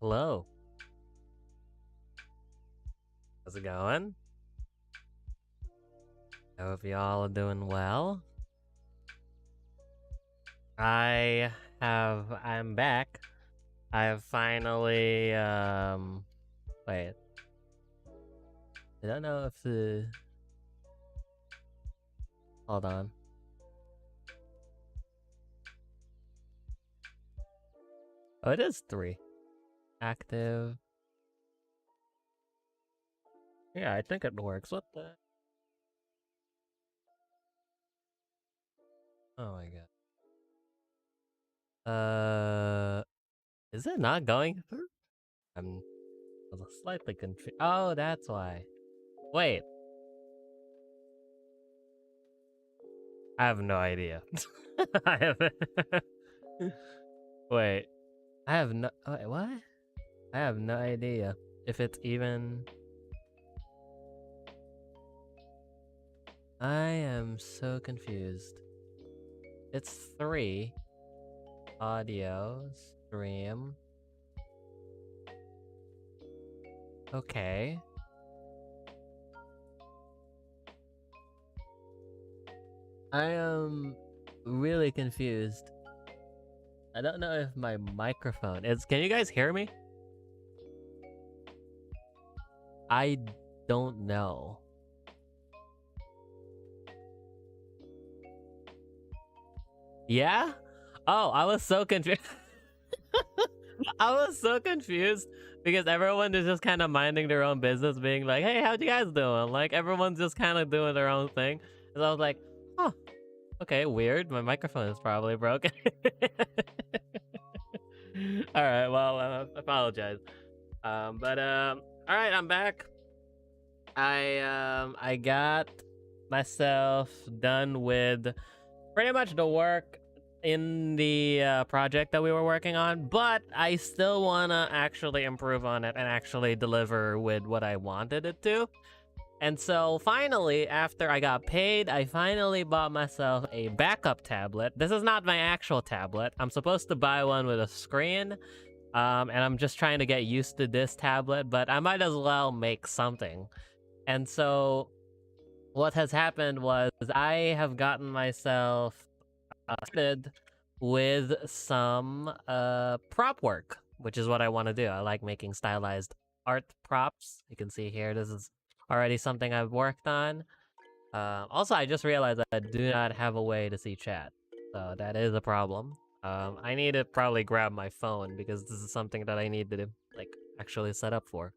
Hello. How's it going? I hope y'all are doing well. I'm back. I have finally, wait. I don't know if hold on. Oh, it is 3. Active. Yeah, I think it works. What the? Oh my god. Is it not going through? I'm slightly confused. Oh, that's why. Wait. I have no idea. I have. Wait. I have no. Wait, what? I have no idea if it's even. I am so confused. It's 3. Audio. Stream. Okay. I am really confused. I don't know if my microphone is. Can you guys hear me? I don't know. Yeah? Oh, I was so confused. I was so confused because everyone is just kind of minding their own business, being like, "Hey, how you guys doing?" Like everyone's just kind of doing their own thing. And I was like, "Huh, okay, weird. My microphone is probably broken." All right, well, apologize. All right, I'm back. I got myself done with pretty much the work in the project that we were working on, but I still want to actually improve on it and actually deliver with what I wanted it to. And so finally, after I got paid, I finally bought myself a backup tablet. This is not my actual tablet. I'm supposed to buy one with a screen, and I'm just trying to get used to this tablet, but I might as well make something. And so what has happened was I have gotten myself started with some prop work, which is what I want to do. I like making stylized art props. You can see here, this is already something I've worked on. Also, I just realized I do not have a way to see chat, so that is a problem. I need to probably grab my phone because this is something that I need to like actually set up for.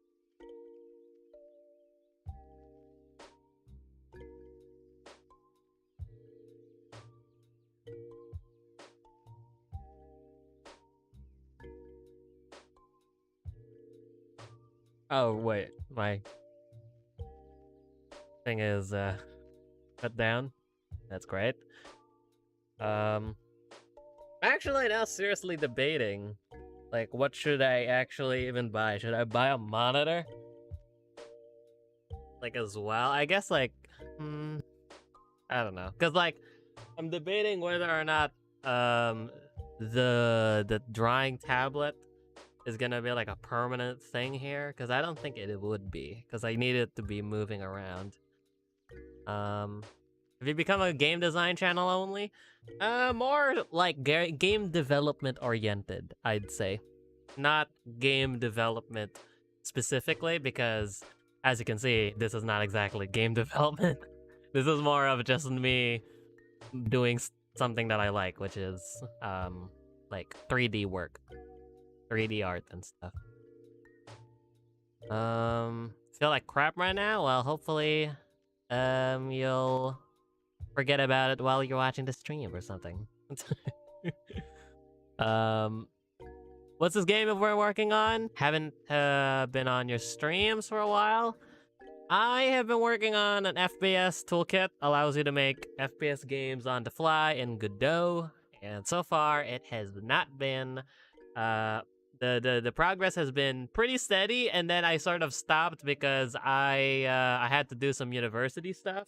Oh wait, my thing is cut down. That's great. I'm actually now seriously debating, like, what should I actually even buy? Should I buy a monitor? Like, as well? I guess, like, I don't know. Because, like, I'm debating whether or not, the drawing tablet is gonna be, like, a permanent thing here. Because I don't think it would be. Because I need it to be moving around. Have you become a game design channel only? More like game development oriented, I'd say. Not game development specifically, because as you can see, this is not exactly game development. This is more of just me doing something that I like, which is like 3D work, 3D art and stuff. Feel like crap right now? Well, hopefully you'll forget about it while you're watching the stream or something. What's this game that we're working on? Haven't been on your streams for a while. I have been working on an FPS toolkit. Allows you to make FPS games on the fly in Godot, and so far it has not been. The progress has been pretty steady, and then I sort of stopped because I had to do some university stuff.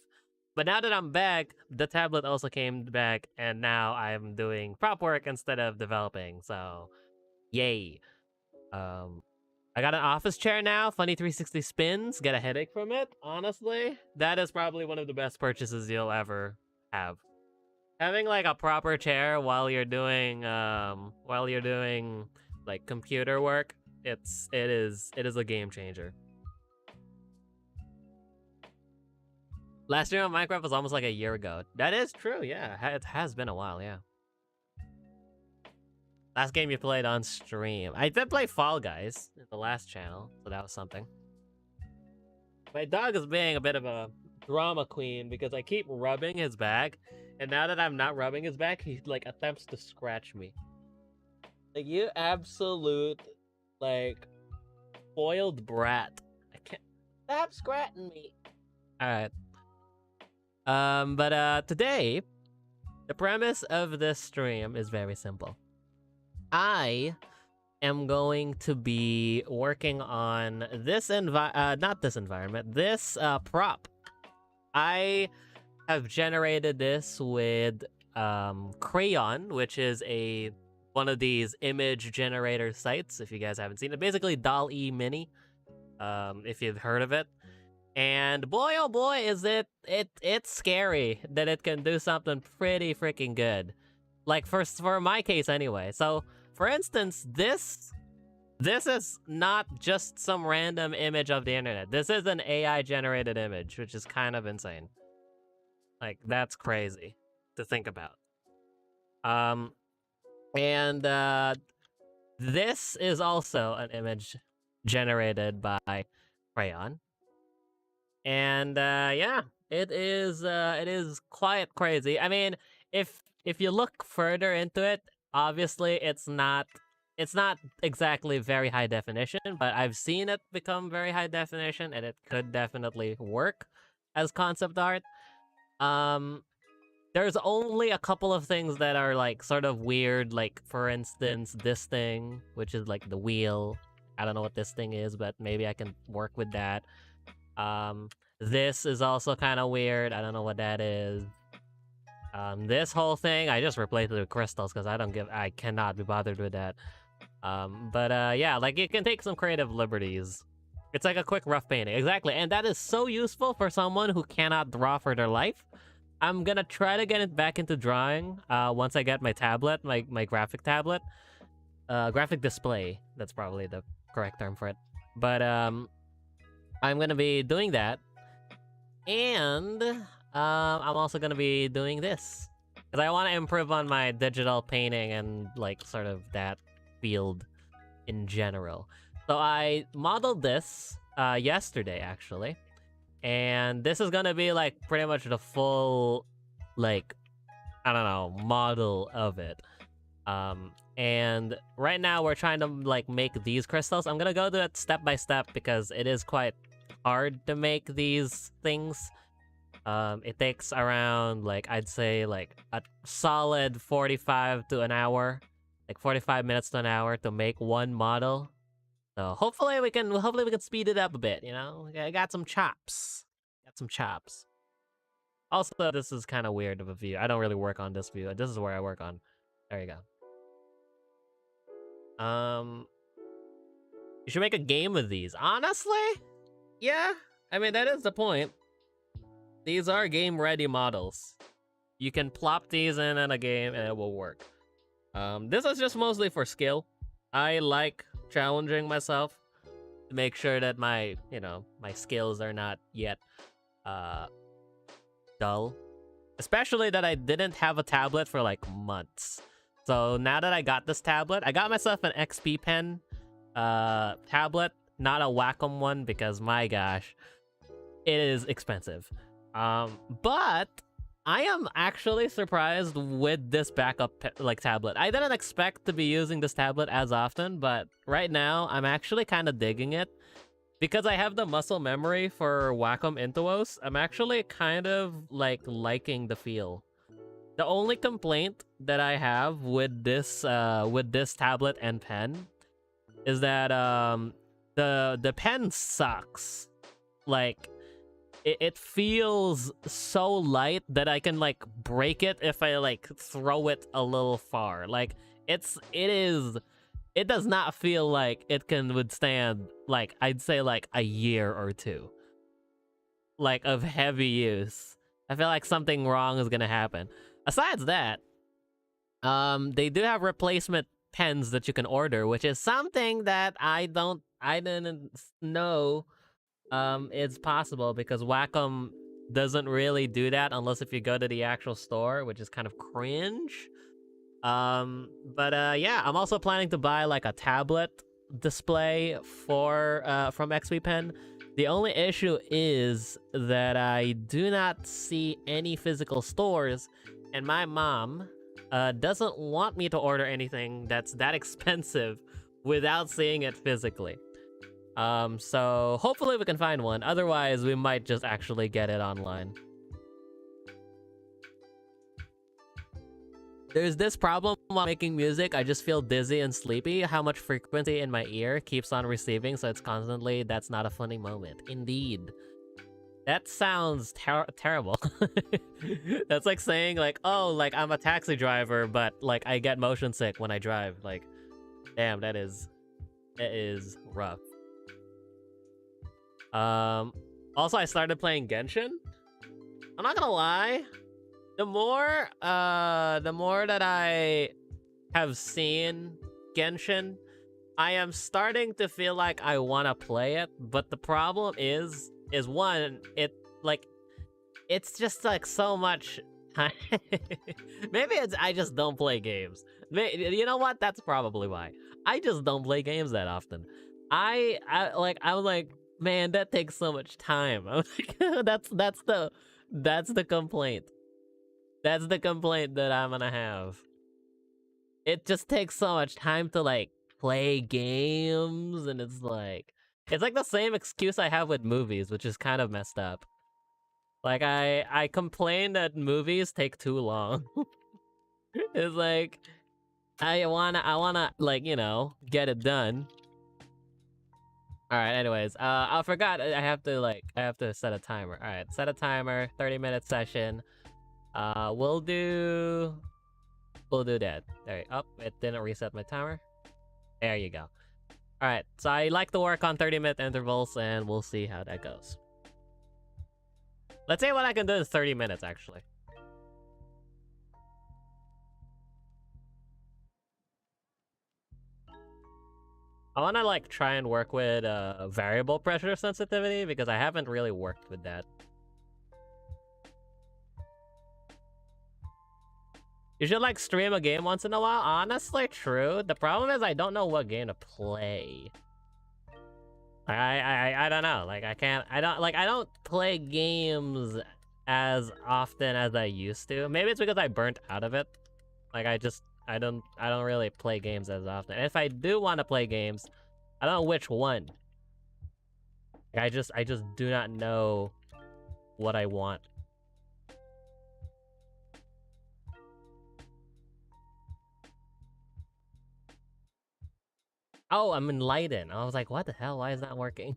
But now that I'm back, the tablet also came back, and now I'm doing prop work instead of developing. So, yay! I got an office chair now. Funny 360 spins. Get a headache from it. Honestly, that is probably one of the best purchases you'll ever have. Having like a proper chair while you're doing like computer work, it is a game changer. Last year on Minecraft was almost like a year ago. That is true, yeah. It has been a while, yeah. Last game you played on stream. I did play Fall Guys in the last channel, so that was something. My dog is being a bit of a drama queen because I keep rubbing his back, and now that I'm not rubbing his back, he like attempts to scratch me. Like, you absolute like spoiled brat. I can't stop scratching me. Alright. But today, the premise of this stream is very simple. I am going to be working on this this prop. I have generated this with Crayon, which is one of these image generator sites, if you guys haven't seen it. Basically DALL-E Mini, if you've heard of it. And boy, oh boy, is it's scary that it can do something pretty freaking good. Like, for my case anyway. So, for instance, this is not just some random image of the internet. This is an AI-generated image, which is kind of insane. Like, that's crazy to think about. This is also an image generated by Crayon. And yeah, it is quite crazy. I mean, if you look further into it, obviously it's not exactly very high definition, but I've seen it become very high definition, and it could definitely work as concept art. There's only a couple of things that are like sort of weird, like for instance this thing, which is like the wheel. I don't know what this thing is, but maybe I can work with that. This is also kind of weird. I don't know what that is. This whole thing, I just replaced it with crystals because I cannot be bothered with that. Yeah, like, you can take some creative liberties. It's like a quick rough painting. Exactly, and that is so useful for someone who cannot draw for their life. I'm gonna try to get it back into drawing once I get my tablet, my graphic tablet. Graphic display, that's probably the correct term for it. But, I'm gonna be doing that. And I'm also gonna be doing this because I want to improve on my digital painting and like sort of that field in general. So I modeled this yesterday actually, and this is gonna be like pretty much the full, like, I don't know, model of it. And right now we're trying to like make these crystals. I'm gonna go do it step by step because it is quite hard to make these things. It takes around, like, I'd say like a solid 45 to an hour, like 45 minutes to an hour to make one model. So hopefully we can speed it up a bit, you know? I got some chops. Also, this is kind of weird of a view. I don't really work on this view. This is where I work on. There you go. You should make a game of these. Honestly? Yeah, I mean, that is the point. These are game-ready models. You can plop these in a game and it will work. This is just mostly for skill. I like challenging myself to make sure that my skills are not yet dull. Especially that I didn't have a tablet for like months. So now that I got this tablet, I got myself an XP pen tablet. Not a Wacom one because, my gosh, it is expensive. But I am actually surprised with this backup tablet. I didn't expect to be using this tablet as often, but right now I'm actually kind of digging it. Because I have the muscle memory for Wacom Intuos, I'm actually kind of like liking the feel. The only complaint that I have with this tablet and pen is that the pen sucks. Like, it feels so light that I can like break it if I like throw it a little far. Like, it it does not feel like it can withstand, like, I'd say like a year or two, like, of heavy use. I feel like something wrong is gonna happen. Besides that, they do have replacement pens that you can order, which is something that I didn't know it's possible, because Wacom doesn't really do that unless if you go to the actual store, which is kind of cringe. Yeah, I'm also planning to buy like a tablet display for from XP Pen. The only issue is that I do not see any physical stores, and my mom doesn't want me to order anything that's that expensive without seeing it physically. So hopefully we can find one. Otherwise, we might just actually get it online. There's this problem while making music. I just feel dizzy and sleepy. How much frequency in my ear keeps on receiving, so it's constantly, that's not a funny moment. Indeed. That sounds terrible. That's like saying like, oh, like I'm a taxi driver, but like I get motion sick when I drive. Like, damn, that is rough. Also, I started playing Genshin. I'm not gonna lie. The more that I have seen Genshin, I am starting to feel like I want to play it. But the problem is one, it's just like so much time. Maybe it's I just don't play games. You know what? That's probably why. I just don't play games that often. I'm like, man, that takes so much time. I'm like, that's the complaint. That's the complaint that I'm gonna have. It just takes so much time to like play games, and it's like the same excuse I have with movies, which is kind of messed up. Like I complain that movies take too long. It's like I wanna like, you know, get it done. All right, anyways, I forgot I have to set a timer. All right, set a timer, 30-minute session. We'll do that. There, it didn't reset my timer. There you go. All right, so I like to work on 30-minute intervals, and we'll see how that goes. Let's see what I can do in 30 minutes, actually. I want to like try and work with variable pressure sensitivity, because I haven't really worked with that. You should like stream a game once in a while. Honestly, true. The problem is I don't know what game to play. I don't know. Like I don't play games as often as I used to. Maybe it's because I burnt out of it. Like I don't really play games as often. And if I do want to play games, I don't know which one. Like, I just do not know what I want. Oh, I'm in Leiden. I was like, what the hell? Why is that working?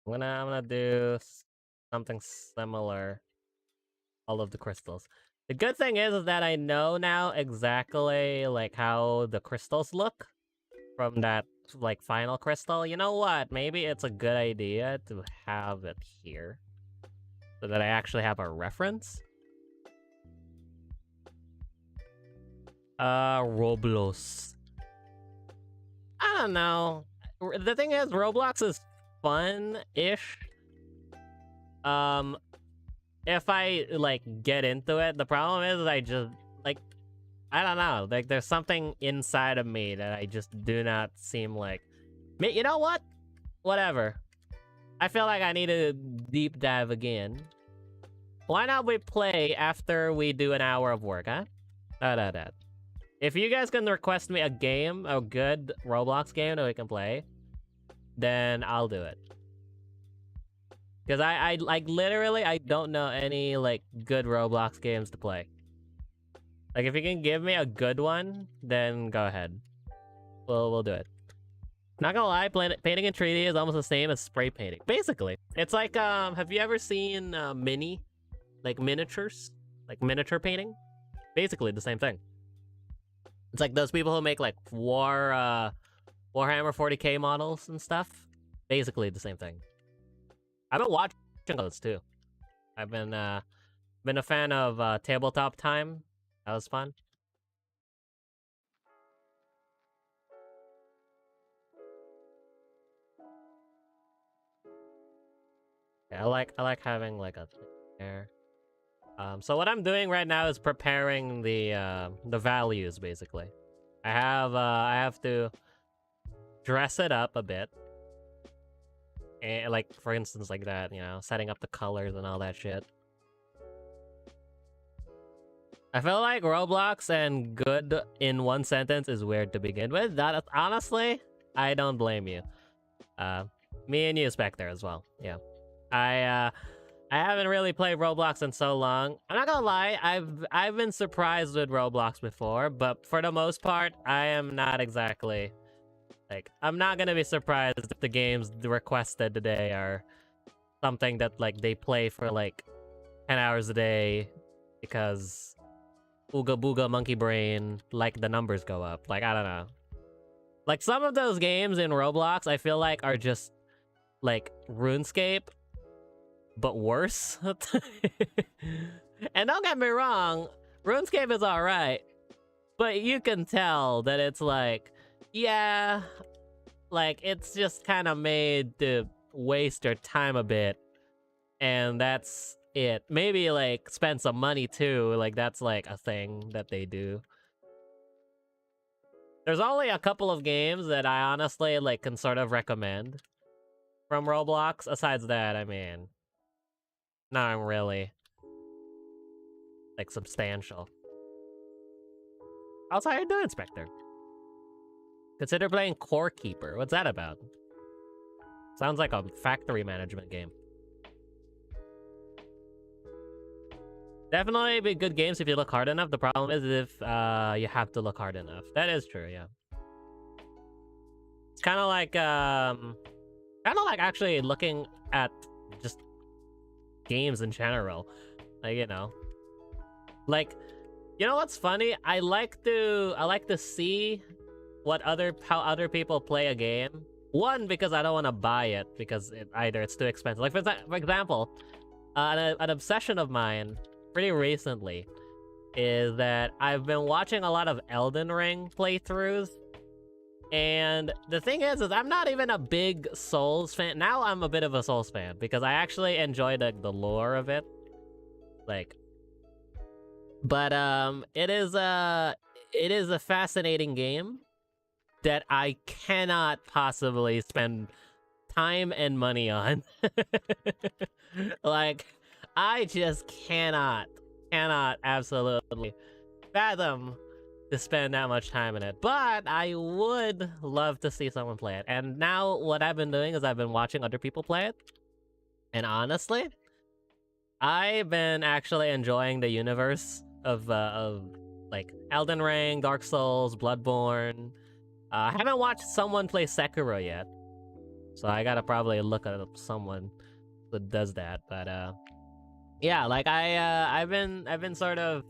I'm gonna do something similar. All of the crystals. The good thing is that I know now exactly like how the crystals look from that like final crystal. You know what? Maybe it's a good idea to have it here so that I actually have a reference. Roblox. I don't know. The thing is, Roblox is fun-ish. If I like get into it, the problem is I just like, I don't know. Like there's something inside of me that I just do not seem like. You know what? Whatever. I feel like I need to deep dive again. Why not we play after we do an hour of work, huh? That. If you guys can request me a game, a good Roblox game that we can play, then I'll do it. Because I like literally I don't know any like good Roblox games to play. Like if you can give me a good one, then go ahead. We'll do it. Not gonna lie, painting in 3D is almost the same as spray painting. Basically, it's like have you ever seen Mini, like miniatures, like miniature painting. Basically the same thing. It's like those people who make like Warhammer 40K models and stuff. Basically the same thing. I've been watching those too. I've been a fan of Tabletop Time. That was fun. Yeah, I like having like a thing there. So what I'm doing right now is preparing the values basically. I have to dress it up a bit. And like for instance like that, you know, setting up the colors and all that shit. I feel like Roblox and good in one sentence is weird to begin with. That honestly, I don't blame you. Me and you, Spectre, as well. Yeah. I haven't really played Roblox in so long. I'm not gonna lie, I've been surprised with Roblox before, but for the most part, I am not exactly like I'm not gonna be surprised if the games requested today are something that like they play for like 10 hours a day because Ooga Booga Monkey Brain, like the numbers go up. Like I don't know. Like some of those games in Roblox I feel like are just like RuneScape but worse. And don't get me wrong, RuneScape is alright, but you can tell that it's like, yeah, like it's just kind of made to waste your time a bit, and that's it. Maybe like spend some money too, like that's like a thing that they do. There's only a couple of games that I honestly like can sort of recommend from Roblox. Besides that, I mean, not really like substantial. Also, how you doing, Spectre? Consider playing Core Keeper. What's that about? Sounds like a factory management game. Definitely be good games if you look hard enough. The problem is if you have to look hard enough. That is true, yeah. It's kind of like actually looking at just games in general. Like, you know. Like, you know what's funny? I like to see how other people play a game. One, because I don't want to buy it because either it's too expensive. Like for example, an obsession of mine pretty recently is that I've been watching a lot of Elden Ring playthroughs. And the thing is I'm not even a big Souls fan. Now I'm a bit of a Souls fan because I actually enjoy the lore of it. Like, but it is a fascinating game that I cannot possibly spend time and money on. Like, I just cannot absolutely fathom to spend that much time in it. But I would love to see someone play it. And now what I've been doing is I've been watching other people play it. And honestly, I've been actually enjoying the universe of like Elden Ring, Dark Souls, Bloodborne. I haven't watched someone play Sekiro yet, so I gotta probably look up someone that does that. But yeah, like I've been sort of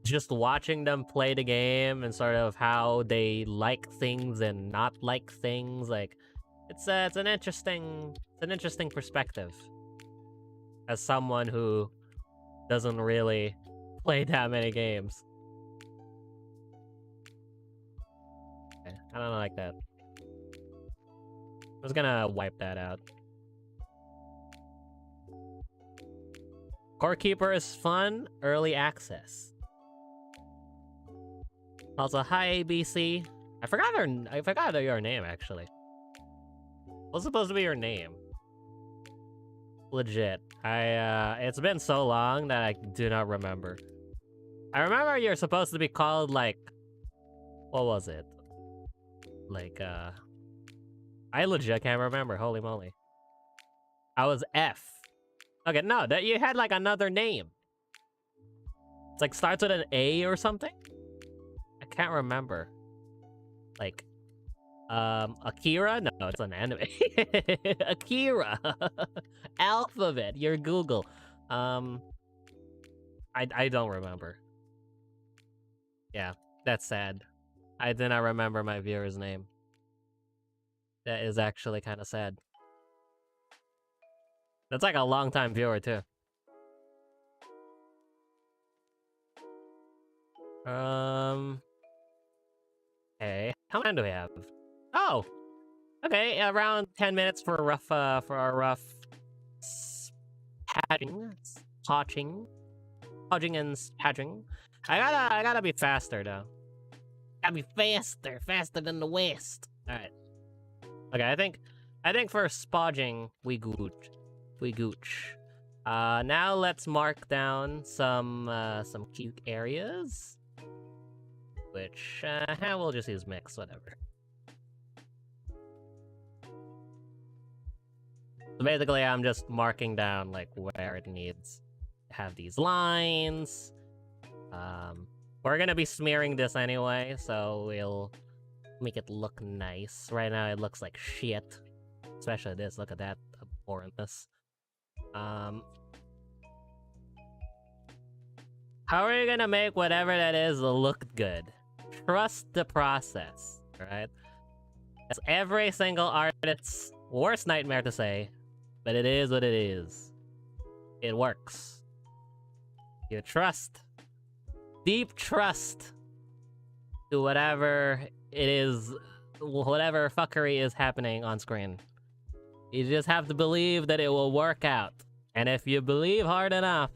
just watching them play the game and sort of how they like things and not like things. Like it's an interesting perspective as someone who doesn't really play that many games. Okay, I don't like that. I'm just gonna wipe that out. Core Keeper is fun, early access. Also, hi ABC. I forgot your name actually. What's supposed to be your name? Legit. It's been so long that I do not remember. I remember you're supposed to be called like, what was it? Like I legit can't remember. Holy moly. I was F. Okay, no, that you had like another name. It's like starts with an A or something. I can't remember. Like, Akira? No, it's an anime. Akira. Alphabet. Your Google. Um, I don't remember. Yeah, that's sad. I do not remember my viewer's name. That is actually kind of sad. That's like a long time viewer too. Okay. How much time do we have? Oh, okay. Around 10 minutes for a rough, for a rough patching, hodging and patching. I gotta be faster though. Gotta be faster than the West. All right. Okay, I think for spodging we gooch. Now let's mark down some cute areas, which we'll just use mix, whatever. So basically, I'm just marking down like where it needs to have these lines. We're gonna be smearing this anyway, so we'll make it look nice. Right now, it looks like shit. Especially this. Look at that abhorrentness. How are you gonna make whatever that is look good? Trust the process, right? That's every single artist's worst nightmare to say, but it is what it is. It works. You trust. Deep trust to whatever it is, whatever fuckery is happening on screen. You just have to believe that it will work out. And if you believe hard enough,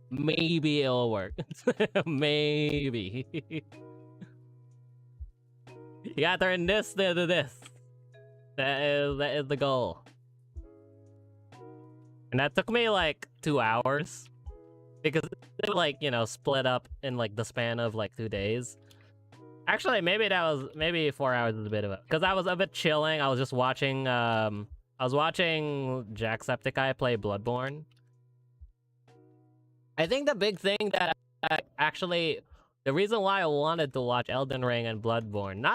maybe it'll work. Maybe. You gotta turn this into this. That is the goal. And that took me like 2 hours. Because it like, you know, split up in like the span of like 2 days. Actually, maybe 4 hours is a bit of it. Because I was a bit chilling. I was just watching Jacksepticeye play Bloodborne. I think the big thing that actually, the reason why I wanted to watch Elden Ring and Bloodborne,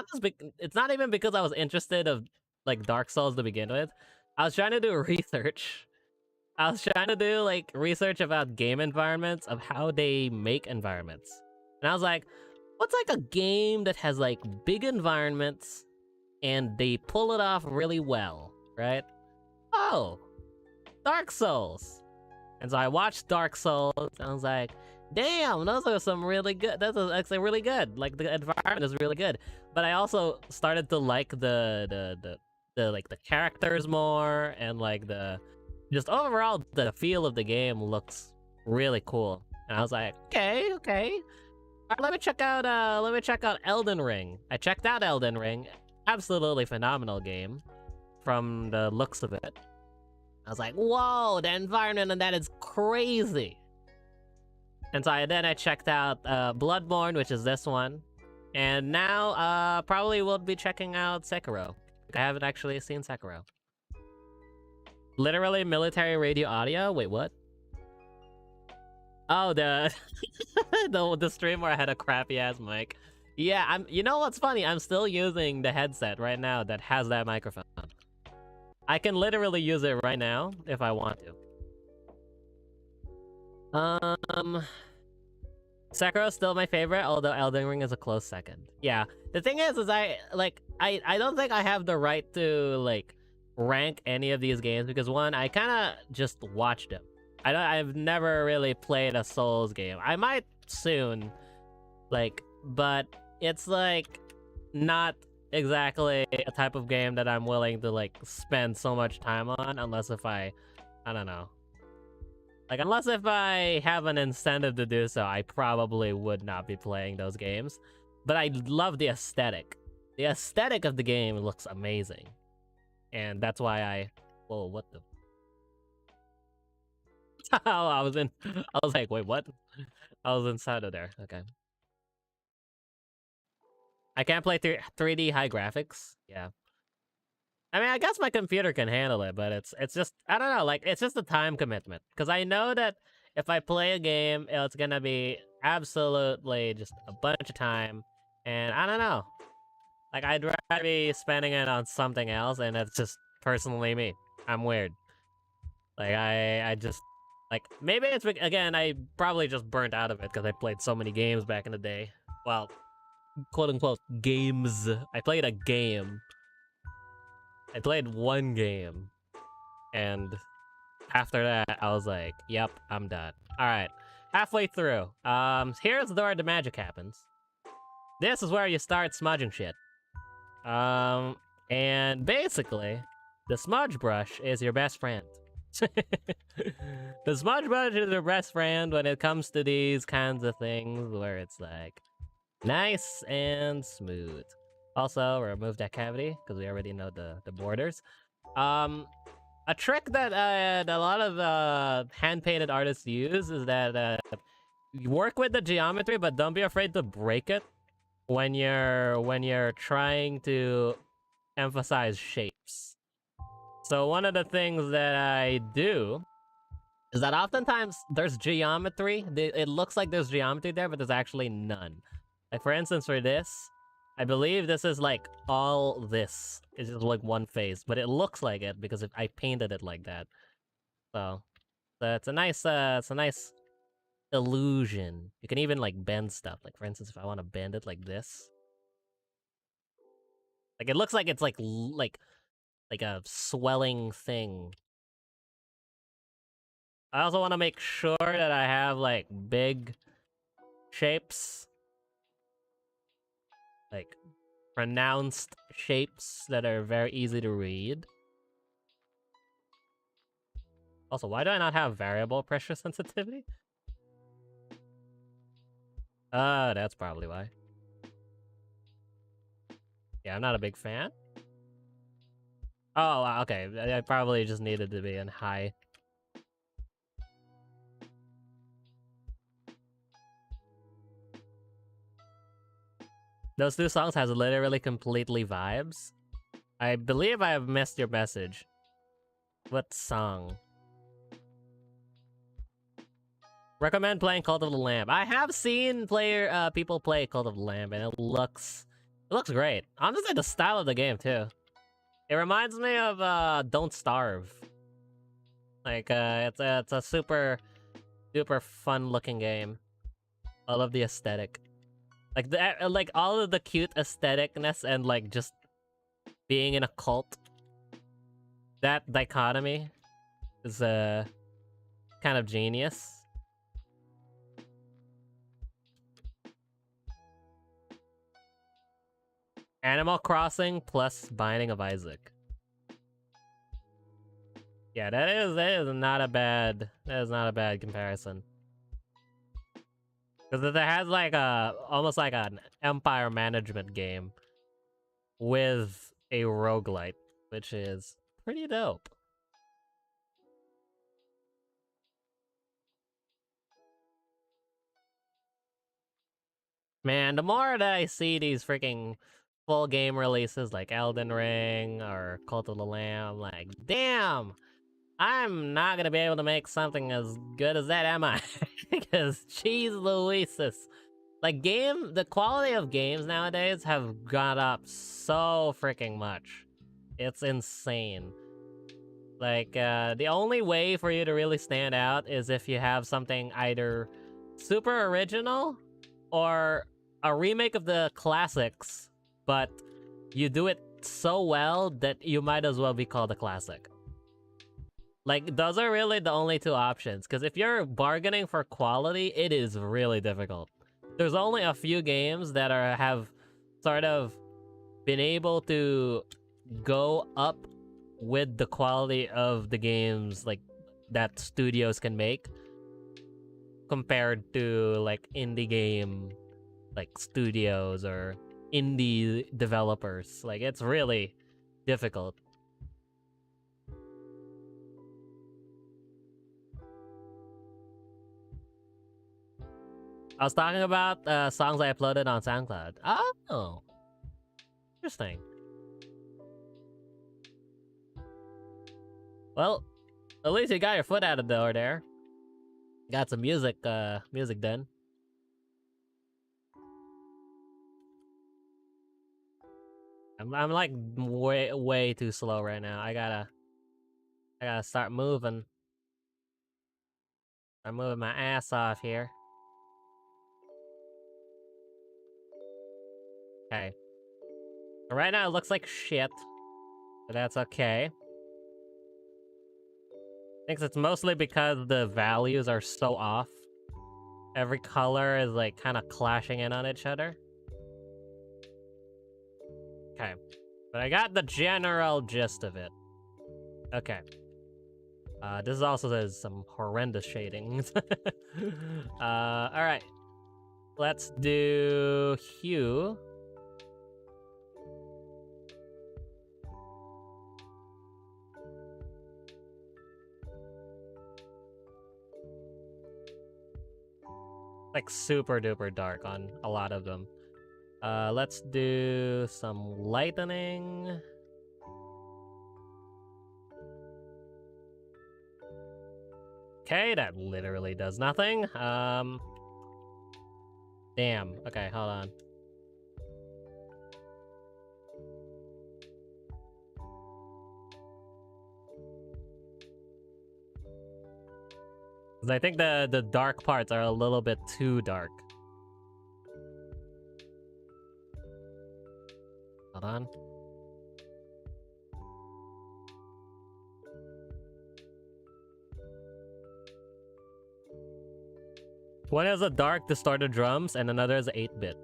it's not even because I was interested of like Dark Souls to begin with. I was trying to do research. I was trying to do like research about game environments, of how they make environments. And I was like, what's like a game that has like big environments and they pull it off really well, right? Oh, Dark Souls. And so I watched Dark Souls and I was like, damn, those are some really good. That's actually really good. Like the environment is really good. But I also started to like the like the characters more, and like the just overall the feel of the game looks really cool. And I was like, okay. All right, let me check out Elden Ring. I checked out Elden Ring. Absolutely phenomenal game from the looks of it. I was like, whoa, the environment and that is crazy. And so then I checked out Bloodborne, which is this one. And now probably will be checking out Sekiro. I haven't actually seen Sekiro. Literally military radio audio? Wait, what? Oh, the the stream where I had a crappy ass mic. Yeah, you know what's funny? I'm still using the headset right now that has that microphone. I can literally use it right now if I want to. Sekiro's still my favorite, although Elden Ring is a close second. Yeah, the thing is I don't think I have the right to like rank any of these games, because one, I kind of just watched them. I've never really played a Souls game. I might soon, like, but it's like not exactly a type of game that I'm willing to like spend so much time on, unless if I don't know. Like, unless if I have an incentive to do so, I probably would not be playing those games. But I love the aesthetic. The aesthetic of the game looks amazing. And that's why whoa, what the? I was like, wait, what? I was inside of there. Okay. I can't play 3D high graphics. Yeah. I mean, I guess my computer can handle it, but it's just, I don't know, like, it's just a time commitment. Because I know that if I play a game, it's gonna be absolutely just a bunch of time. And I don't know. Like, I'd rather be spending it on something else, and it's just personally me. I'm weird. Like, I just, Like, maybe it's, again, I probably just burnt out of it because I played so many games back in the day. Well, quote unquote, games. I played a game. I played one game. And after that, I was like, yep, I'm done. Alright. Halfway through. Here's where the magic happens. This is where you start smudging shit. And basically, the smudge brush is your best friend. The smudge brush is your best friend when it comes to these kinds of things where it's like nice and smooth. Also, remove that cavity because we already know the borders. A trick that a lot of hand painted artists use is that you work with the geometry, but don't be afraid to break it when you're trying to emphasize shapes. So one of the things that I do is that oftentimes there's geometry. It looks like there's geometry there, but there's actually none. Like for instance, for this, I believe this is like all this is just like one face, but it looks like it because I painted it like that. So it's a nice illusion. You can even like bend stuff. Like for instance, if I want to bend it like this, like it looks like it's like a swelling thing. I also want to make sure that I have like big shapes, like pronounced shapes that are very easy to read. Also, why do I not have variable pressure sensitivity? That's probably why. Yeah, I'm not a big fan. Oh, okay. I probably just needed to be in high. Those two songs has literally completely vibes. I believe I have missed your message. What song? Recommend playing Cult of the Lamb. I have seen people play Cult of the Lamb, and it looks great. Honestly, the style of the game too. It reminds me of Don't Starve. Like it's a super fun looking game. I love the aesthetic. Like like all of the cute aestheticness and like just being in a cult. That dichotomy is kind of genius. Animal Crossing plus Binding of Isaac. Yeah, that is not a bad comparison. Because it has like almost like an empire management game with a roguelite, which is pretty dope. Man, the more that I see these freaking full game releases like Elden Ring or Cult of the Lamb, I'm like, damn, I'm not gonna be able to make something as good as that, am I? Because cheese Louises. Like the quality of games nowadays have gone up so freaking much. It's insane. Like, the only way for you to really stand out is if you have something either super original or a remake of the classics, but you do it so well that you might as well be called a classic. Like, those are really the only two options, because if you're bargaining for quality, it is really difficult. There's only a few games that have sort of been able to go up with the quality of the games like that studios can make compared to like indie game like studios or indie developers. Like it's really difficult. I was talking about songs I uploaded on SoundCloud. Oh, interesting. Well, at least you got your foot out of the door there. Got some music done. I'm like way too slow right now. I gotta start moving. I'm moving my ass off here. Okay. Right now it looks like shit, but that's okay. I think it's mostly because the values are so off. Every color is like kind of clashing in on each other. Okay. But I got the general gist of it. Okay. This also says some horrendous shadings. Alright. Let's do hue. Like super duper dark on a lot of them. Let's do some lightening. Okay, that literally does nothing. Damn. Okay, hold on. Because I think the dark parts are a little bit too dark. Hold on. One is a dark distorted drums, and another is 8-bit.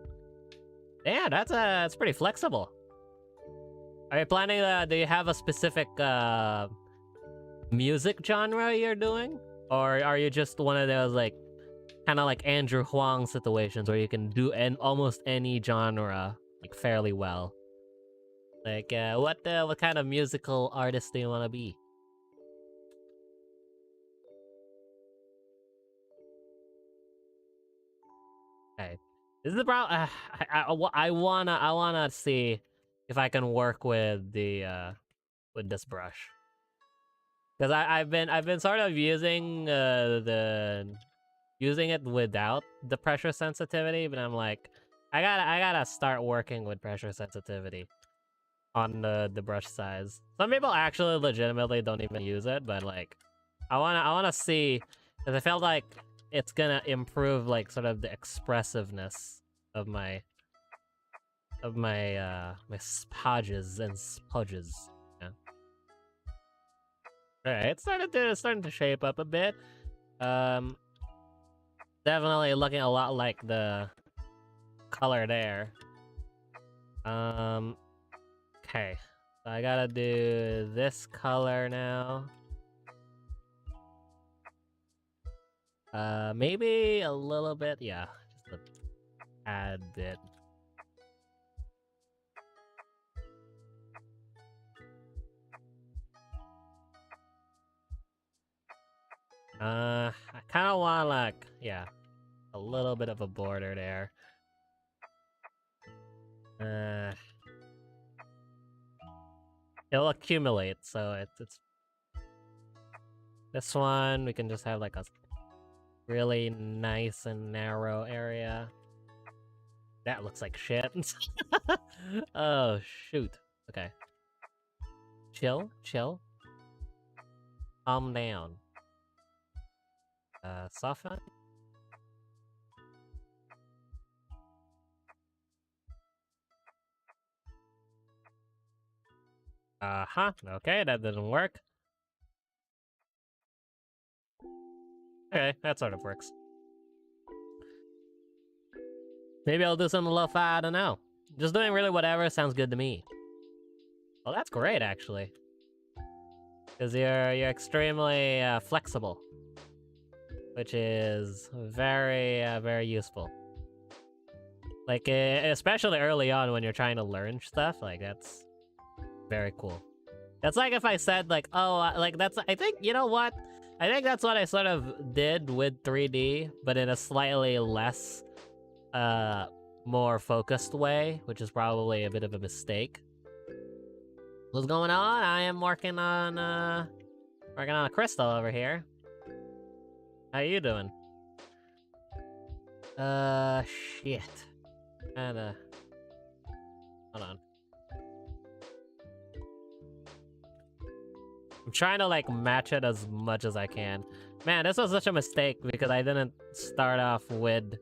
Yeah, that's pretty flexible. Are you planning? Do you have a specific music genre you're doing, or are you just one of those like kind of like Andrew Huang situations where you can do almost any genre like fairly well? Like, what kind of musical artist do you want to be? Okay, this is the problem. I wanna see if I can work with the with this brush, because I've been sort of using using it without the pressure sensitivity, but I'm like, I gotta start working with pressure sensitivity on the brush size. Some people actually legitimately don't even use it, but like, I wanna see, because I felt like it's gonna improve like sort of the expressiveness of my my spodges and spudges. Yeah. Alright, it's starting to shape up a bit. Definitely looking a lot like the color there. Okay. So I gotta do this color now. Maybe a little bit, yeah, just a tad bit. I kind of want like, yeah, a little bit of a border there. It'll accumulate, so it's this one we can just have like a really nice and narrow area. That looks like shit. Oh shoot. Okay. Chill, chill. Calm down. Soften. Uh-huh. Okay, that didn't work. Okay, that sort of works. Maybe I'll do something lo-fi, I don't know. Just doing really whatever sounds good to me. Well, that's great, actually. Because you're extremely flexible. Which is very, very useful. Like, especially early on when you're trying to learn stuff, like, that's very cool. That's like if I said, like, oh, like, that's, I think, you know what? I think that's what I sort of did with 3D, but in a slightly less, more focused way, which is probably a bit of a mistake. What's going on? I am working on a crystal over here. How you doing? Shit. Kinda... Hold on. I'm trying to like match it as much as I can. Man, this was such a mistake because I didn't start off with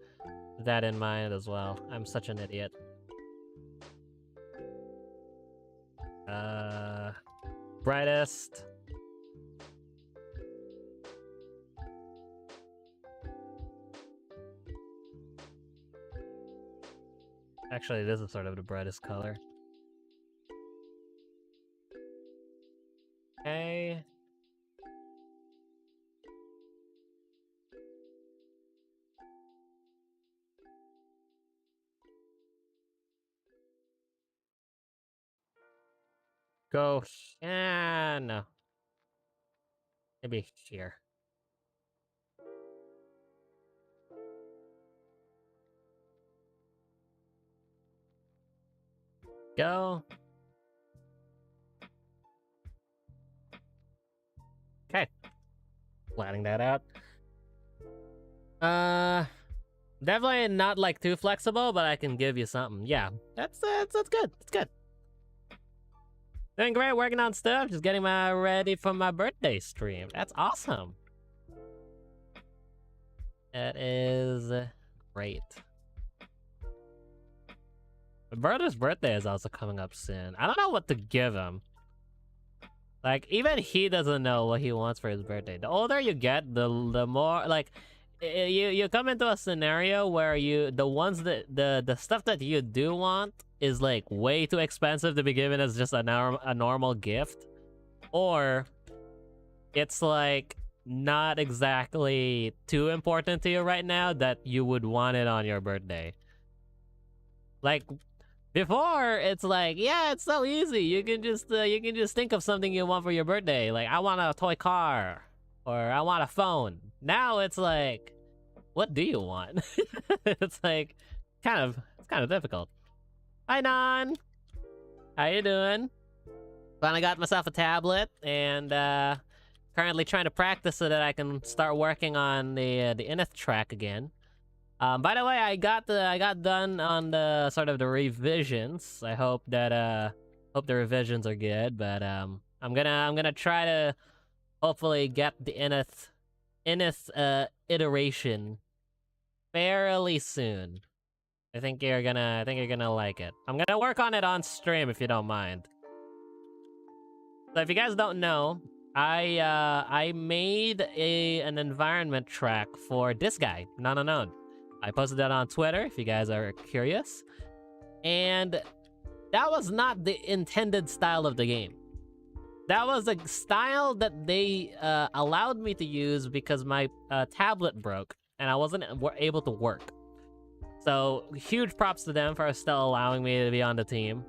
that in mind as well. I'm such an idiot. Brightest. Actually, this is sort of the brightest color. Okay. Go. Yeah, no. Maybe here. Go. Okay. Planning that out. Definitely not like too flexible, but I can give you something. Yeah, that's good. That's good. Doing great, working on stuff. Just getting ready for my birthday stream. That's awesome. That is great. My brother's birthday is also coming up soon. I don't know what to give him. Like, even he doesn't know what he wants for his birthday. The older you get, the more, like, you come into a scenario where the stuff that you do want is, like, way too expensive to be given as just a normal gift. Or, it's, like, not exactly too important to you right now that you would want it on your birthday. Like, before, it's like, yeah, it's so easy. You can just think of something you want for your birthday. Like, I want a toy car, or I want a phone. Now it's like, what do you want? It's like, it's kind of difficult. Hi, Nan. How you doing? Finally got myself a tablet, and currently trying to practice so that I can start working on the Inith track again. By the way, I got done on the sort of the revisions. I hope that hope the revisions are good, but I'm gonna try to hopefully get the Inith iteration fairly soon. I think you're gonna like it. I'm gonna work on it on stream if you don't mind. So if you guys don't know, I made an environment track for this guy, None Unknown. I posted that on Twitter if you guys are curious. And that was not the intended style of the game. That was a style that they allowed me to use because my tablet broke and I wasn't able to work. So huge props to them for still allowing me to be on the team.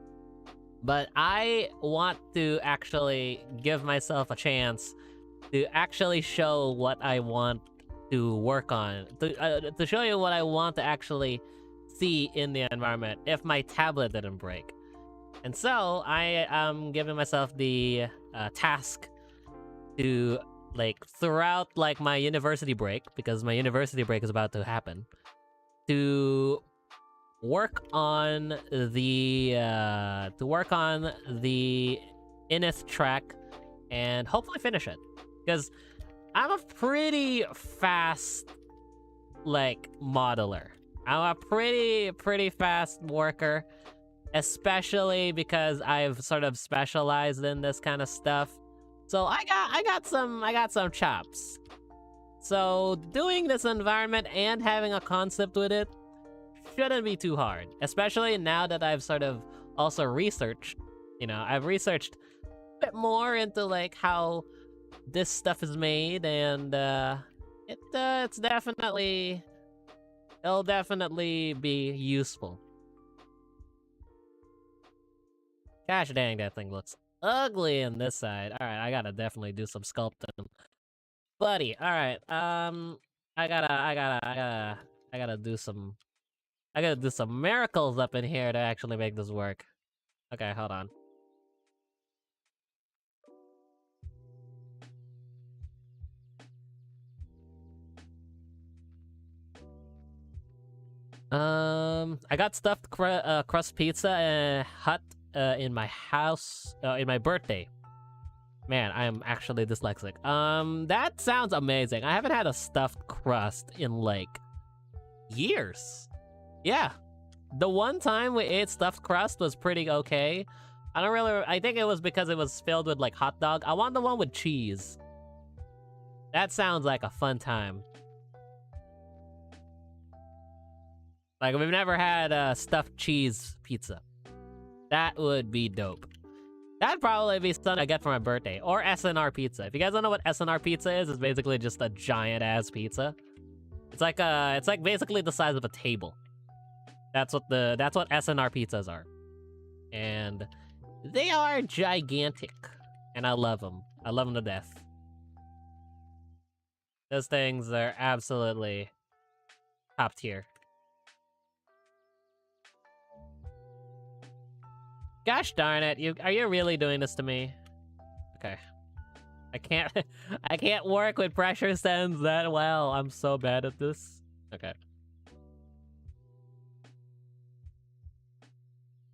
But I want to actually give myself a chance to actually show what I want to work on, to show you what I want to actually see in the environment if my tablet didn't break. And so I am giving myself the task to, like, throughout like my university break, because my university break is about to happen, to work on the Inith track and hopefully finish it, because I'm a pretty fast, like, modeler. I'm a pretty fast worker, especially because I've sort of specialized in this kind of stuff. So I got some chops. So doing this environment and having a concept with it shouldn't be too hard, especially now that I've sort of also researched, I've researched a bit more into like how this stuff is made, and it'll definitely be useful. Gosh dang, that thing looks ugly on this side. All right, I gotta definitely do some sculpting, buddy. All right, I gotta do some miracles up in here to actually make this work. Okay, hold on. I got stuffed crust pizza hut in my house in my birthday. Man, I am actually dyslexic. That sounds amazing. I haven't had a stuffed crust in like years. Yeah, the one time we ate stuffed crust was pretty okay. I think it was because it was filled with like hot dog. I want the one with cheese. That sounds like a fun time. Like, we've never had stuffed cheese pizza. That would be dope. That'd probably be something I get for my birthday. Or SNR pizza. If you guys don't know what SNR pizza is, it's basically just a giant-ass pizza. It's like basically the size of a table. That's what SNR pizzas are. And they are gigantic. And I love them. I love them to death. Those things are absolutely top tier. Gosh darn it, are you really doing this to me? Okay. I can't work with pressure sends that well. I'm so bad at this. Okay.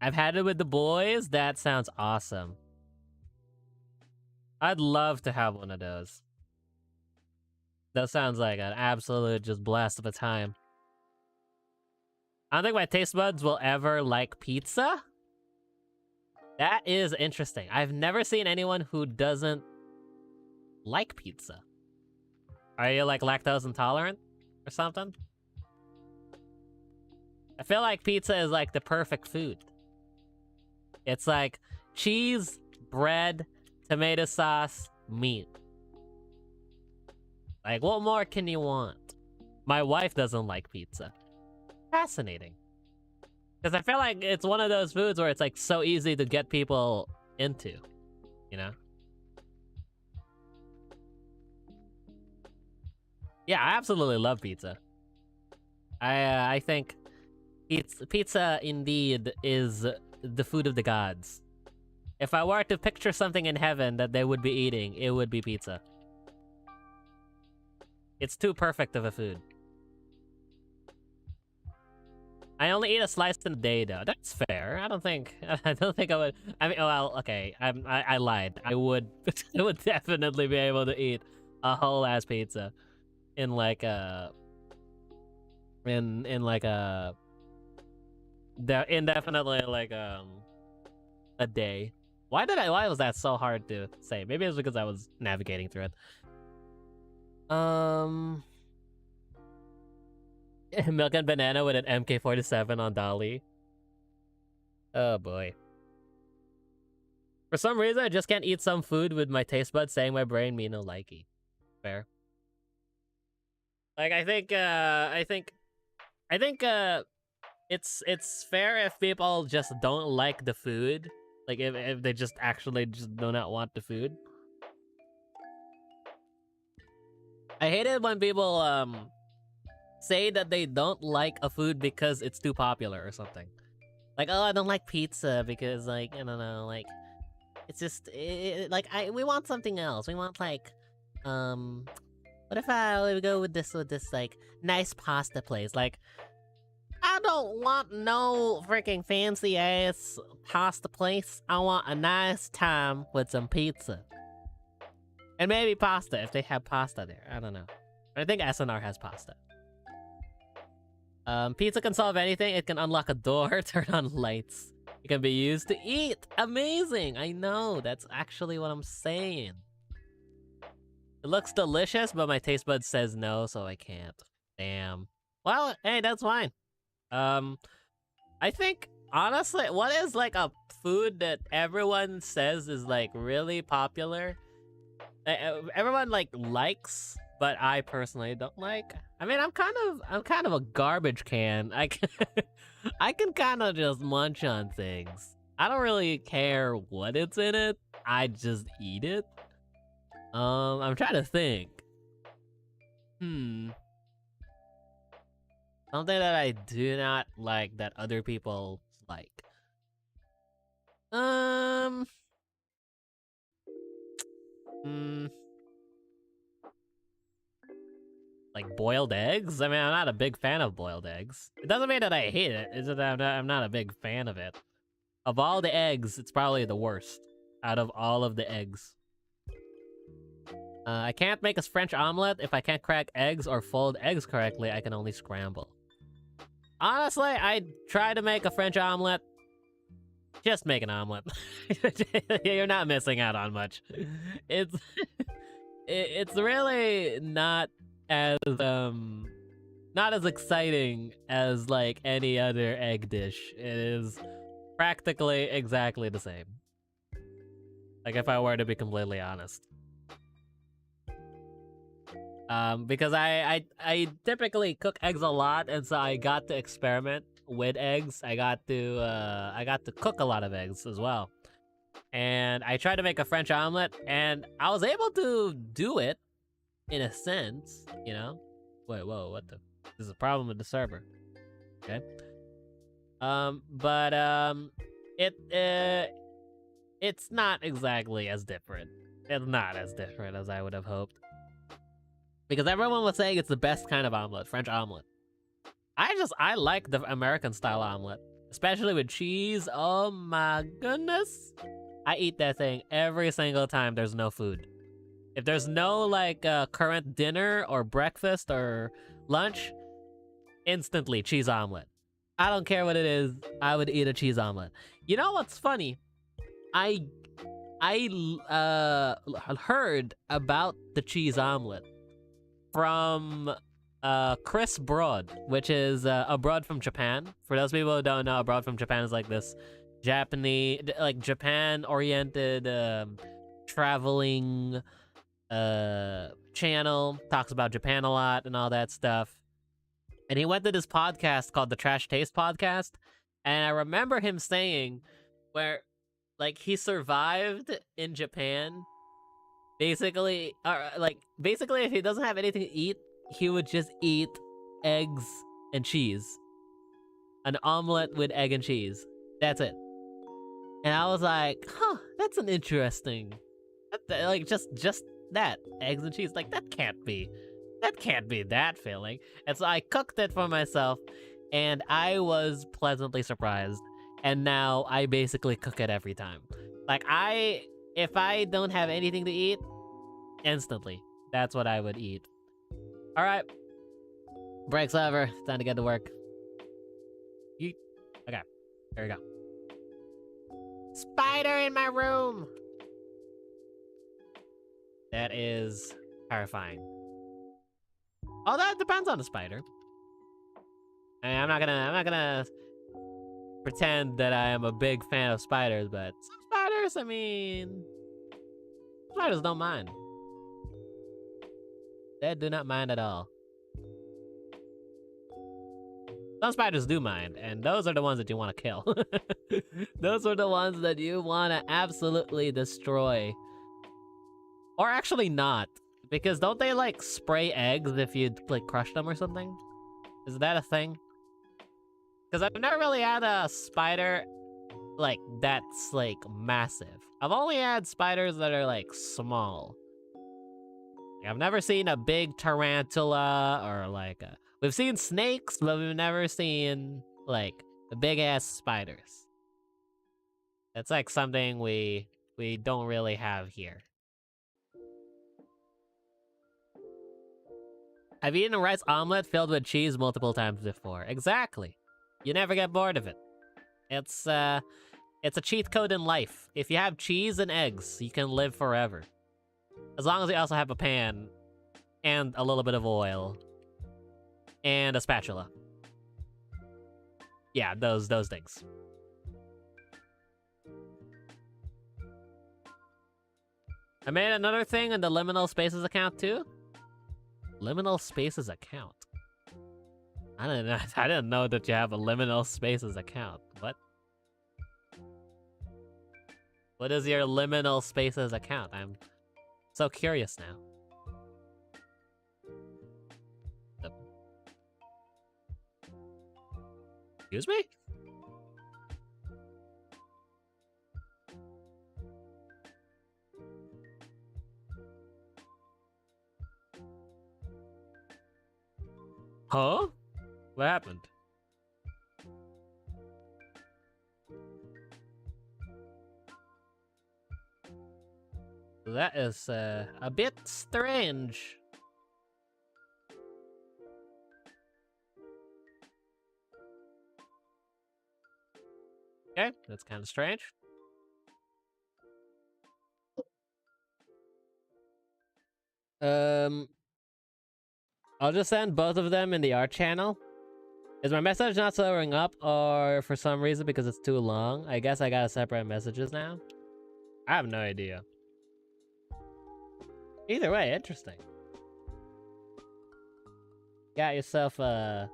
I've had it with the boys. That sounds awesome. I'd love to have one of those. That sounds like an absolute just blast of a time. I don't think my taste buds will ever like pizza. That is interesting. I've never seen anyone who doesn't like pizza. Are you like lactose intolerant or something? I feel like pizza is like the perfect food. It's like cheese, bread, tomato sauce, meat. Like, what more can you want? My wife doesn't like pizza. Fascinating. Because I feel like it's one of those foods where it's like so easy to get people into, you know? Yeah, I absolutely love pizza. I think pizza indeed is the food of the gods. If I were to picture something in heaven that they would be eating, it would be pizza. It's too perfect of a food. I only eat a slice in a day, though. That's fair. I don't think I would. I mean, well, okay. I lied. I would I would definitely be able to eat a whole ass pizza in like a indefinitely like a day. Why was that so hard to say? Maybe it was because I was navigating through it. Milk and banana with an MK47 on Dolly. Oh boy. For some reason, I just can't eat some food with my taste buds saying my brain me no likey. Fair. Like, I think it's fair if people just don't like the food. Like, if they just actually just do not want the food. I hate it when people, say that they don't like a food because it's too popular or something. Like, oh, I don't like pizza because, like, I don't know, like, it's just, we want something else. We want, like, what if we go with this, like, nice pasta place? Like, I don't want no freaking fancy-ass pasta place. I want a nice time with some pizza. And maybe pasta, if they have pasta there. I don't know. But I think SNR has pasta. Pizza can solve anything. It can unlock a door, turn on lights. It can be used to eat. Amazing! I know, that's actually what I'm saying. It looks delicious, but my taste bud says no, so I can't. Damn. Well, hey, that's fine. I think, honestly, what is, like, a food that everyone says is, like, really popular? Everyone, like, likes, but I personally don't like. I mean, I'm kind of a garbage can. I can kind of just munch on things. I don't really care what it's in it. I just eat it. I'm trying to think. Something that I do not like that other people like. Like boiled eggs? I mean, I'm not a big fan of boiled eggs. It doesn't mean that I hate it. It's just that I'm not a big fan of it. Of all the eggs, it's probably the worst out of all of the eggs. I can't make a French omelet if I can't crack eggs or fold eggs correctly. I can only scramble. Honestly, I try to make a French omelet. Just make an omelet. You're not missing out on much. It's it's really not as not as exciting as like any other egg dish. It is practically exactly the same. Like if I were to be completely honest. Because I typically cook eggs a lot, and so I got to experiment with eggs. I got to cook a lot of eggs as well. And I tried to make a French omelet, and I was able to do it in a sense, you know? Wait, whoa, what the? There's a problem with the server. Okay. It's not exactly as different. It's not as different as I would have hoped. Because everyone was saying it's the best kind of omelet, French omelet. I like the American style omelet, especially with cheese. Oh my goodness. I eat that thing every single time there's no food. If there's no like current dinner or breakfast or lunch, instantly cheese omelet. I don't care what it is, I would eat a cheese omelet. You know what's funny? I heard about the cheese omelet from Chris Broad, which is Abroad from Japan. For those people who don't know, Abroad from Japan is like this Japanese, like Japan-oriented traveling channel. Talks about Japan a lot and all that stuff. And he went to this podcast called the Trash Taste Podcast, and I remember him saying where like he survived in Japan. Basically, if he doesn't have anything to eat, he would just eat eggs and cheese. An omelet with egg and cheese. That's it. And I was like, huh, that's an interesting... Like, just that. Eggs and cheese. Like, that can't be that filling. And so I cooked it for myself, and I was pleasantly surprised. And now I basically cook it every time. Like, if I don't have anything to eat, instantly, that's what I would eat. All right, break's over. Time to get to work. Yeet. Okay, there we go. Spider in my room. That is terrifying. Oh, that depends on the spider. I'm not gonna pretend that I am a big fan of spiders, but some spiders, I mean, spiders don't mind. They do not mind at all. Some spiders do mind, and those are the ones that you want to kill. Those are the ones that you want to absolutely destroy. Or actually not. Because don't they, like, spray eggs if you, like, crush them or something? Is that a thing? Because I've never really had a spider, like, that's, like, massive. I've only had spiders that are, like, small. I've never seen a big tarantula or, like, we've seen snakes, but we've never seen, like, big-ass spiders. That's, like, something we don't really have here. I've eaten a rice omelet filled with cheese multiple times before. Exactly. You never get bored of it. It's a cheat code in life. If you have cheese and eggs, you can live forever. As long as you also have a pan and a little bit of oil and a spatula. Yeah, those things. I made another thing in the Liminal Spaces account too. Liminal Spaces account. I didn't know that you have a Liminal Spaces account. What? What is your Liminal Spaces account? I'm so curious now. Excuse me? Huh? What happened? That is a bit strange. Okay, that's kind of strange. I'll just send both of them in the art channel. Is my message not showing up, or for some reason because it's too long? I guess I gotta separate messages now. I have no idea. Either way, interesting. Got yourself a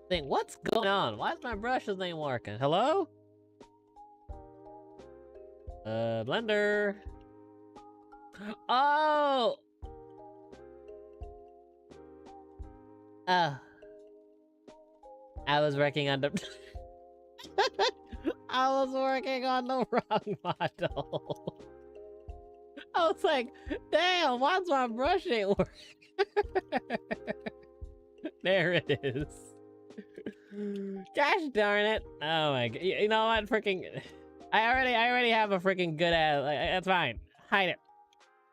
thing. What's going on? Why is my brushes ain't working? Hello? Blender. Oh! I was working on the... I was working on the wrong model. I was like, damn, why's my brush ain't working? There it is. Gosh darn it. Oh my god. You know what? Freaking... I already have a freaking good ass... Like, it's fine. Hide it.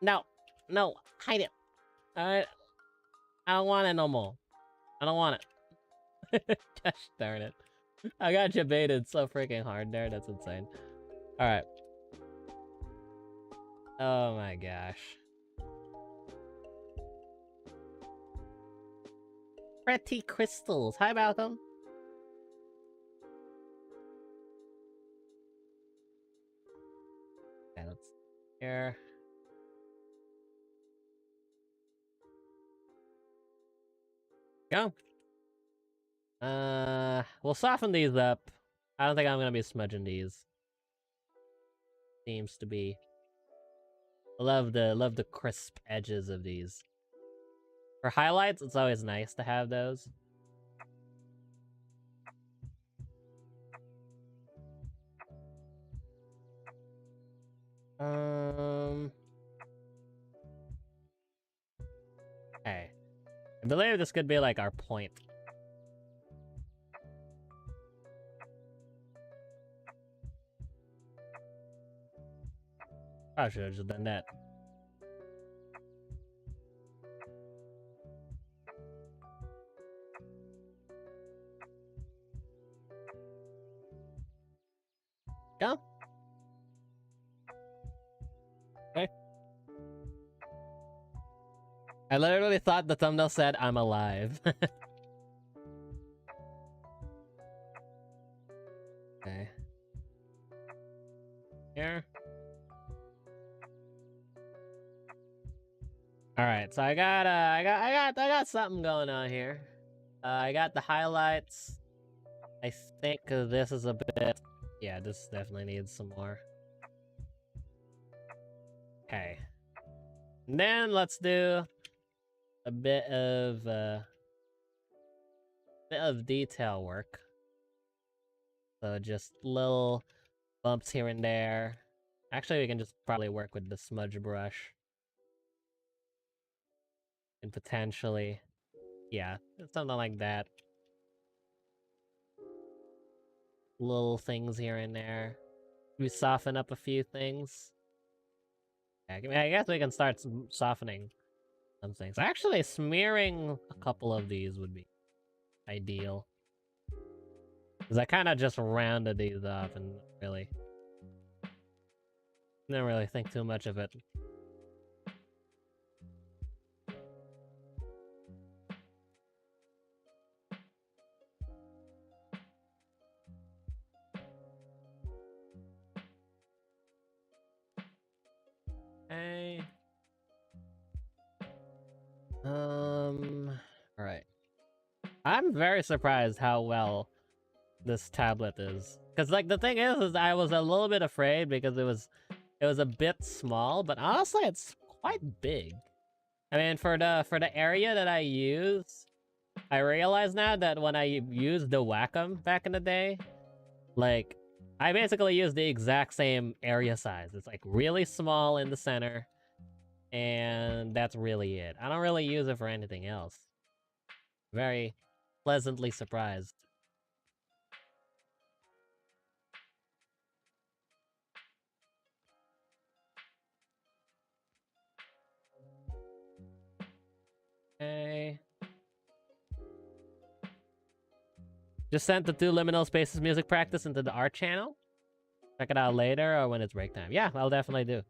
No. No. Hide it. Alright. I don't want it no more. I don't want it. Gosh darn it. I got you baited so freaking hard there. That's insane. Alright. Oh my gosh. Pretty crystals. Hi, Malcolm. Okay, let's here. Go. We'll soften these up. I don't think I'm gonna be smudging these. Seems to be. Love the crisp edges of these. For highlights, it's always nice to have those. Hey. I believe this could be like our point. I should have just done that. Go. Okay. I literally thought the thumbnail said I'm alive. Okay. Here. All right, so I got something going on here. I got the highlights. I think this is a bit... Yeah, this definitely needs some more. Okay. And then let's do a bit of detail work. So just little bumps here and there. Actually, we can just probably work with the smudge brush. And potentially... Yeah, something like that. Little things here and there. We soften up a few things. I guess we can start softening some things. Actually, smearing a couple of these would be ideal. Because I kind of just rounded these off and really didn't really think too much of it. Hey. Alright. I'm very surprised how well this tablet is. Because, like, the thing is I was a little bit afraid because it was a bit small, but honestly, it's quite big. I mean, for the area that I use, I realize now that when I used the Wacom back in the day, like, I basically use the exact same area size. It's like really small in the center, and that's really it. I don't really use it for anything else. Very pleasantly surprised. Just sent the 2 liminal spaces music practice into the art channel. Check it out later or when it's break time. Yeah, I'll definitely do.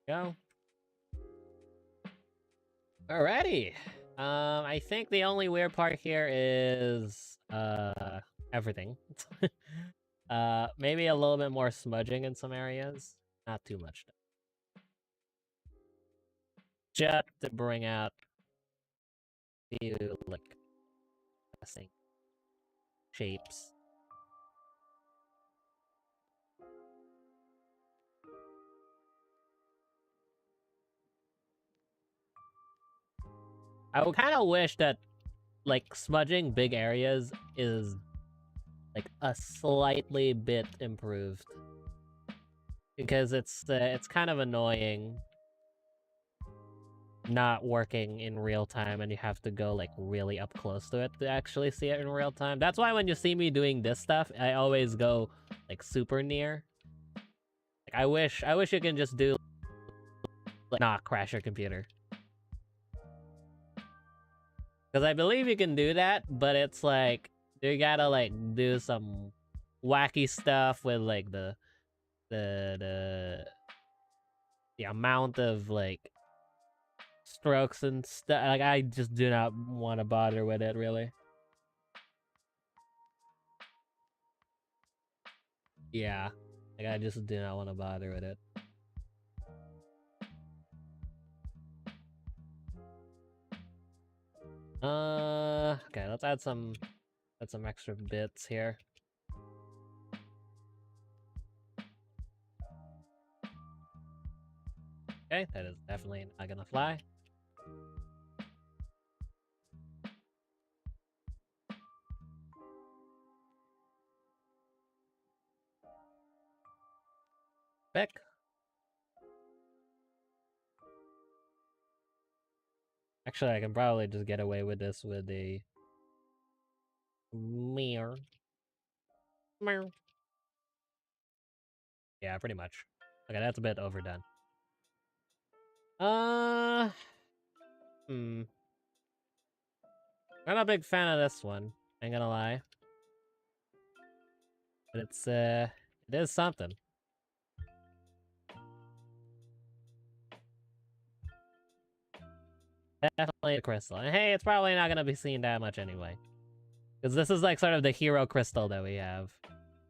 Go. Alrighty. I think the only weird part here is everything. Maybe a little bit more smudging in some areas. Not too much though. Just to bring out a few like interesting shapes. I would kind of wish that like smudging big areas is like a slightly bit improved, because it's kind of annoying not working in real time and you have to go like really up close to it to actually see it in real time. That's why when you see me doing this stuff, I always go like super near. Like I wish you can just do like not crash your computer. Because I believe you can do that, but it's like you gotta like do some wacky stuff with like the amount of like strokes and stuff. Like I just do not want to bother with it really. Yeah, like I just do not want to bother with it. Okay, let's add some extra bits here. Okay, that is definitely not gonna fly. Pick. Actually, I can probably just get away with this with a mirror. Mirror. Yeah, pretty much. Okay, that's a bit overdone. Not a big fan of this one, ain't gonna lie. But it's, it is something. Definitely a crystal. And hey, it's probably not gonna be seen that much anyway. Because this is like sort of the hero crystal that we have.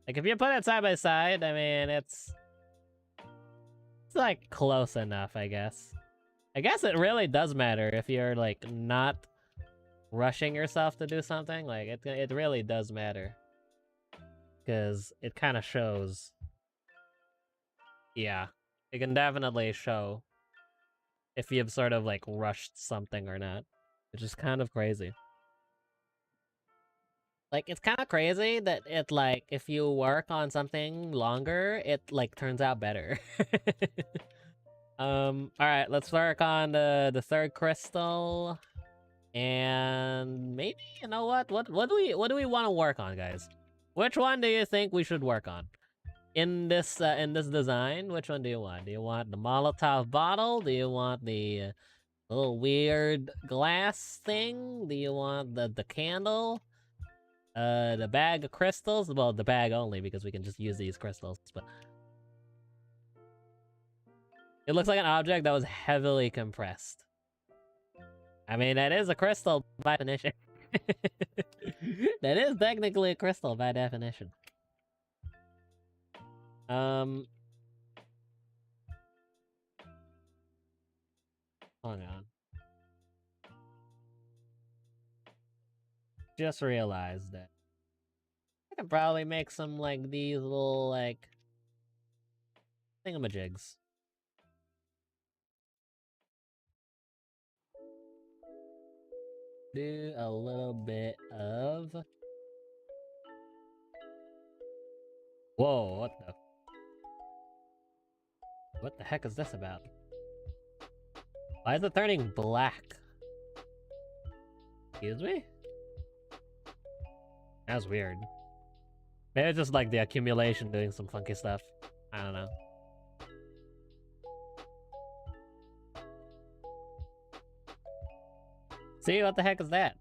Like, if you put it side by side, I mean, it's like close enough, I guess. I guess it really does matter if you're like not rushing yourself to do something. Like, it really does matter. Because it kind of shows. Yeah, it can definitely show if you've sort of like rushed something or not, which is kind of crazy. Like, it's kind of crazy that it like if you work on something longer, it like turns out better. All right, let's work on the third crystal, and maybe you know what do we want to work on, guys? Which one do you think we should work on in this design? Which one do you want? Do you want the Molotov bottle? Do you want the little weird glass thing? Do you want the candle? The bag of crystals? Well, the bag only, because we can just use these crystals, but... It looks like an object that was heavily compressed. I mean, that is a crystal by definition. That is technically a crystal by definition. Hold on. Just realized that I could probably make some, like, these little, like, thingamajigs. Do a little bit of... Whoa, what the heck is this about? Why is it turning black? Excuse me? That's weird. Maybe it's just like the accumulation doing some funky stuff. I don't know. See, what the heck is that?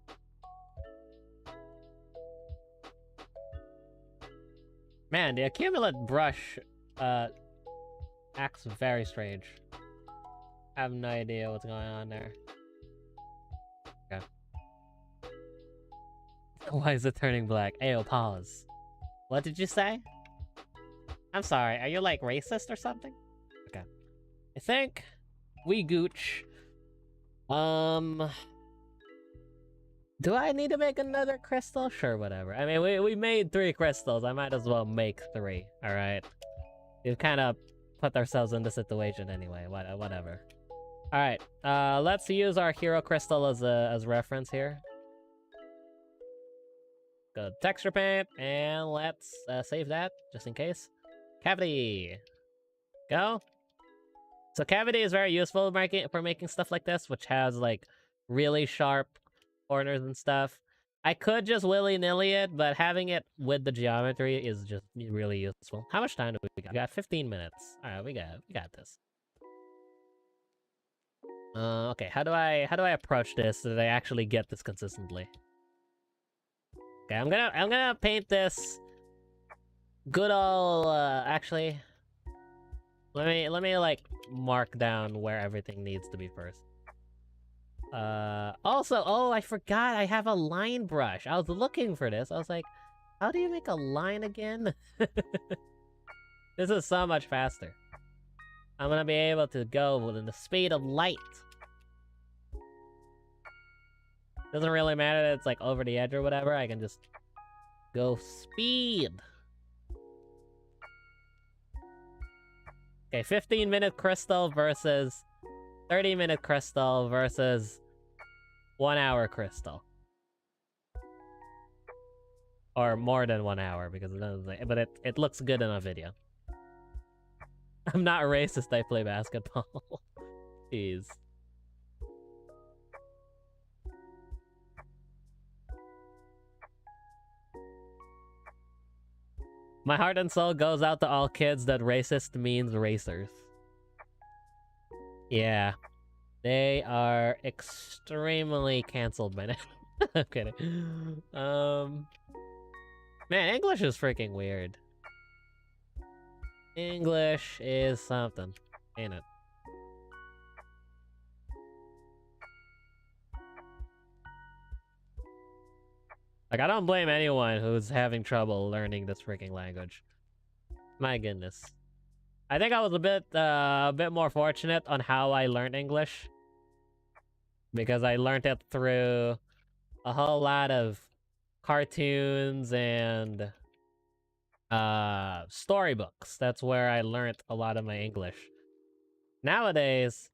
Man, the accumulate brush acts very strange. I have no idea what's going on there. Okay. Why is it turning black? Ayo, pause. What did you say? I'm sorry, are you like racist or something? Okay. I think we gooch. Do I need to make another crystal? Sure, whatever. I mean, we made 3 crystals. I might as well make 3, alright? We've kind of put ourselves in the situation anyway. Whatever. Alright, let's use our hero crystal as reference here. Go to texture paint, and let's save that, just in case. Cavity! Go! So cavity is very useful for making stuff like this, which has, like, really sharp corners and stuff. I could just willy-nilly it, but having it with the geometry is just really useful. How much time do we got? We got 15 minutes. Alright, we got this. Okay, how do I approach this so that I actually get this consistently? Okay, I'm gonna paint this good old actually let me like mark down where everything needs to be first. Also, oh, I forgot I have a line brush. I was looking for this. I was like, how do you make a line again? This is so much faster. I'm gonna be able to go within the speed of light. Doesn't really matter that it's like over the edge or whatever. I can just go speed. Okay, 15-minute crystal versus 30-minute crystal versus 1-hour crystal. Or more than 1 hour, because but it looks good in a video. I'm not racist, I play basketball. Jeez. My heart and soul goes out to all kids that racist means racers. Yeah. They are extremely canceled by now. I'm kidding. Man, English is freaking weird. English is something, ain't it? Like, I don't blame anyone who's having trouble learning this freaking language. My goodness. I think I was a bit more fortunate on how I learned English. Because I learned it through a whole lot of cartoons and storybooks. That's where I learned a lot of my English. Nowadays,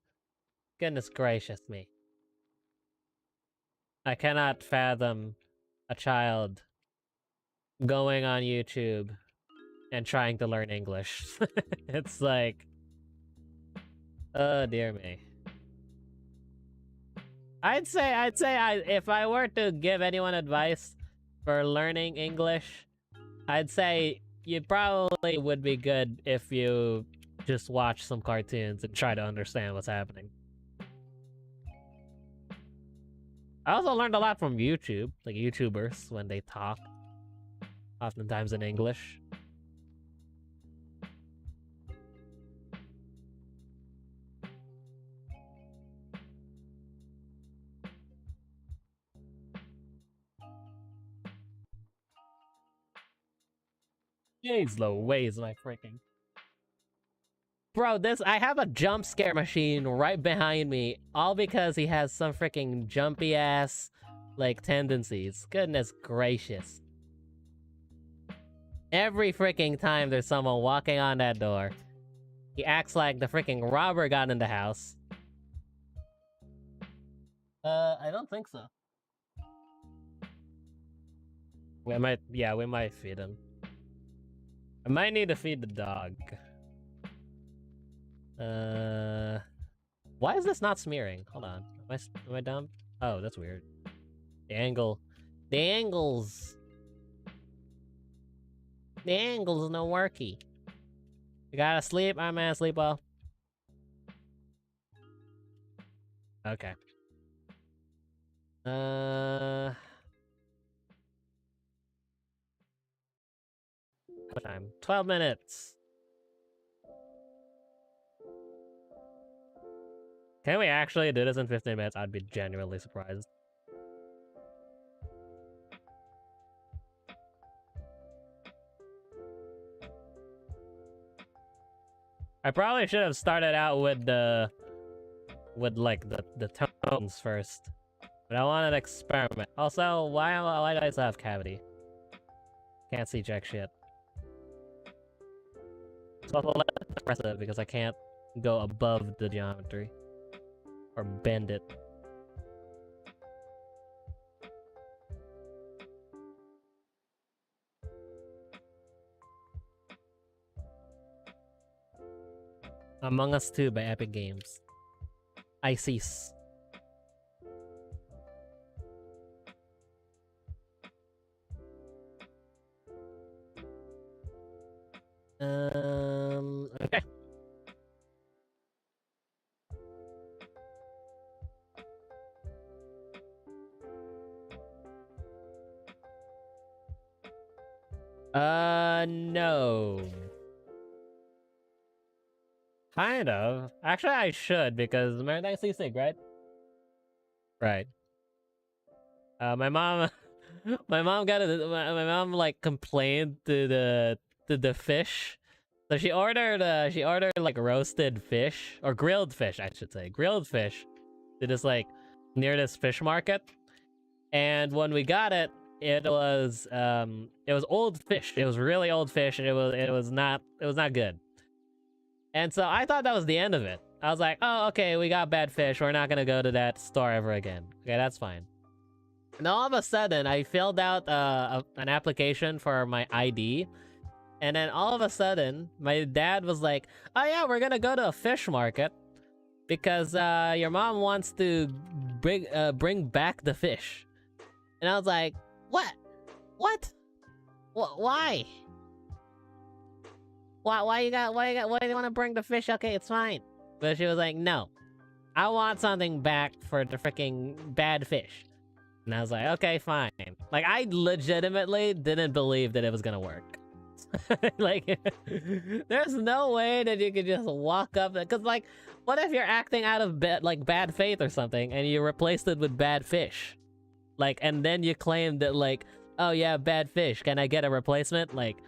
goodness gracious me. I cannot fathom a child going on YouTube and trying to learn English. It's like, oh dear me. I'd say if I were to give anyone advice for learning English, I'd say you probably would be good if you just watch some cartoons and try to understand what's happening. I also learned a lot from YouTube, like YouTubers, when they talk. Oftentimes in English. Jeez Louise, my freaking... Bro, I have a jump scare machine right behind me, all because he has some freaking jumpy ass, like, tendencies. Goodness gracious. Every freaking time there's someone walking on that door, he acts like the freaking robber got in the house. I don't think so. We might feed him. I might need to feed the dog. Why is this not smearing? Hold on. Am I dumb? Oh, that's weird. The angles. The angle's no worky. You gotta sleep? I'm gonna sleep well. Okay. How much time? 12 minutes. Can we actually do this in 15 minutes? I'd be genuinely surprised. I probably should have started out with like the tones first. But I wanted to experiment. Also, why do I still have cavity? Can't see jack shit. It's also less impressive because I can't go above the geometry. Or bend it. Among Us 2 by Epic Games. ICES. Okay. No. Kind of. Actually, I should, because Maritime Seasick, right? Right. My mom... my mom my mom, like, complained to the fish. So she ordered, like, roasted fish. Or grilled fish, I should say. Grilled fish. To this, like, near this fish market. And when we got it, it was old fish. It was really old fish, and it was not good. And so I thought that was the end of it. I was like, oh, okay, we got bad fish. We're not gonna go to that store ever again. Okay, that's fine. And all of a sudden, I filled out an application for my ID. And then all of a sudden, my dad was like, oh yeah, we're gonna go to a fish market. Because your mom wants to bring back the fish. And I was like, what? What? Why? Why do you want to bring the fish? Okay, it's fine. But she was like, no. I want something back for the freaking bad fish. And I was like, okay, fine. Like, I legitimately didn't believe that it was gonna work. Like, there's no way that you could just walk up there. Because, like, what if you're acting out of bad faith or something, and you replaced it with bad fish? Like, and then you claim that, like, oh yeah, bad fish, can I get a replacement? Like,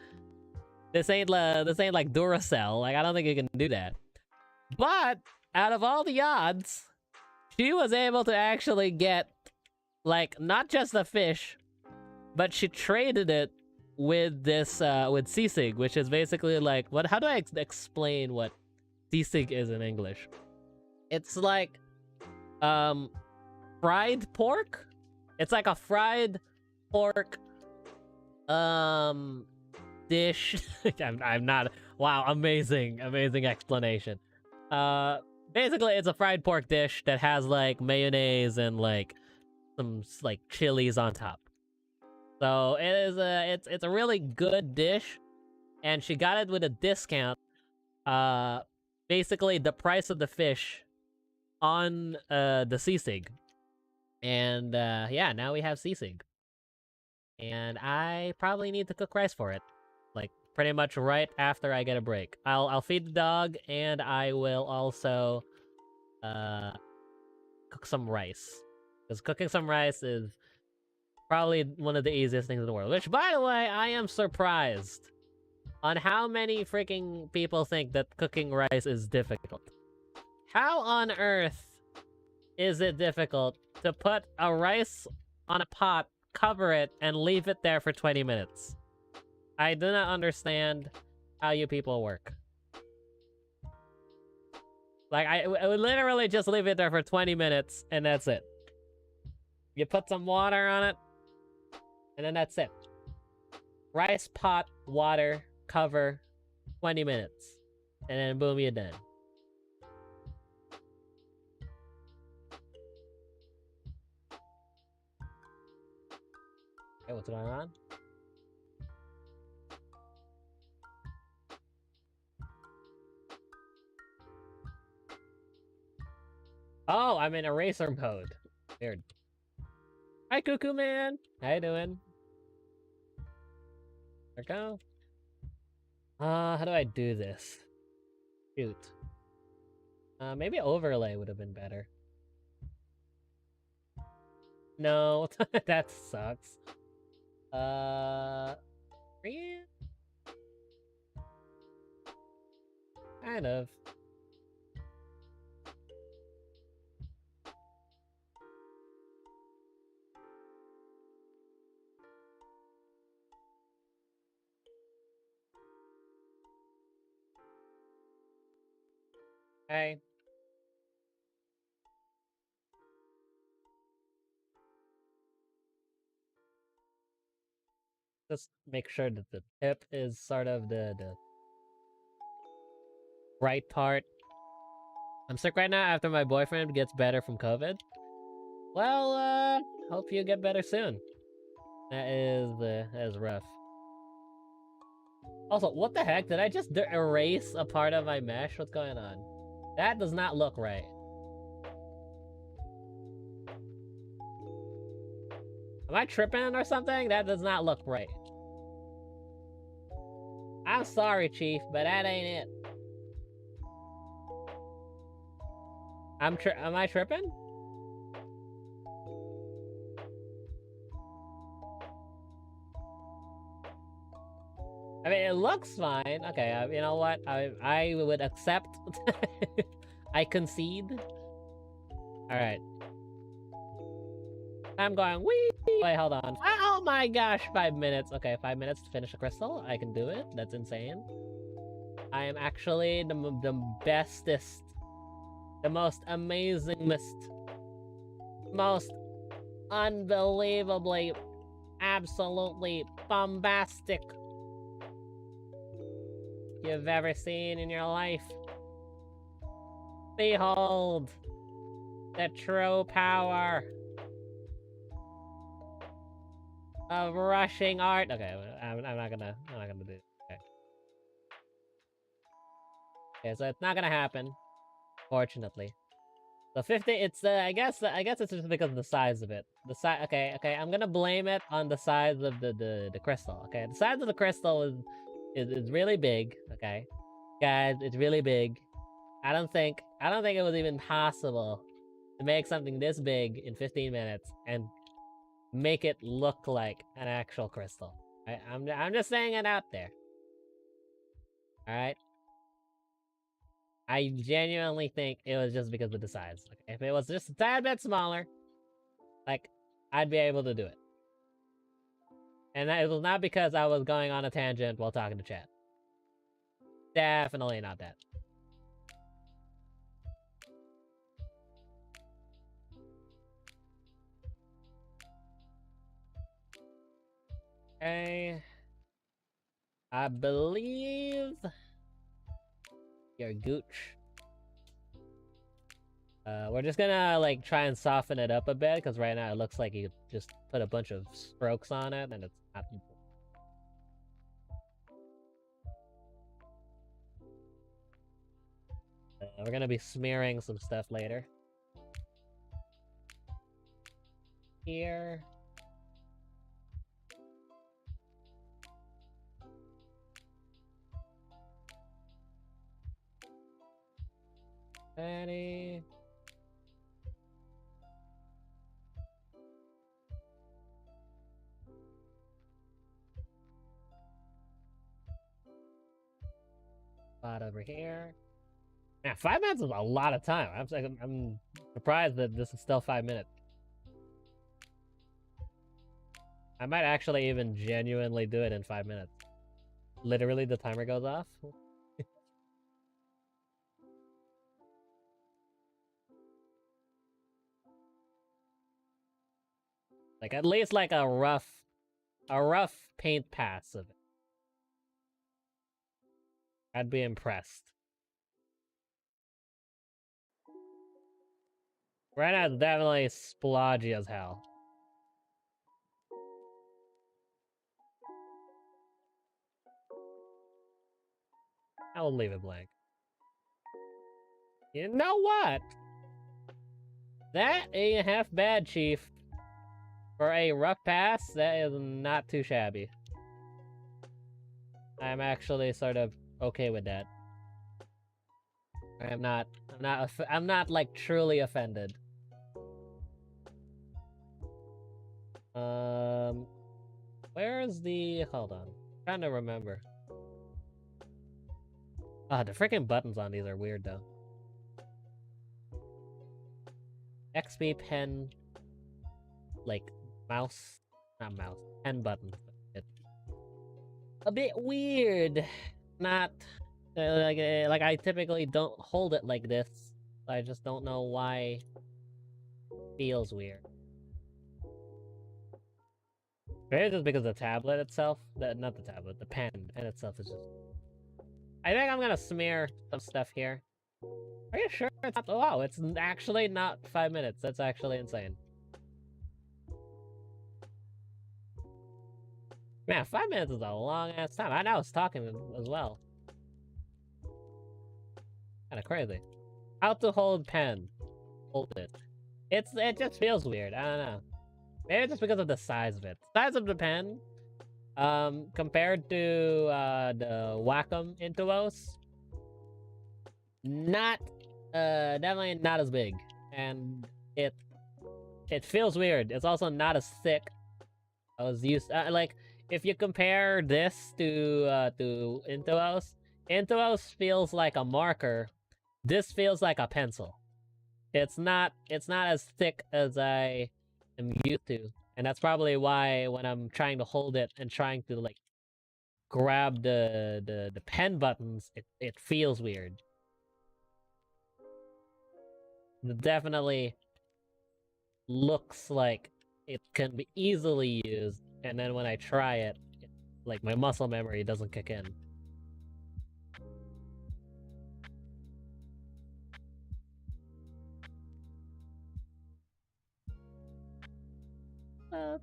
this ain't like Duracell. Like, I don't think you can do that. But out of all the odds, she was able to actually get, like, not just the fish, but she traded it with this with sisig, which is basically like, what? How do I explain what sisig is in English? It's like fried pork. It's like a fried pork dish. I'm not. Wow, amazing explanation. Basically it's a fried pork dish that has like mayonnaise and like some like chilies on top. So it is it's a really good dish, and she got it with a discount. Basically the price of the fish on the sisig. And yeah, now we have sisig. And I probably need to cook rice for it. Like, pretty much right after I get a break. I'll feed the dog, and I will also cook some rice. Because cooking some rice is probably one of the easiest things in the world. Which, by the way, I am surprised on how many freaking people think that cooking rice is difficult. How on earth is it difficult to put a rice on a pot, cover it, and leave it there for 20 minutes? I do not understand how you people work. Like, I would literally just leave it there for 20 minutes, and that's it. You put some water on it, and then that's it. Rice pot, water, cover, 20 minutes. And then boom, you're done. Hey, what's going on? Oh, I'm in eraser mode. Weird. Hi, Cuckoo Man. How you doing? There we go. How do I do this? Shoot. Maybe overlay would have been better. No, that sucks. Yeah, kind of. Okay. Just make sure that the tip is sort of the right part. I'm sick right now after my boyfriend gets better from COVID. Well, hope you get better soon. That is rough. Also, what the heck? Did I just erase a part of my mesh? What's going on? That does not look right. Am I tripping or something? That does not look right. I'm sorry, Chief, but that ain't it. Am I tripping? I mean, it looks fine. Okay, you know what? I would accept. I concede. Alright. I'm going, wee! Wait, hold on. Oh my gosh, 5 minutes. Okay, 5 minutes to finish a crystal. I can do it. That's insane. I am actually the bestest, the most amazingest, most unbelievably, absolutely bombastic you've ever seen in your life. Behold the true power of rushing art. Okay, I'm not gonna do it. Okay. Okay, so it's not gonna happen, fortunately. So 50, it's I guess it's just because of the size of it. The size. Okay, I'm gonna blame it on the size of the crystal. Okay, the size of the crystal is really big. Okay, guys, it's really big. I don't think it was even possible to make something this big in 15 minutes and make it look like an actual crystal. I'm just saying it out there. All right. I genuinely think it was just because of the size. Like, if it was just a tad bit smaller, like, I'd be able to do it. And it was not because I was going on a tangent while talking to chat. Definitely not that. Okay. I believe you're gooch. We're just gonna, like, try and soften it up a bit, because right now it looks like you just put a bunch of strokes on it, and it's not... we're gonna be smearing some stuff later. Here. Ready. Spot over here. Man, 5 minutes is a lot of time. I'm surprised that this is still 5 minutes. I might actually even genuinely do it in 5 minutes. Literally, the timer goes off. Like, at least like a rough paint pass of it. I'd be impressed. Right now, it's definitely splodgy as hell. I'll leave it blank. You know what? That ain't half bad, Chief. For a rough pass, that is not too shabby. I'm actually sort of okay with that. I'm not like truly offended. Where is the? Hold on, I'm trying to remember. Ah, the freaking buttons on these are weird though. XP pen, like mouse, not mouse, pen button. It's a bit weird. Not like I typically don't hold it like this. I just don't know why it feels weird. Maybe just because the tablet itself, not the tablet, the pen itself is just. I think I'm gonna smear some stuff here. Are you sure it's not? Oh, wow, it's actually not 5 minutes. That's actually insane. Man, 5 minutes is a long ass time. I was talking as well. Kind of crazy. How to hold pen? Hold it. It just feels weird. I don't know. Maybe just because of the size of it. Size of the pen, compared to the Wacom Intuos, not definitely not as big, and it feels weird. It's also not as thick. I was used like if you compare this to Intuos, Intuos feels like a marker. This feels like a pencil. It's not as thick as I am used to. And that's probably why when I'm trying to hold it and trying to like grab the pen buttons, it feels weird. It definitely looks like it can be easily used, and then when I try it, like my muscle memory doesn't kick in.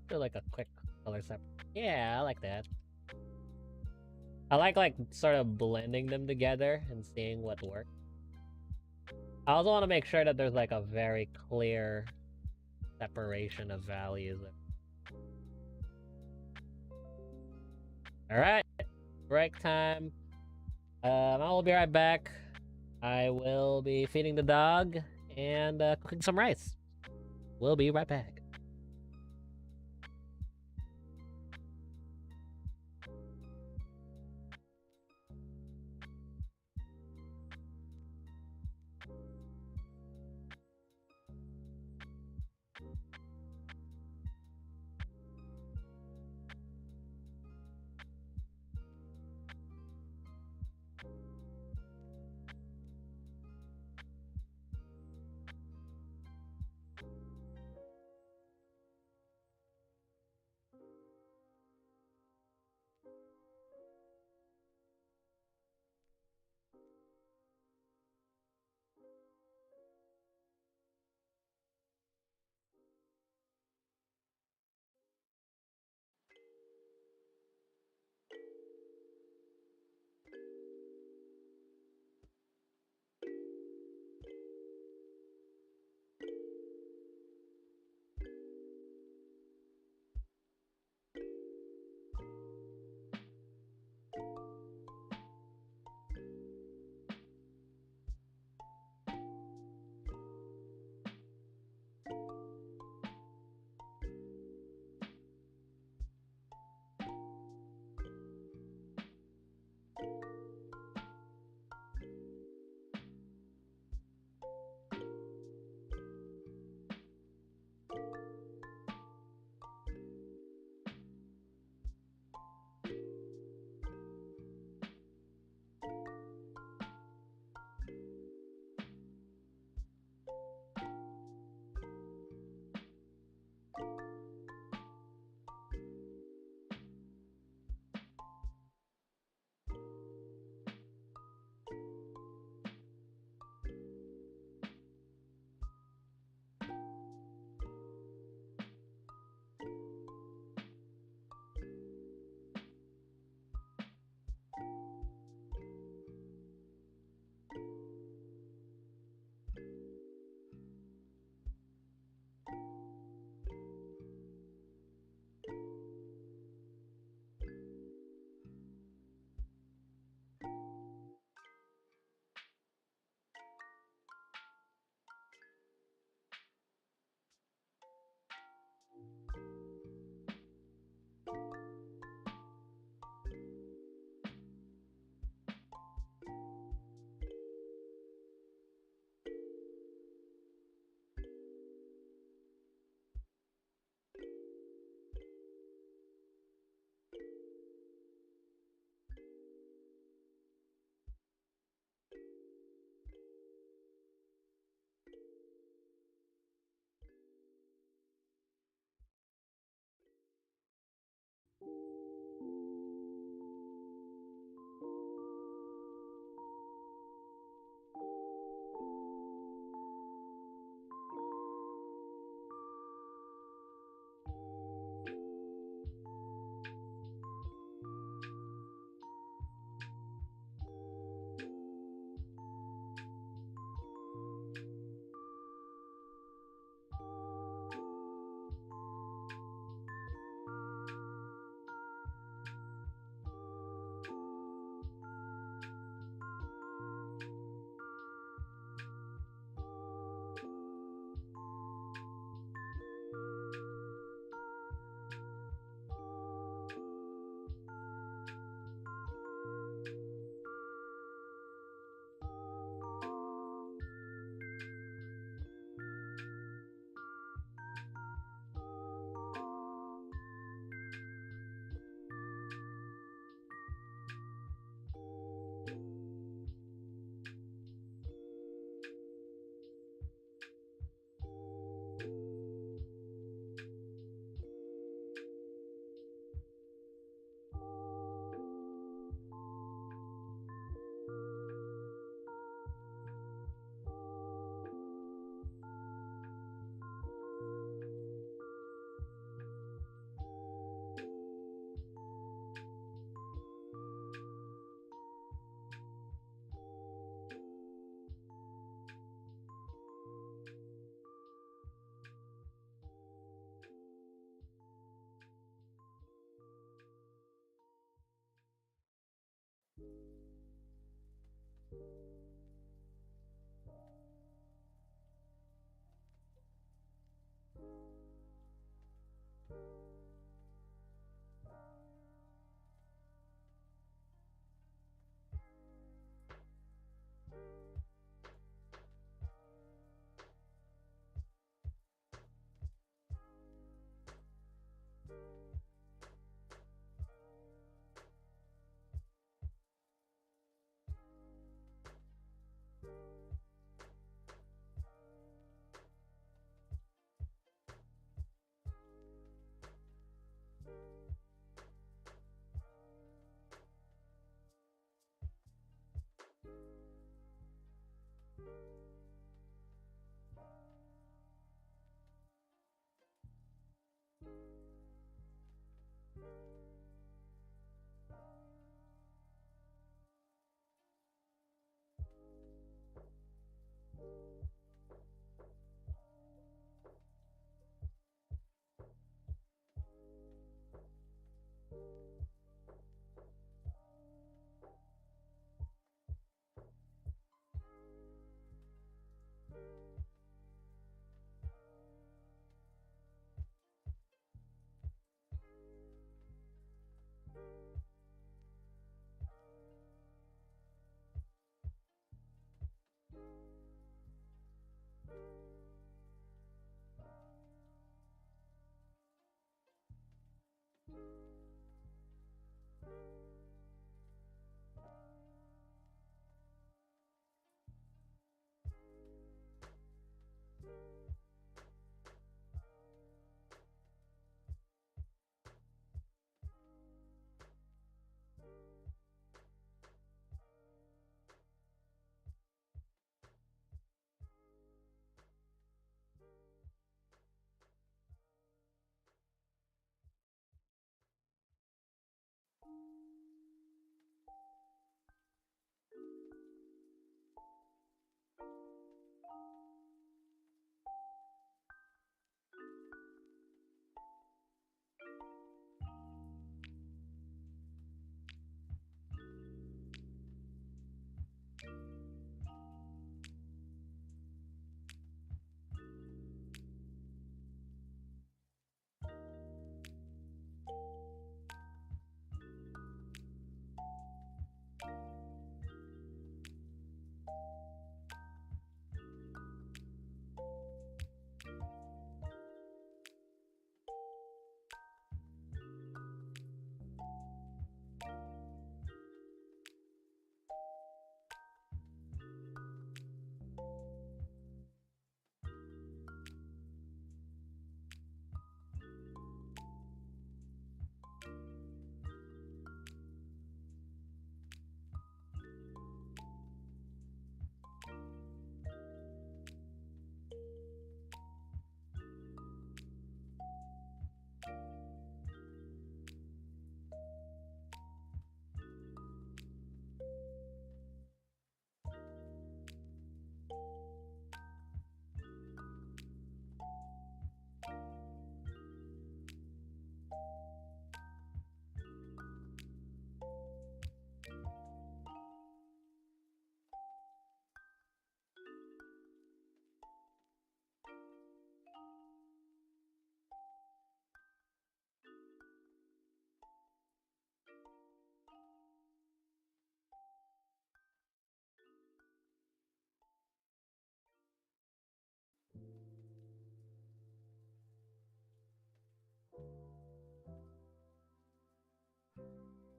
Do like a quick color separate. Yeah, I like that. I like sort of blending them together and seeing what works. I also want to make sure that there's like a very clear separation of values. All right, break time. I'll be right back. I will be feeding the dog and cooking some rice. We'll be right back.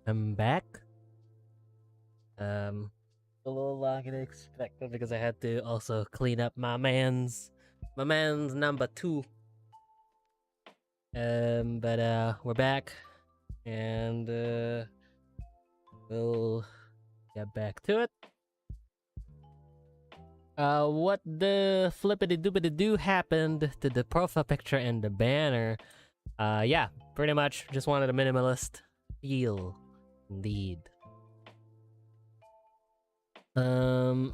I'm back. A little longer than expected because I had to also clean up my man's number two. But we're back, and we'll get back to it. What the flippity doopity do happened to the profile picture and the banner? Yeah, pretty much just wanted a minimalist feel, indeed. The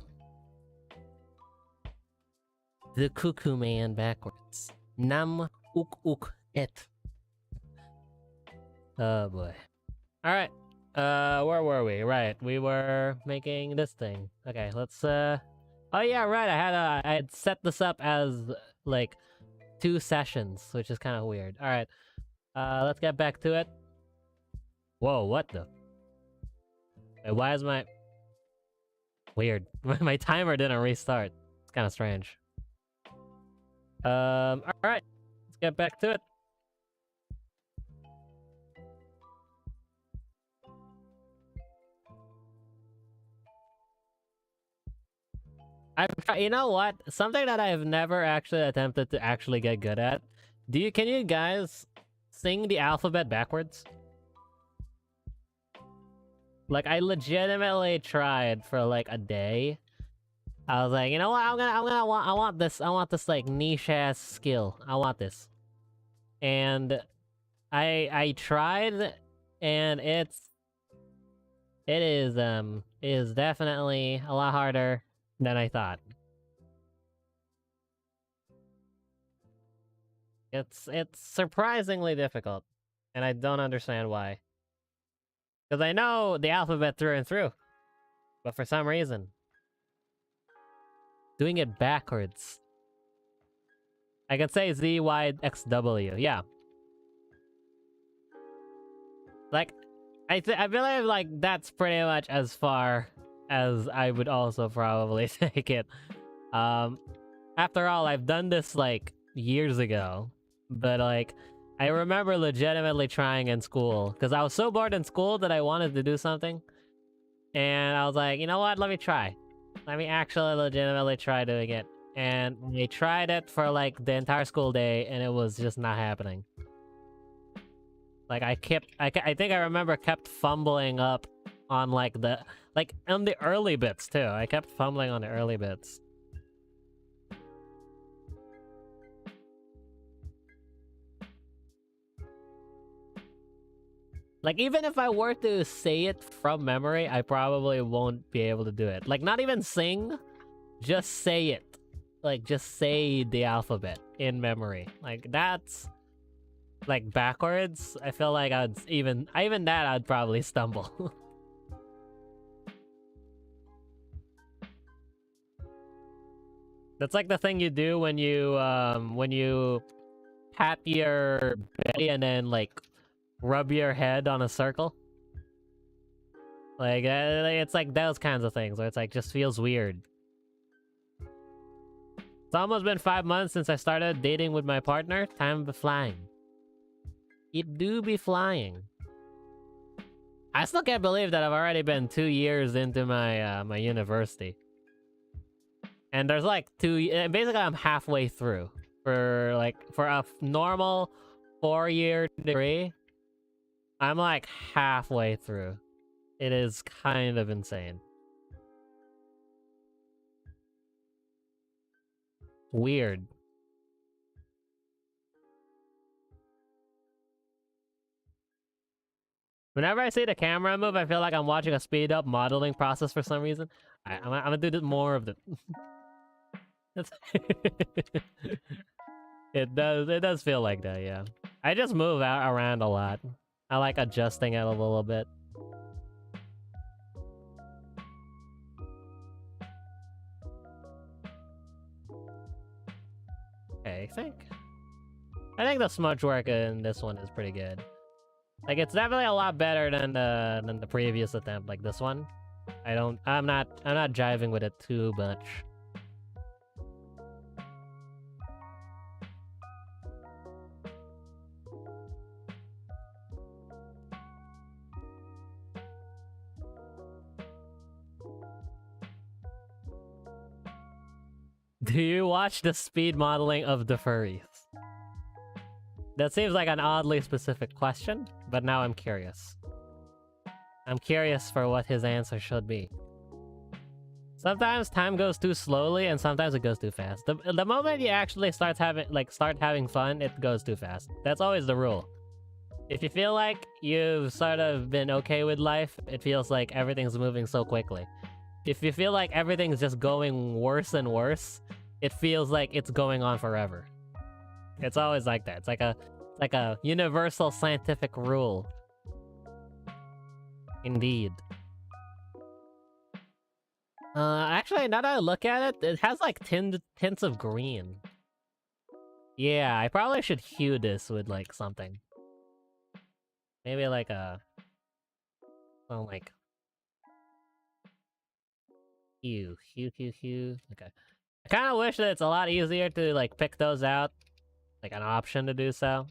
Cuckoo Man backwards. Nam uk uk et. Oh boy. Alright. Where were we? Right, we were making this thing. Okay, let's oh yeah, right, I had set this up as like 2 sessions, which is kind of weird. Alright. Let's get back to it. Whoa, what the? Wait, why is my... Weird. My timer didn't restart. It's kind of strange. Alright. Let's get back to it. You know what? Something that I've never actually attempted to actually get good at. Can you guys sing the alphabet backwards? Like, I legitimately tried for like a day. I was like, you know what? I want this like niche ass skill. I want this. And I tried, and it is definitely a lot harder than I thought. It's surprisingly difficult, and I don't understand why. Because I know the alphabet through and through, but for some reason, doing it backwards. I can say Z, Y, X, W, yeah. Like, I believe like that's pretty much as far as I would also probably take it. After all, I've done this like years ago, but like I remember legitimately trying in school because I was so bored in school that I wanted to do something, and I was like, you know what? Let me try. Let me actually legitimately try doing it. And we tried it for like the entire school day, and it was just not happening. Like I think I remember kept fumbling up on like on the early bits too. I kept fumbling on the early bits. Like, even if I were to say it from memory, I probably won't be able to do it. Like, not even sing, just say it. Like, just say the alphabet in memory. Like, that's... Like, backwards, I feel like even that, I'd probably stumble. That's like the thing you do when you pat your belly and then, like, rub your head on a circle. Like, it's like those kinds of things where it's like, just feels weird. It's almost been 5 months since I started dating with my partner. Time be flying. It do be flying. I still can't believe that I've already been 2 years into my my university. And there's like basically I'm halfway through. For a normal 4-year degree, I'm like halfway through. It is kind of insane. Weird. Whenever I see the camera move, I feel like I'm watching a speed up modeling process for some reason. I'm gonna do more of the... It does feel like that, yeah. I just move around a lot. I like adjusting it a little bit. Okay, I think the smudge work in this one is pretty good. Like, it's definitely a lot better than the previous attempt, like this one. I'm not jiving with it too much. Do you watch the speed modeling of the furries? That seems like an oddly specific question, but now I'm curious. I'm curious for what his answer should be. Sometimes time goes too slowly, and sometimes it goes too fast. The moment you actually start having fun, it goes too fast. That's always the rule. If you feel like you've sort of been okay with life, it feels like everything's moving so quickly. If you feel like everything's just going worse and worse, it feels like it's going on forever. It's always like that. It's like a universal scientific rule. Indeed. Actually, now that I look at it, it has like tints of green. Yeah, I probably should hue this with like something. Maybe like a... Oh, like... Hue. Okay. I kind of wish that it's a lot easier to like pick those out. Like an option to do so.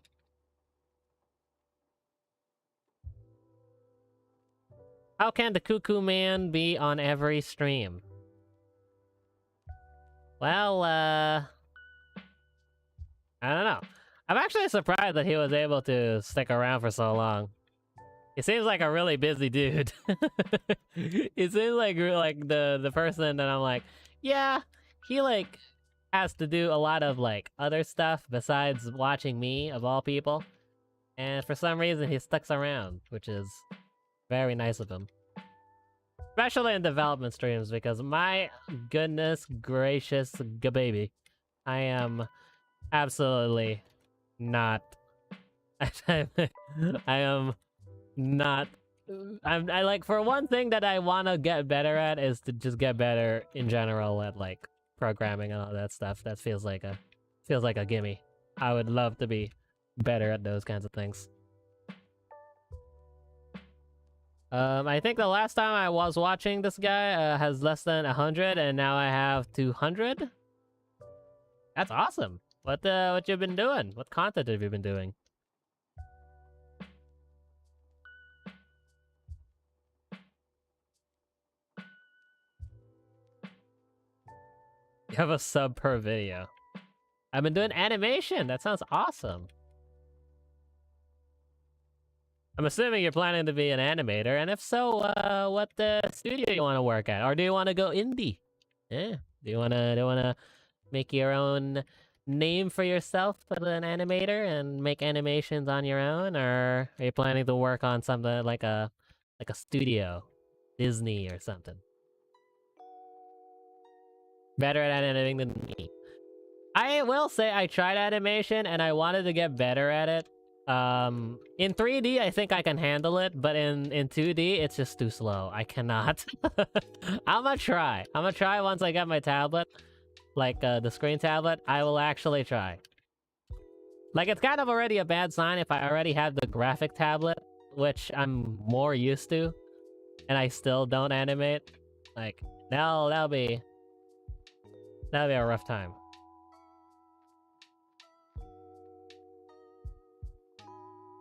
How can the Cuckoo Man be on every stream? Well, I don't know. I'm actually surprised that he was able to stick around for so long. He seems like a really busy dude. He seems like the person that I'm like, yeah, he like has to do a lot of like other stuff besides watching me, of all people. And for some reason he sticks around, which is very nice of him. Especially in development streams, because my goodness gracious baby, I am absolutely not. I am not. I like, for one thing that I want to get better at is to just get better in general at like programming and all that stuff. That feels like a gimme. I would love to be better at those kinds of things. I think the last time I was watching this guy has less than 100, and now I have 200. That's awesome. What you been doing? What content have you been doing? You have a sub per video. I've been doing animation. That sounds awesome. I'm assuming you're planning to be an animator, and if so, what studio you want to work at, or do you want to go indie? Yeah. Do you wanna make your own name for yourself as an animator and make animations on your own, or are you planning to work on something like a studio, Disney or something? Better at animating than me. I will say I tried animation and I wanted to get better at it. In 3D, I think I can handle it, but in 2D, it's just too slow. I cannot. I'm gonna try. I'm gonna try once I get my tablet. Like, the screen tablet, I will actually try. Like, it's kind of already a bad sign if I already have the graphic tablet, which I'm more used to, and I still don't animate. Like, that'll be a rough time.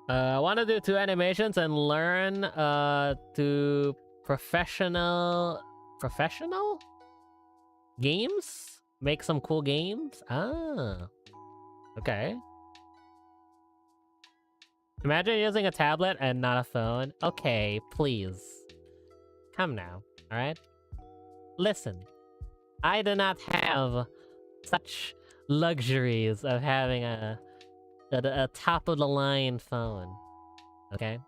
I want to do 2 animations and learn to professional games? Make some cool games? Ah. Okay. Imagine using a tablet and not a phone. Okay, please. Come now, alright? Listen. I do not have such luxuries of having a top-of-the-line phone. Okay?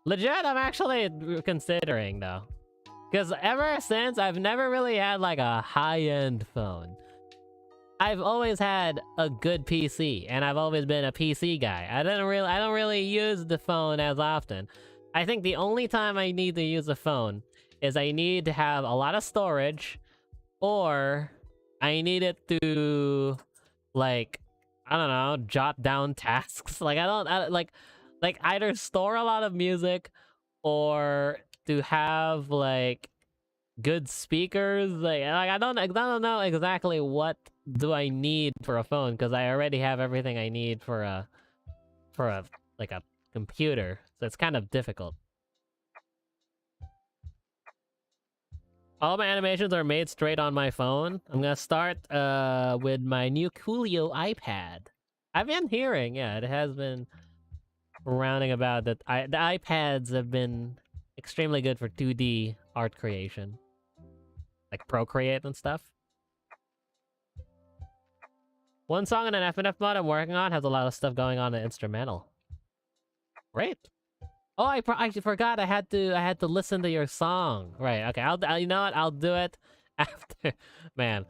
Legit, I'm actually considering, though. Because ever since, I've never really had, like, a high-end phone. I've always had a good PC, and I've always been a PC guy. I don't really use the phone as often. I think the only time I need to use a phone is I need to have a lot of storage, or I need it to, like, I don't know, jot down tasks. Like, like either store a lot of music or to have like good speakers. Like I don't know exactly what do I need for a phone, because I already have everything I need for a like a computer. So it's kind of difficult. All my animations are made straight on my phone. I'm gonna start with my new Coolio iPad. I've been hearing, yeah, it has been rounding about that the iPads have been extremely good for 2D art creation. Like Procreate and stuff. One song in an FNF mod I'm working on has a lot of stuff going on in instrumental. Great. Oh, I forgot I had to listen to your song. Right. Okay. You know what? I'll do it after. Man,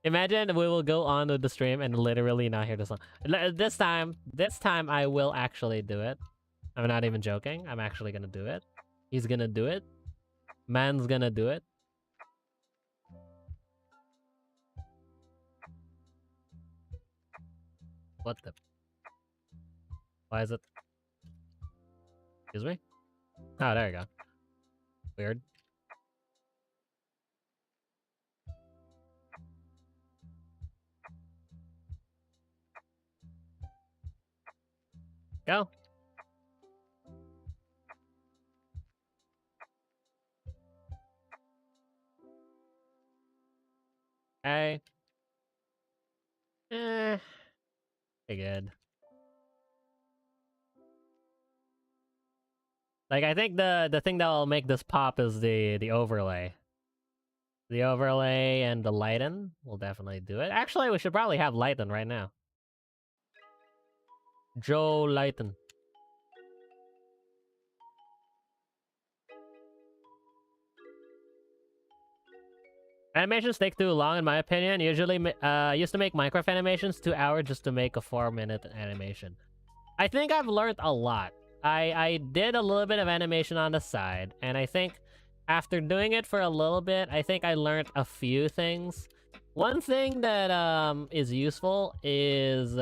imagine we will go on with the stream and literally not hear the song. This time I will actually do it. I'm not even joking. I'm actually gonna do it. He's gonna do it. Man's gonna do it. What the? Why is it? Excuse me? Oh, there you go. Weird. Go. Hey. Pretty good. Like, I think the thing that will make this pop is the overlay. The overlay and the lighten will definitely do it. Actually, we should probably have lighten right now. Joe lighten. Animations take too long, in my opinion. Usually, used to make Minecraft animations 2 hours just to make a 4-minute animation. I think I've learned a lot. I did a little bit of animation on the side, and I think after doing it for a little bit, I think I learned a few things. One thing that is useful is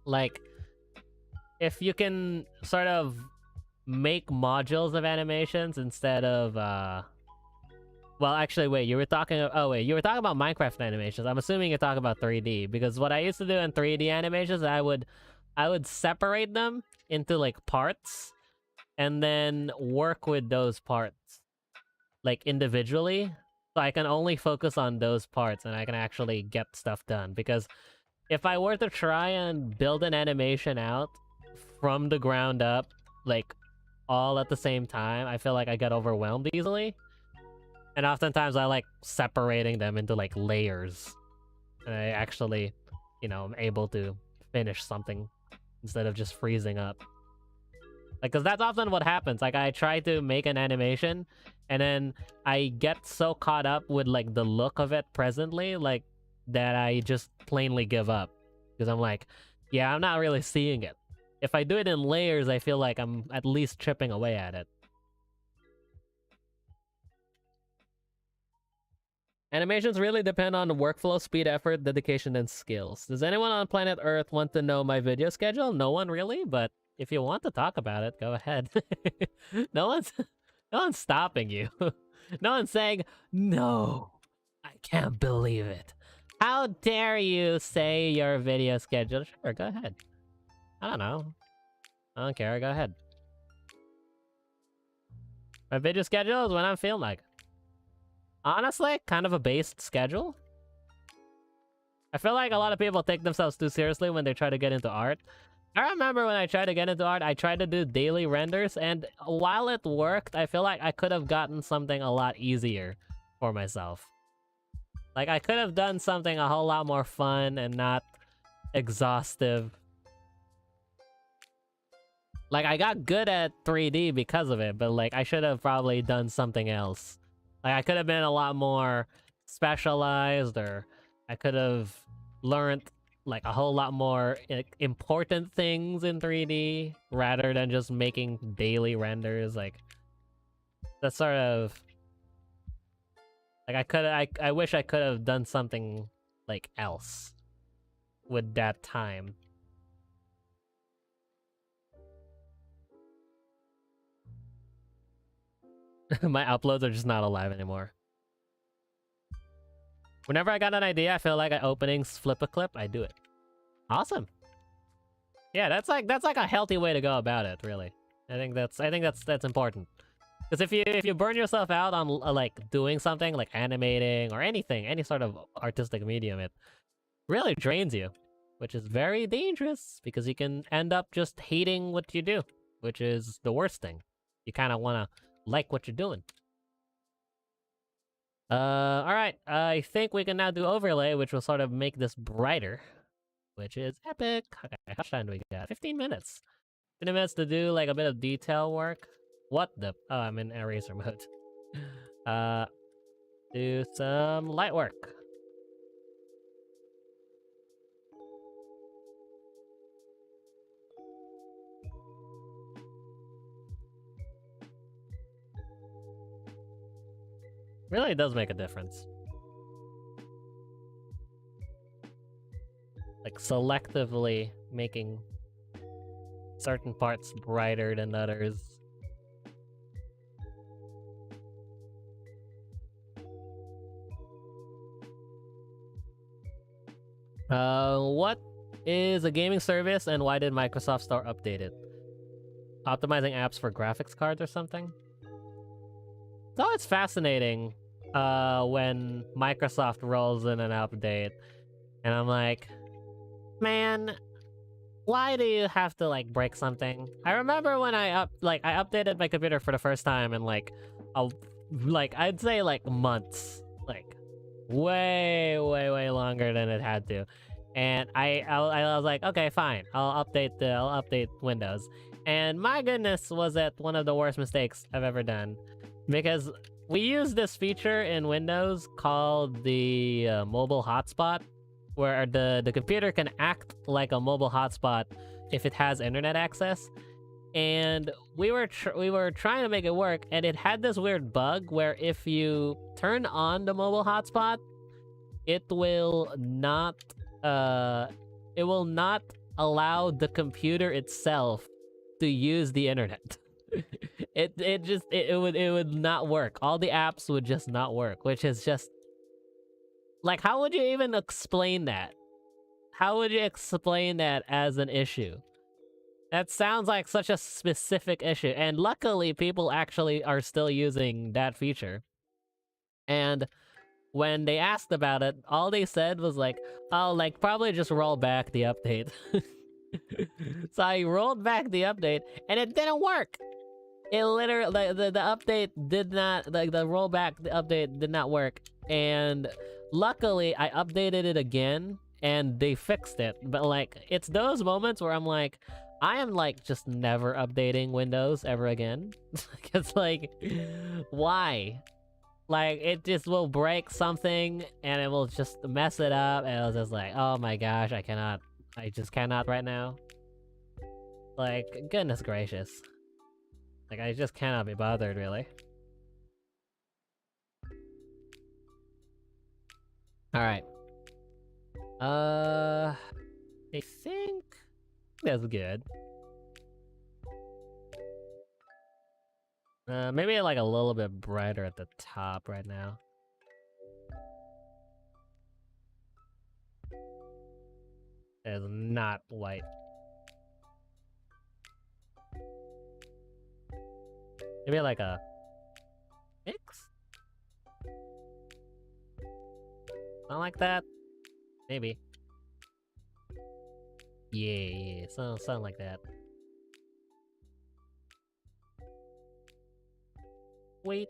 like if you can sort of make modules of animations instead of well, actually, wait, you were talking you were talking about Minecraft animations. I'm assuming you're talking about 3D, because what I used to do in 3D animations, I would separate them into like parts and then work with those parts like individually, so I can only focus on those parts and I can actually get stuff done. Because if I were to try and build an animation out from the ground up, like all at the same time, I feel like I get overwhelmed easily. And oftentimes I like separating them into like layers. And I actually, you know, am able to finish something instead of just freezing up. Like, because that's often what happens. Like, I try to make an animation, and then I get so caught up with, like, the look of it presently, like, that I just plainly give up. Because I'm like, yeah, I'm not really seeing it. If I do it in layers, I feel like I'm at least chipping away at it. Animations really depend on the workflow, speed, effort, dedication, and skills. Does anyone on planet Earth want to know my video schedule? No one really, but if you want to talk about it, go ahead. no one's stopping you. No one's saying, no, I can't believe it. How dare you say your video schedule? Sure, go ahead. I don't know. I don't care, go ahead. My video schedule is when I'm feeling like. Honestly, kind of a based schedule. I feel like a lot of people take themselves too seriously when they try to get into art. I remember when I tried to get into art, I tried to do daily renders, and while it worked, I feel like I could have gotten something a lot easier for myself. Like, I could have done something a whole lot more fun and not exhaustive. Like, I got good at 3D because of it, but like, I should have probably done something else. Like, I could have been a lot more specialized, or I could have learned like a whole lot more important things in 3D rather than just making daily renders. Like, that's sort of like I wish I could have done something like else with that time. My uploads are just not alive anymore. Whenever I got an idea, I feel like openings flip a clip, I do it. Awesome. Yeah, that's like a healthy way to go about it, really. I think that's important. Because if you burn yourself out on like doing something like animating or anything, any sort of artistic medium, it really drains you, which is very dangerous because you can end up just hating what you do, which is the worst thing. You kind of want to like what you're doing. All right. I think we can now do overlay, which will sort of make this brighter, which is epic. Okay, how much time do we got? 15 minutes. 15 minutes to do like a bit of detail work. What the? Oh, I'm in eraser mode. Do some light work. Really does make a difference. Like selectively making certain parts brighter than others. What is a gaming service and why did Microsoft Store update it? Optimizing apps for graphics cards or something? It's always fascinating when Microsoft rolls in an update and I'm like, man, why do you have to like break something? I remember when I updated my computer for the first time in like I'd say like months, like way longer than it had to, and I was like, okay, fine, I'll update Windows, and my goodness, was that one of the worst mistakes I've ever done, because we use this feature in Windows called the mobile hotspot, where the computer can act like a mobile hotspot if it has internet access. And we were trying to make it work, and it had this weird bug where if you turn on the mobile hotspot, it will not allow the computer itself to use the internet. it would not work. All the apps would just not work, which is just like, how would you even explain that? How would you explain that as an issue? That sounds like such a specific issue, and luckily people actually are still using that feature. And when they asked about it, all they said was like, oh, like, probably just roll back the update. So I rolled back the update, and it didn't work! It literally, like, the update did not, like, the rollback the update did not work. And luckily, I updated it again, and they fixed it. But, like, it's those moments where I'm like, I am, like, just never updating Windows ever again. It's like, why? Like, it just will break something, and it will just mess it up, and I was just like, oh my gosh, I just cannot right now. Like, goodness gracious. Like, I just cannot be bothered, really. Alright. I think that's good. Maybe like a little bit brighter at the top right now. It's not white. Maybe like a mix? Not like that? Maybe. Yeah, something like that. Wait.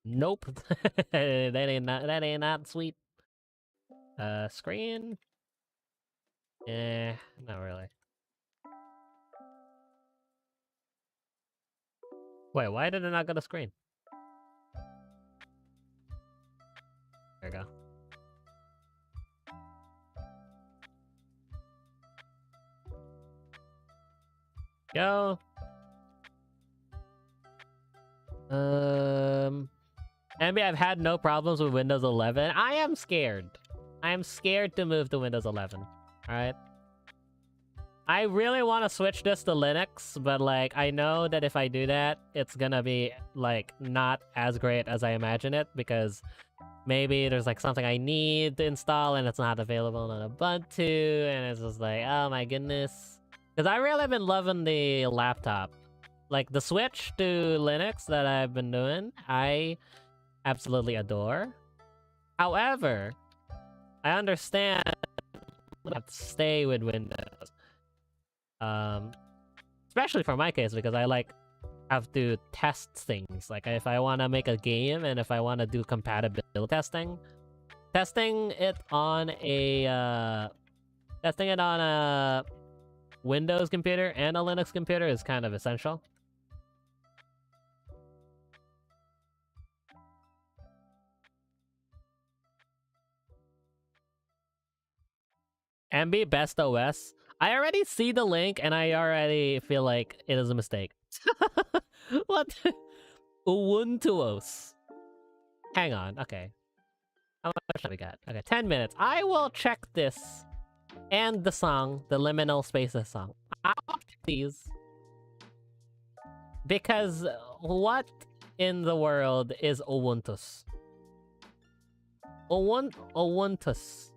Nope. that ain't not sweet. Screen? Eh, not really. Wait, why did it not go to screen? There we go. Go. Maybe I've had no problems with Windows 11. I am scared. I am scared to move to Windows 11. Alright? I really want to switch this to Linux, but like, I know that if I do that, it's gonna be like not as great as I imagine it, because maybe there's like something I need to install and it's not available on Ubuntu, and it's just like, oh my goodness. Because I really been loving the laptop. Like the switch to Linux that I've been doing, I absolutely adore. However, I understand I have to stay with Windows. Especially for my case because I like have to test things. Like if I want to make a game and if I want to do compatibility testing, testing it on a Windows computer and a Linux computer is kind of essential. MB Best OS. I already see the link and I already feel like it is a mistake. What? Ubuntuos. Hang on. Okay. How much have we got? Okay, 10 minutes. I will check this and the song, the Liminal Spaces song. I'll check these. Because what in the world is Ubuntu's? Ubuntu's.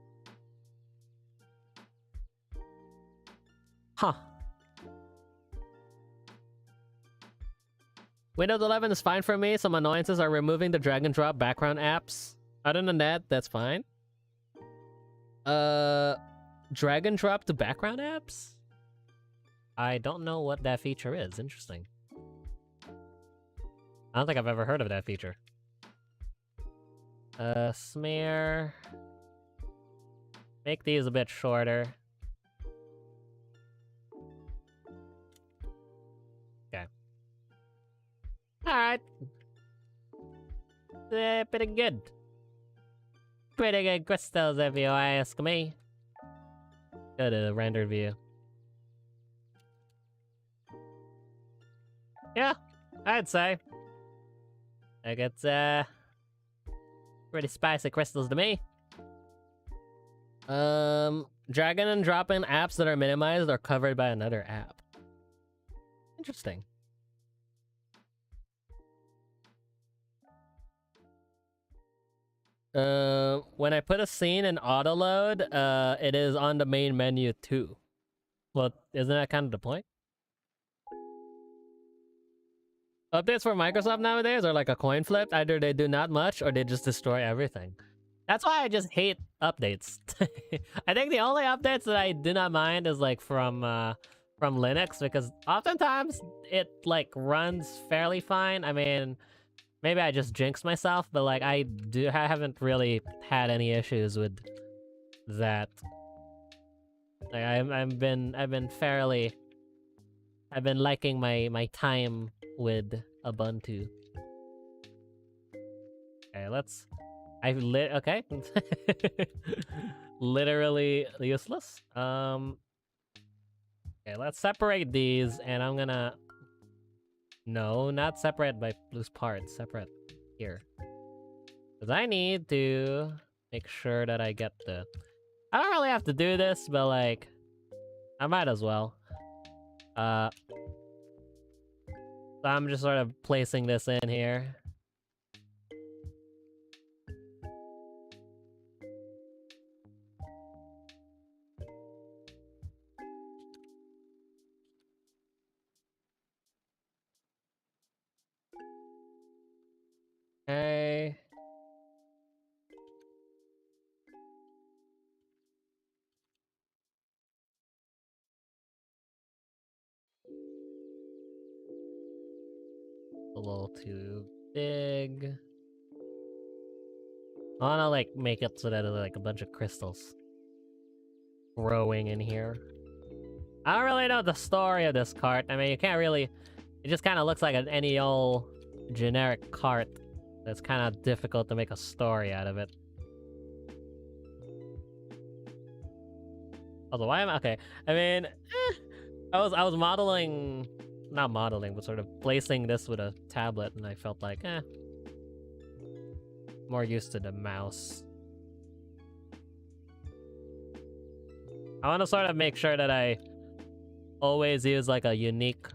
Huh. Windows 11 is fine for me. Some annoyances are removing the drag and drop background apps. Other than that, that's fine. Drag and drop to background apps? I don't know what that feature is. Interesting. I don't think I've ever heard of that feature. Smear. Make these a bit shorter. Okay. Alright. Pretty good. Pretty good crystals if you ask me. Go to the rendered view. Yeah, I'd say. Like it's pretty spicy crystals to me. Dragging and dropping apps that are minimized are covered by another app. Interesting. When I put a scene in auto load, it is on the main menu too. Well, isn't that kind of the point? Updates for Microsoft nowadays are like a coin flip. Either they do not much or they just destroy everything. That's why I just hate updates. I think the only updates that I do not mind is like from Linux, because oftentimes it like runs fairly fine. I mean, maybe I just jinxed myself, but like I haven't really had any issues with that. Like I've been liking my time with Ubuntu. Okay, okay. Literally useless. Okay, let's separate these, and I'm gonna... No, not separate by loose parts. Separate here. Because I need to make sure that I get the... I don't really have to do this, but like... I might as well. So I'm just sort of placing this in here. Okay. A little too big. I wanna like make it so that it's like a bunch of crystals growing in here. I don't really know the story of this cart. I mean, you can't really... It just kind of looks like any old generic cart. That's kind of difficult to make a story out of it. Although, why am I... Okay, I mean... I was modeling... Not modeling, but sort of placing this with a tablet, and I felt like, more used to the mouse. I want to sort of make sure that I always use like a unique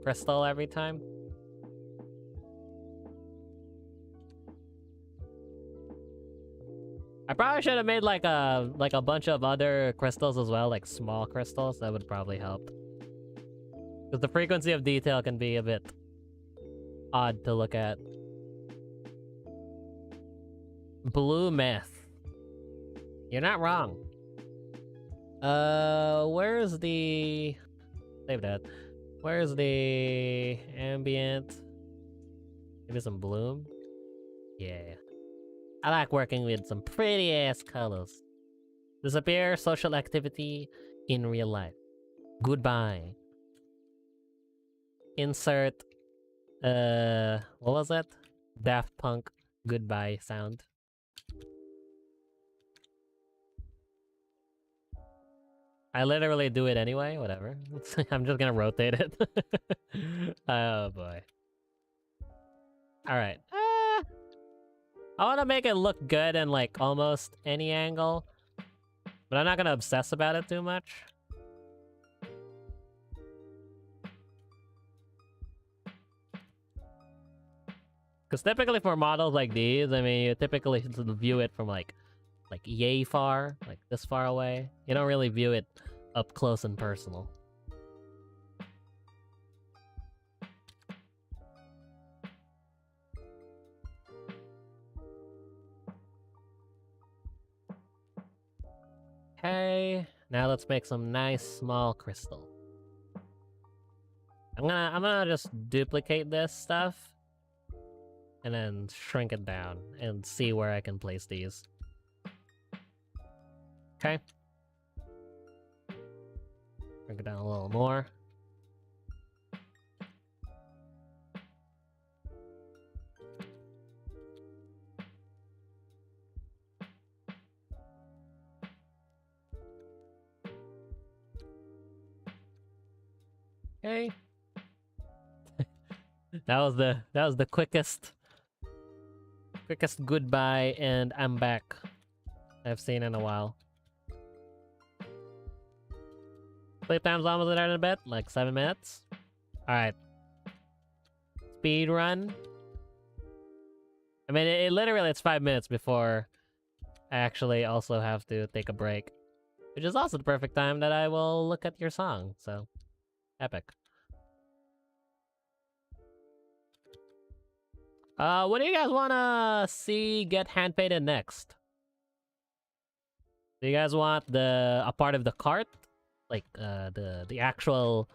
crystal every time. I probably should have made like a bunch of other crystals as well, like small crystals. That would probably help. Because the frequency of detail can be a bit odd to look at. Blue meth. You're not wrong. Where's the... Save that. Where's the ambient? Maybe some bloom? Yeah. I like working with some pretty ass colors. Disappear social activity in real life. Goodbye. Insert what was that? Daft Punk goodbye sound. I literally do it anyway, whatever. I'm just gonna rotate it. Oh boy. Alright. I wanna make it look good in like almost any angle. But I'm not gonna obsess about it too much. Because typically for models like these, I mean, you typically view it from like yay far, like this far away. You don't really view it up close and personal. Okay, now let's make some nice small crystal. I'm gonna just duplicate this stuff and then shrink it down and see where I can place these. Okay. Shrink it down a little more. Okay. that was the quickest goodbye and I'm back I've seen in a while. Sleep time's almost there in a bit, like 7 minutes. Alright. Speed run. I mean, it literally it's 5 minutes before I actually also have to take a break. Which is also the perfect time that I will look at your song, so epic. What do you guys wanna see get hand painted next? Do you guys want a part of the cart? Like the actual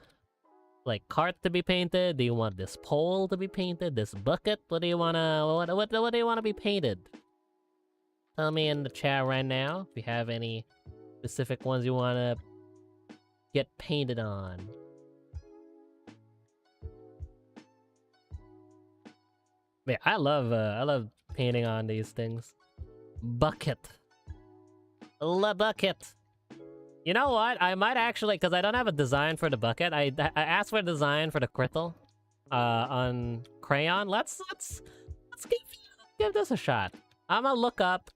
like cart to be painted? Do you want this pole to be painted? This bucket? What do you wanna what do you wanna be painted? Tell me in the chat right now if you have any specific ones you wanna get painted on. Yeah, I love painting on these things. Bucket. La bucket. You know what? I might actually, because I don't have a design for the bucket. I asked for a design for the crystal, on crayon. Let's give this a shot. I'm gonna look up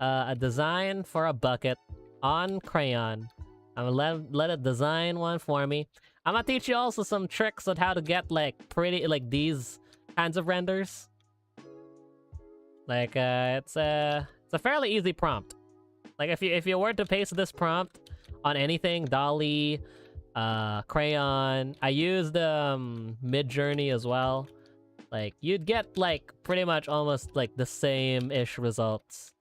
a design for a bucket on crayon. I'm gonna let it design one for me. I'm gonna teach you also some tricks on how to get like pretty like these kinds of renders. Like it's a fairly easy prompt. Like if you were to paste this prompt on anything, Dolly, crayon, I used Mid-Journey as well. Like you'd get like pretty much almost like the same-ish results.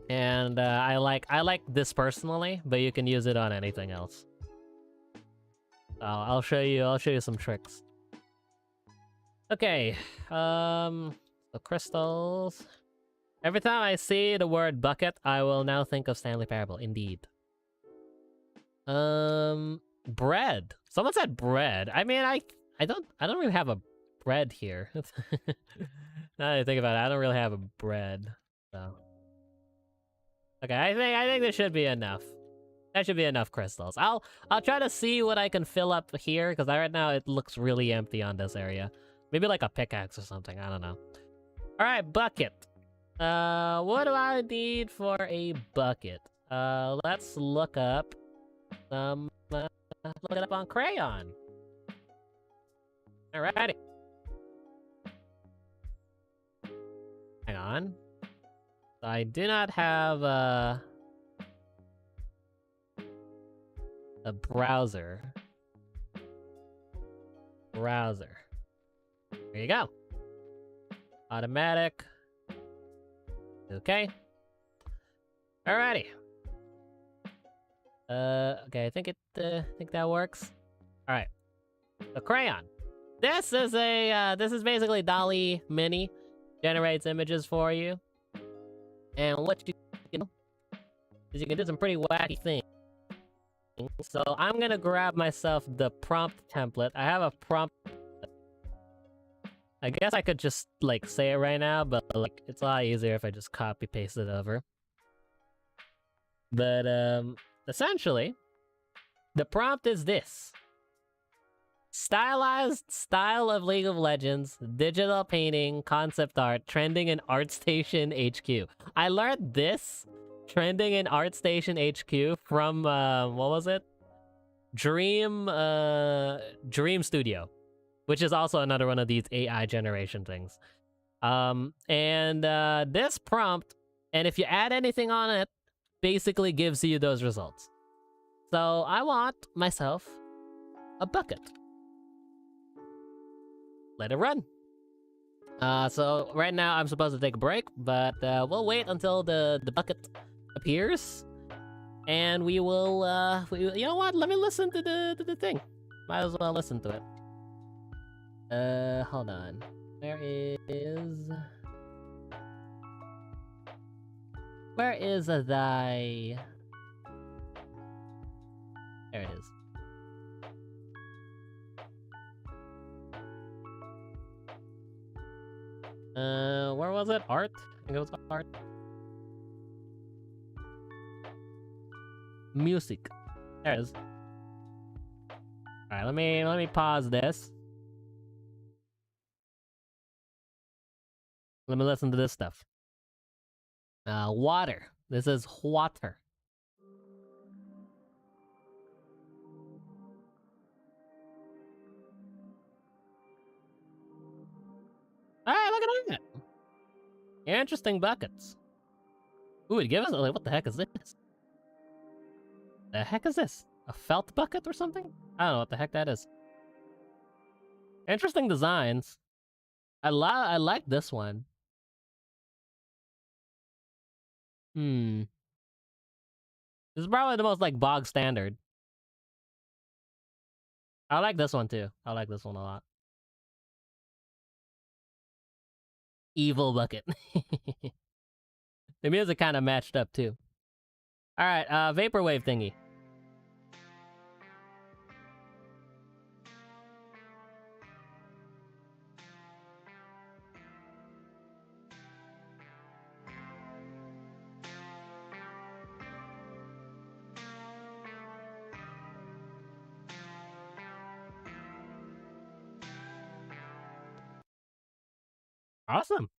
And I like this personally, but you can use it on anything else. I'll show you some tricks. Okay, the crystals. Every time I see the word bucket, I will now think of Stanley Parable. Indeed. Bread. Someone said bread. I mean, I don't really have a bread here. Now that I think about it, I don't really have a bread. So. Okay, I think this should be enough. That should be enough crystals. I'll try to see what I can fill up here, because right now it looks really empty on this area. Maybe like a pickaxe or something, I don't know. Alright, bucket. What do I need for a bucket? Let's look up look it up on crayon. Alrighty. Hang on. I do not have A browser. Browser. There you go. Automatic. Okay. Alrighty. Okay, I think that works. Alright. The crayon. This is basically DALL-E Mini. Generates images for you. And what you can do is you can do some pretty wacky things. So I'm gonna grab myself the prompt template. I have a prompt. I guess I could just like say it right now, but like it's a lot easier if I just copy paste it over. But essentially, the prompt is this: stylized style of League of Legends, digital painting, concept art, trending in ArtStation HQ. I learned this trending in ArtStation HQ from what was it? Dream Studio, which is also another one of these AI generation things. This prompt, and if you add anything on it, basically gives you those results. So I want myself a bucket. Let it run. So right now I'm supposed to take a break, but we'll wait until the bucket appears, and we will. You know what? Let me listen to the thing. Might as well listen to it. Hold on. Where is thy? There it is. Where was it? Art? I think it was art. Music. There it is. Alright, let me pause this. Let me listen to this stuff. Water. This is water. Alright, look at that. Interesting buckets. Ooh, it gives us like, what the heck is this? The heck is this? A felt bucket or something? I don't know what the heck that is. Interesting designs. I like this one. This is probably the most like bog standard. I like this one too. I like this one a lot. Evil bucket. The music kind of matched up too. All right, vaporwave thingy. Awesome.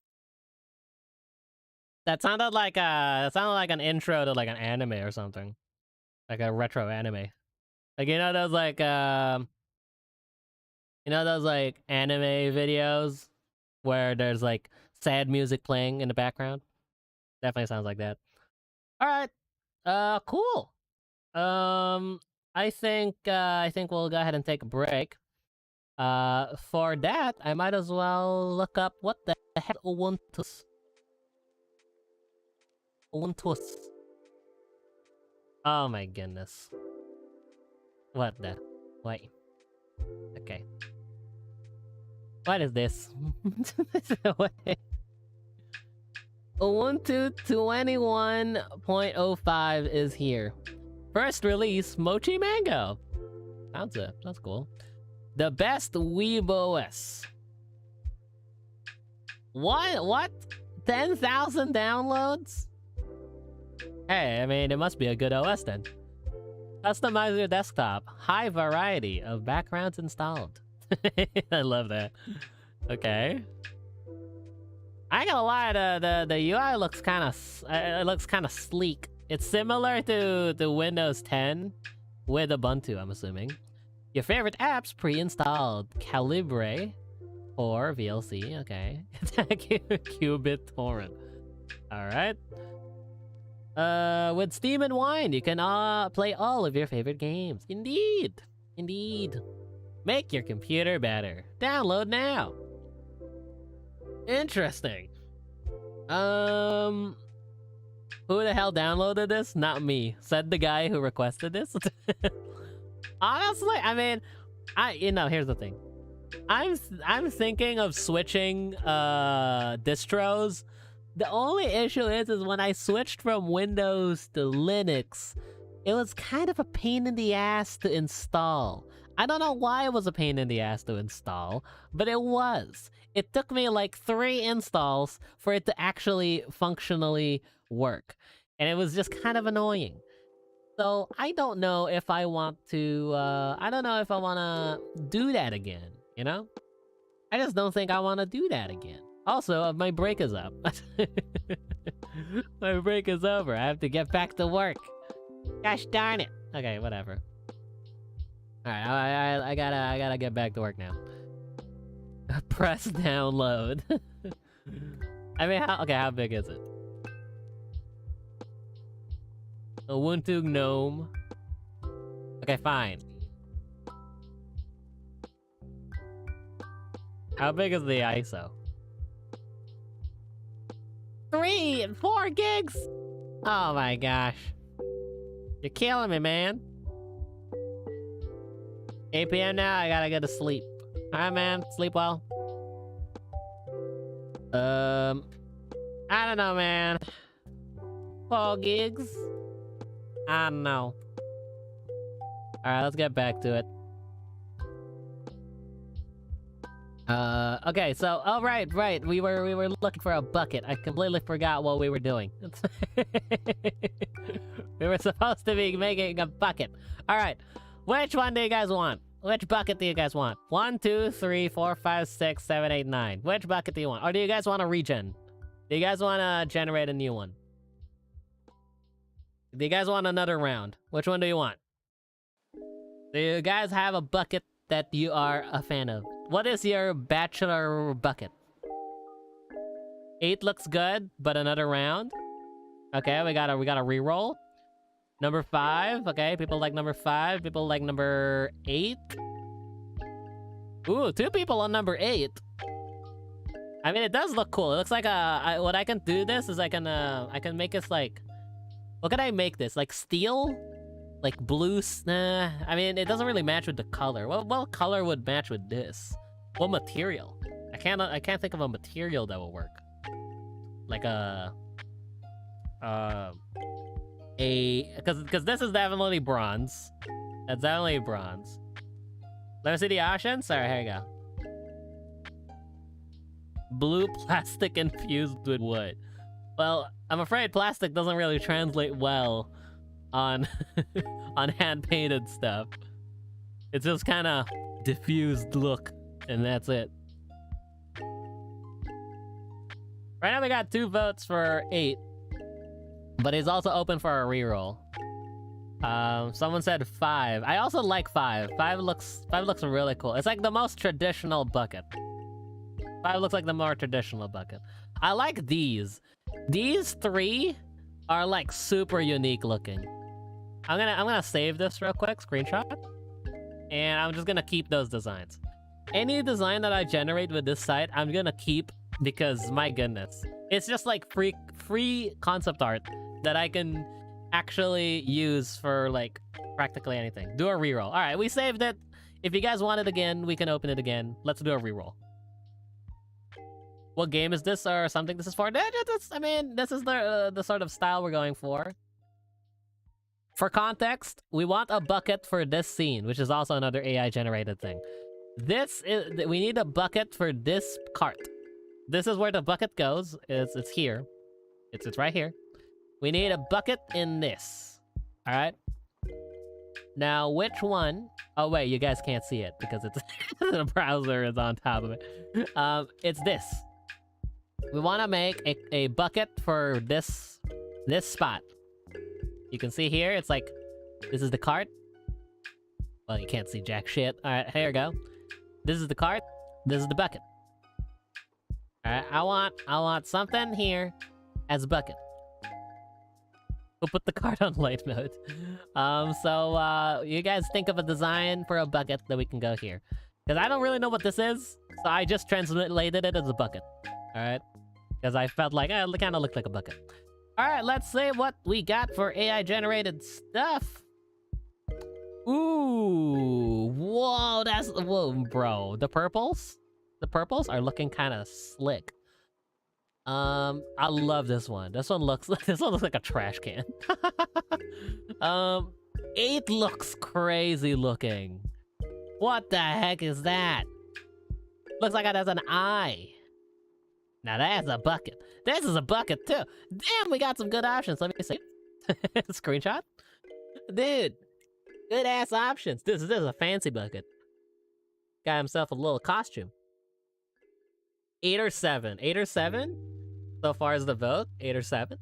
That sounded like an intro to like an anime or something, like a retro anime. Like those like anime videos where there's like sad music playing in the background. Definitely sounds like that. All right. Cool. I think we'll go ahead and take a break. For that, I might as well look up what the heck Ubuntu. Oh my goodness. What the? Wait. Okay. What is this? Ubuntu 21.05 is here. First release, Mochi Mango. That's cool. The best WeebOS. What? 10,000 downloads? Hey, I mean, it must be a good OS then. Customize your desktop. High variety of backgrounds installed. I love that. Okay. I ain't gonna lie, the UI looks kind of sleek. It's similar to the Windows 10 with Ubuntu, I'm assuming. Your favorite apps pre-installed. Calibre or VLC, okay. Qubit torrent. All right. With Steam and Wine, you can play all of your favorite games. Indeed. Indeed. Make your computer better. Download now. Interesting. Who the hell downloaded this? Not me. Said the guy who requested this. Honestly, I mean, here's the thing. I'm thinking of switching distros. The only issue is when I switched from Windows to Linux, it was kind of a pain in the ass to install. I don't know why it was a pain in the ass to install, but it was. It took me like 3 installs for it to actually functionally work. And it was just kind of annoying. So I don't know if I want to, I don't know if I want to do that again, you know? I just don't think I want to do that again. Also, my break is up. My break is over. I have to get back to work. Gosh darn it. Okay, whatever. Alright, I gotta get back to work now. Press download. I mean, how big is it? Ubuntu GNOME. Okay, fine. How big is the ISO? 3 and 4 gigs? Oh my gosh. You're killing me, man. 8 PM now, I gotta go to sleep. Alright, man. Sleep well. I don't know, man. 4 gigs? I don't know. Alright, let's get back to it. Okay, so, oh, right, we were looking for a bucket. I completely forgot what we were doing. We were supposed to be making a bucket. Alright, which one do you guys want? Which bucket do you guys want? 1, 2, 3, 4, 5, 6, 7, 8, 9. Which bucket do you want? Or do you guys want to regen? Do you guys want to generate a new one? Do you guys want another round? Which one do you want? Do you guys have a bucket that you are a fan of? What is your bachelor bucket? 8 looks good, but another round? Okay, we got a reroll. Number 5, okay, people like number 5. People like number 8. Ooh, 2 people on number 8. I mean, it does look cool. It looks like what I can do this is I can make this like, what can I make this? Like steel? Like blue? Nah, I mean, it doesn't really match with the color. What color would match with this? What material? I can't think of a material that will work. Like because this is definitely bronze. That's definitely bronze. Let me see the options. Sorry, here you go. Blue plastic infused with wood. Well, I'm afraid plastic doesn't really translate well on on hand-painted stuff. It's just kind of diffused look, and that's it. Right now we got 2 votes for 8, but it's also open for a reroll. Someone said 5. I also like 5. 5 looks really cool. It's like the most traditional bucket. 5 looks like the more traditional bucket. I like these. These 3 are like super unique looking. I'm gonna save this real quick, screenshot, and I'm just gonna keep those designs. Any design that I generate with this site, I'm gonna keep because my goodness, it's just like free concept art that I can actually use for like practically anything. Do a reroll. All right, we saved it. If you guys want it again, we can open it again. Let's do a reroll. What game is this or something this is for? I mean, this is the sort of style we're going for. For context, we want a bucket for this scene, which is also another AI-generated thing. We need a bucket for this cart. This is where the bucket goes. It's here. It's right here. We need a bucket in this. All right. Now, which one? Oh wait, you guys can't see it because it's the browser is on top of it. It's this. We want to make a bucket for this spot. You can see here, it's like, this is the cart. Well, you can't see jack shit. All right, here we go. This is the cart. This is the bucket. All right, I want something here as a bucket. We'll put the card on light mode. You guys think of a design for a bucket that we can go here. Because I don't really know what this is, so I just translated it as a bucket. Alright? Because I felt like, it kind of looked like a bucket. Alright, let's see what we got for AI-generated stuff. Ooh, whoa, whoa, bro. The purples are looking kind of slick. I love this one. This one looks like a trash can. 8 looks crazy looking. What the heck is that? Looks like it has an eye. Now that's a bucket. This is a bucket too. Damn, we got some good options. Let me see. Screenshot. Dude, good ass options. This is a fancy bucket. Got himself a little costume. 8 or 7. 8 or 7? So far as the vote, 8 or 7.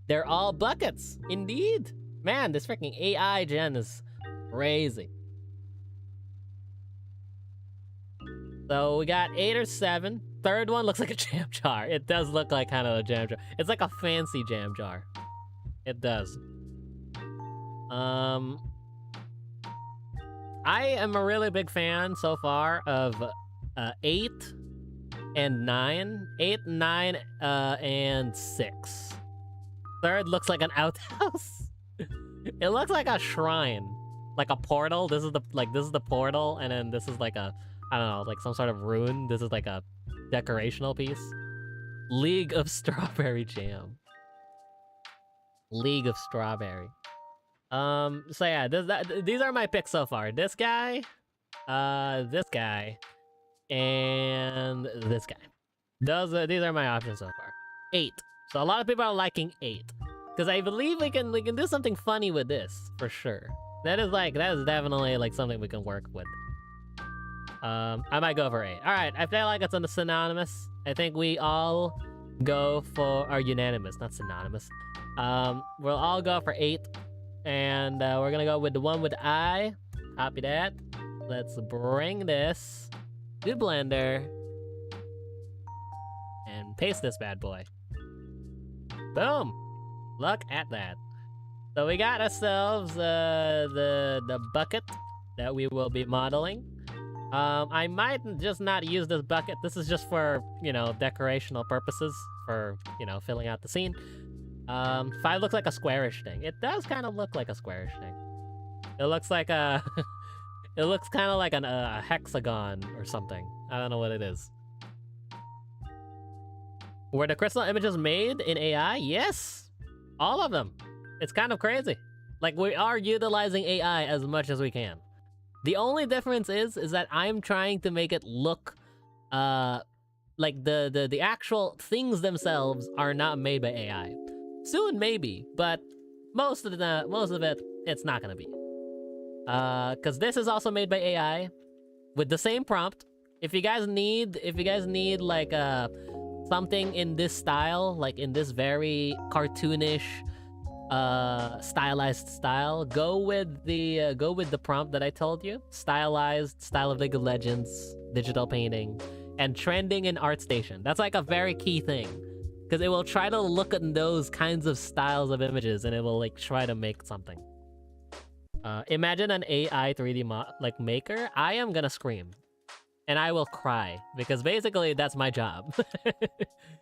They're all buckets, indeed. Man, this freaking AI gen is crazy. So we got 8 or 7. Third one looks like a jam jar. It does look like kind of a jam jar. It's like a fancy jam jar. It does. I am a really big fan so far of 8 and 9. 8, 9, and 6. Third looks like an outhouse. It looks like a shrine. Like a portal. This is the portal, and then this is like a, I don't know, like some sort of rune. This is like a decorational piece. League of Strawberry Jam. League of Strawberry. So yeah, these are my picks so far. This guy, and this guy. These are my options so far. 8. So a lot of people are liking 8. Because I believe we can do something funny with this, for sure. That is definitely like something we can work with. I might go for 8. Alright, I feel like it's synonymous. I think we all go for, or unanimous, not synonymous. We'll all go for 8. And we're gonna go with the one with I. Copy that. Let's bring this to Blender. And paste this bad boy. Boom! Look at that. So we got ourselves the bucket that we will be modeling. I might just not use this bucket. This is just for, decorational purposes. For, filling out the scene. 5 looks like a squarish thing. It does kind of look like a squarish thing. It looks like a... it looks kind of like a hexagon or something. I don't know what it is. Were the crystal images made in AI? Yes! All of them. It's kind of crazy. Like, we are utilizing AI as much as we can. The only difference is that I'm trying to make it look... like the actual things themselves are not made by AI. Soon, maybe, but most of it, it's not gonna be. Cause this is also made by AI with the same prompt. If you guys need like something in this style, like in this very cartoonish, stylized style, go with the prompt that I told you. Stylized, style of League of Legends, digital painting, and trending in ArtStation. That's like a very key thing. Because it will try to look at those kinds of styles of images, and it will like try to make something. Imagine an AI 3D maker. I am gonna scream. And I will cry. Because basically, that's my job.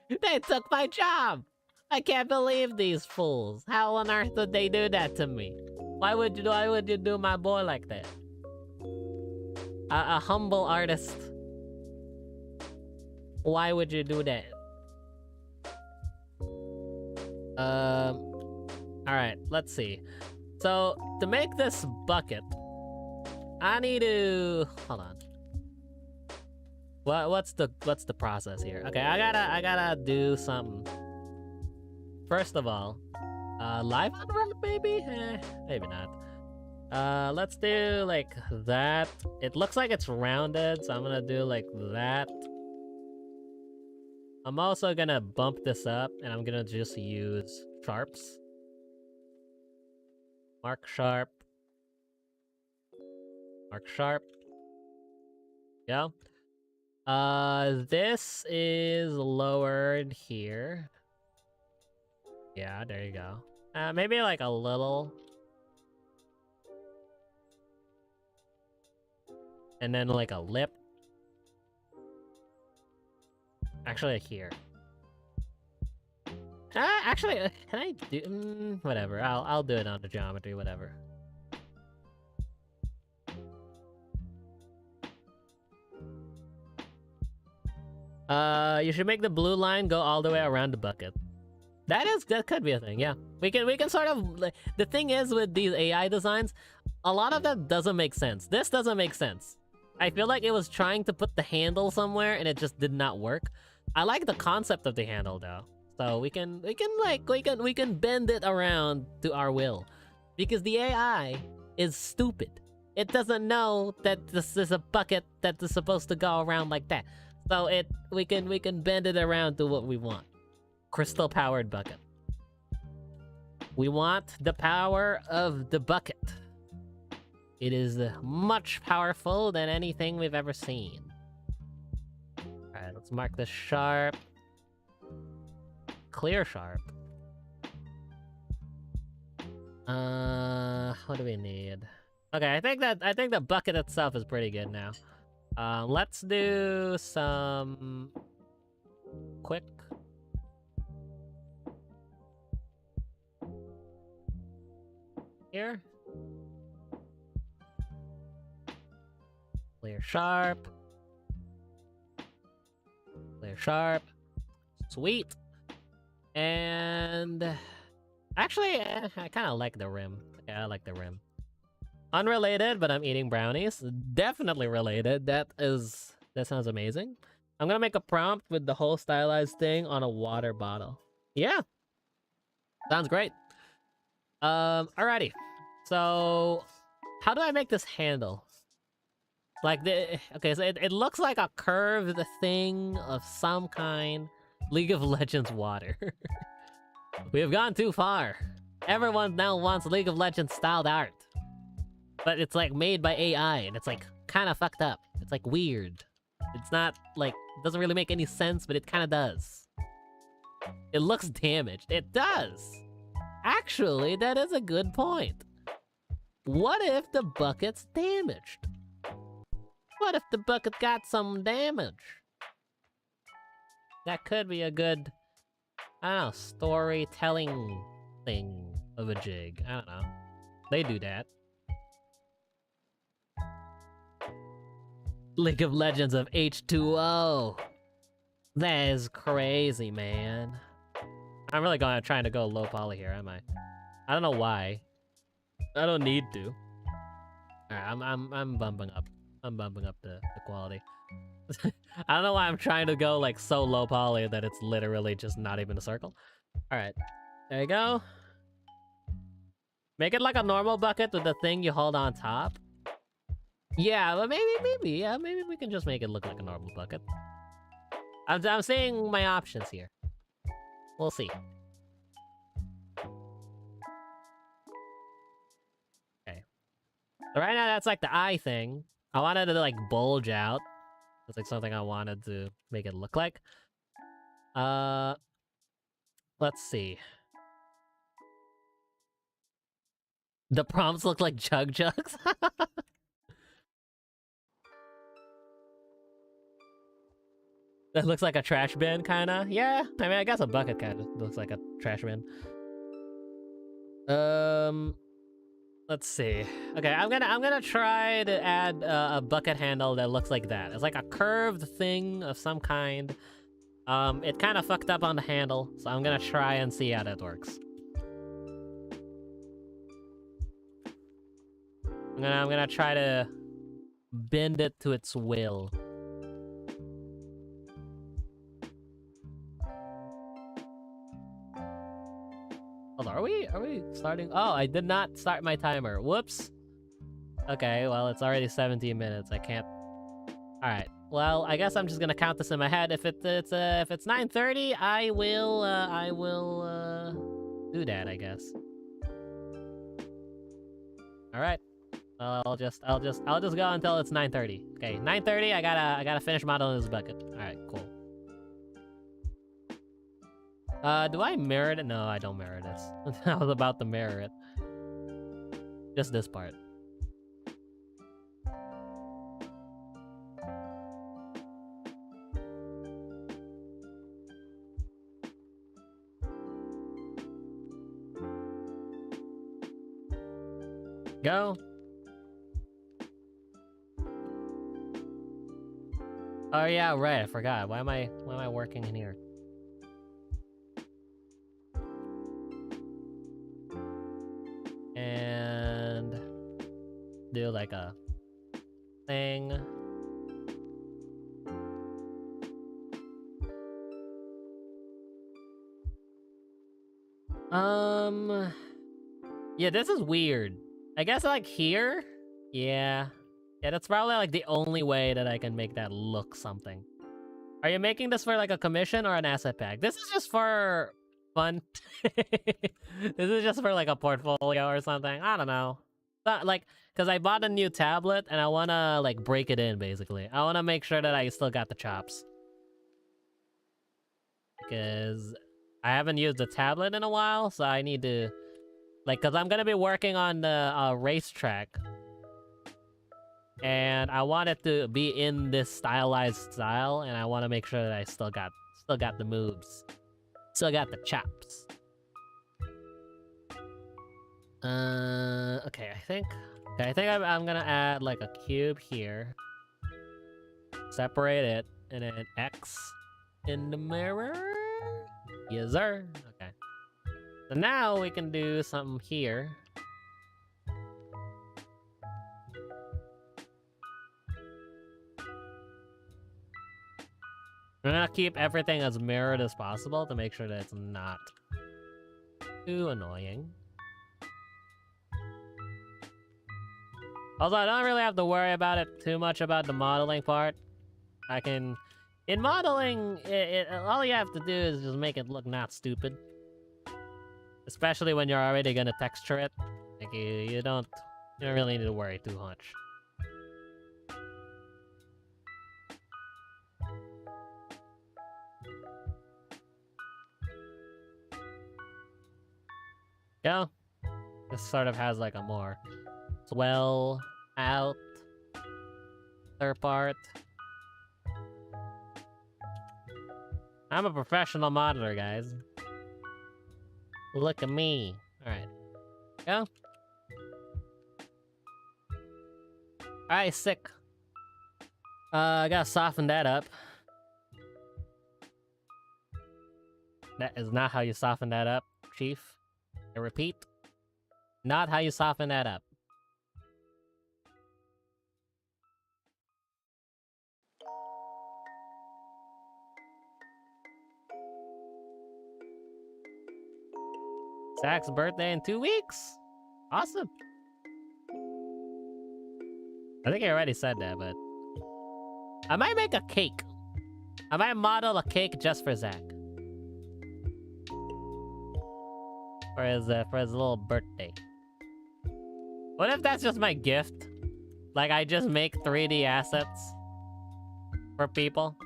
They took my job! I can't believe these fools. How on earth did they do that to me? Why would you do my boy like that? A humble artist. Why would you do that? Alright, let's see. So, to make this bucket, I need to... Hold on. What's the process here? Okay, I gotta do something. First of all, live unwrap maybe? Maybe not. Let's do like that. It looks like it's rounded, so I'm gonna do like that. I'm also gonna bump this up, and I'm gonna just use sharps. Mark sharp. Mark sharp. Yeah. This is lowered here. Yeah, there you go. Maybe like a little. And then like a lip. Actually, here. Actually, can I do... whatever, I'll do it on the geometry, whatever. You should make the blue line go all the way around the bucket. That could be a thing, yeah. We can sort of... The thing is with these AI designs, a lot of that doesn't make sense. This doesn't make sense. I feel like it was trying to put the handle somewhere and it just did not work. I like the concept of the handle though. So we can bend it around to our will. Because the AI is stupid. It doesn't know that this is a bucket that is supposed to go around like that. So we can bend it around to what we want. Crystal powered bucket. We want the power of the bucket. It is much powerful than anything we've ever seen. Alright, let's mark this sharp. Clear sharp. What do we need? Okay, I think the bucket itself is pretty good now. Let's do some quick. Here. Clear sharp. Clear sharp. Sweet. And actually, I kind of like the rim. Yeah, I like the rim. Unrelated, but I'm eating brownies. Definitely related. That sounds amazing. I'm gonna make a prompt with the whole stylized thing on a water bottle. Yeah. Sounds great. Alrighty. So, how do I make this handle? Like okay, so it looks like a curved thing of some kind. League of Legends water. We have gone too far. Everyone now wants League of Legends styled art. But it's like made by AI and it's like kind of fucked up. It's like weird. It's not like, doesn't really make any sense, but it kind of does. It looks damaged. It does. Actually, that is a good point. What if the bucket's damaged? What if the bucket got some damage? That could be a good, I don't know, storytelling thing of a jig. I don't know. They do that. League of Legends of H2O. That is crazy, man. I'm really trying to go low poly here, am I? I don't know why. I don't need to. Alright, I'm bumping up. I'm bumping up the quality. I don't know why I'm trying to go like so low poly that it's literally just not even a circle. Alright. There you go. Make it like a normal bucket with the thing you hold on top. Yeah, but maybe we can just make it look like a normal bucket. I'm seeing my options here. We'll see. Okay. So right now that's like the eye thing. I wanted it to like bulge out. That's like something I wanted to make it look like. Let's see. The prompts look like chug jugs. That looks like a trash bin, kinda. Yeah, I mean, I guess a bucket kind of looks like a trash bin. Let's see. Okay, I'm gonna try to add a bucket handle that looks like that. It's like a curved thing of some kind. It kind of fucked up on the handle, so I'm gonna try and see how that works. I'm gonna try to bend it to its will. Hold on, are we starting? Oh, I did not start my timer. Whoops. Okay, well, it's already 17 minutes. I can't. All right. Well, I guess I'm just gonna count this in my head. If it's 9:30, I will do that, I guess. All right. I'll just go until it's 9:30. Okay, 9:30. I gotta finish modeling this bucket. All right, cool. Do I mirror it? No, I don't mirror this. I was about to mirror it. Just this part. Go. Oh yeah, right. I forgot. Why am I working in here? And do like a thing. Yeah, this is weird. I guess like here? Yeah. Yeah, that's probably like the only way that I can make that look something. Are you making this for like a commission or an asset pack? This is just for fun. This is just for like a portfolio or something. I don't know. Not like, because I bought a new tablet and I want to like break it in basically. I want to make sure that I still got the chops. Because I haven't used the tablet in a while, so I need to... Like, because I'm going to be working on the racetrack. And I want it to be in this stylized style, and I want to make sure that I still got the moves. Still got the chops. Okay, I think I'm gonna add like a cube here. Separate it, and then X in the mirror. Yes, sir. Okay. So now we can do something here. I'm gonna keep everything as mirrored as possible to make sure that it's not too annoying. Also, I don't really have to worry about it too much about the modeling part. I can... In modeling, all you have to do is just make it look not stupid. Especially when you're already gonna texture it. Like, you don't really need to worry too much. Yeah. This sort of has like a more swell out third part. I'm a professional modeler, guys. Look at me. Alright. Go. Alright, sick. I gotta soften that up. That is not how you soften that up, Chief. I repeat, not how you soften that up. Zach's birthday in 2 weeks? Awesome. I think I already said that, but... I might make a cake. I might model a cake just for Zach. For his little birthday. What if that's just my gift? Like, I just make 3D assets for people?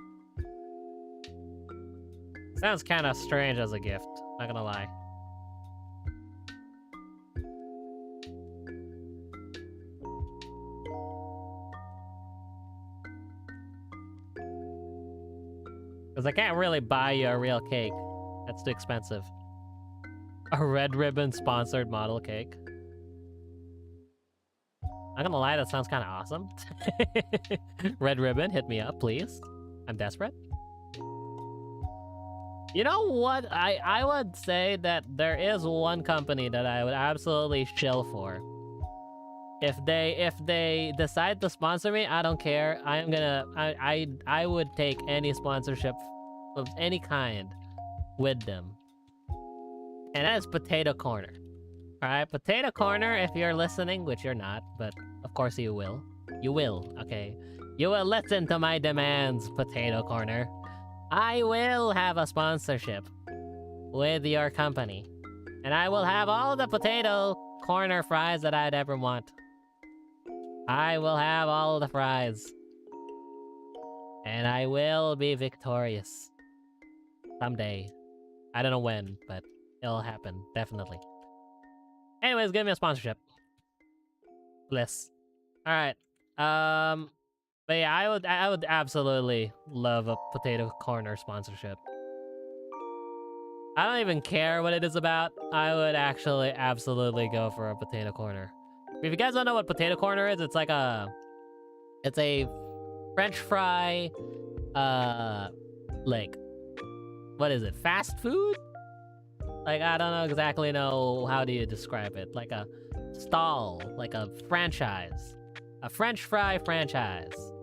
Sounds kind of strange as a gift, not gonna lie. Because I can't really buy you a real cake. That's too expensive. A Red Ribbon sponsored model cake. I'm gonna lie, that sounds kind of awesome. Red Ribbon, hit me up, please. I'm desperate. You know what? I would say that there is one company that I would absolutely chill for. If they decide to sponsor me, I don't care. I would take any sponsorship of any kind with them. And that is Potato Corner. Alright, Potato Corner, if you're listening, which you're not, but of course you will. You will, okay. You will listen to my demands, Potato Corner. I will have a sponsorship with your company. And I will have all the Potato Corner fries that I'd ever want. I will have all of the fries. And I will be victorious. Someday. I don't know when, but it'll happen, definitely. Anyways, give me a sponsorship. Bliss. Alright. But yeah, I would absolutely love a potato corner sponsorship. I don't even care what it is about. I would actually absolutely go for a potato corner. If you guys don't know what potato corner is, it's like it's a French fry, like, what is it? Fast food? Like, I don't know exactly know how do you describe it. Like a stall, like a franchise, a French fry franchise.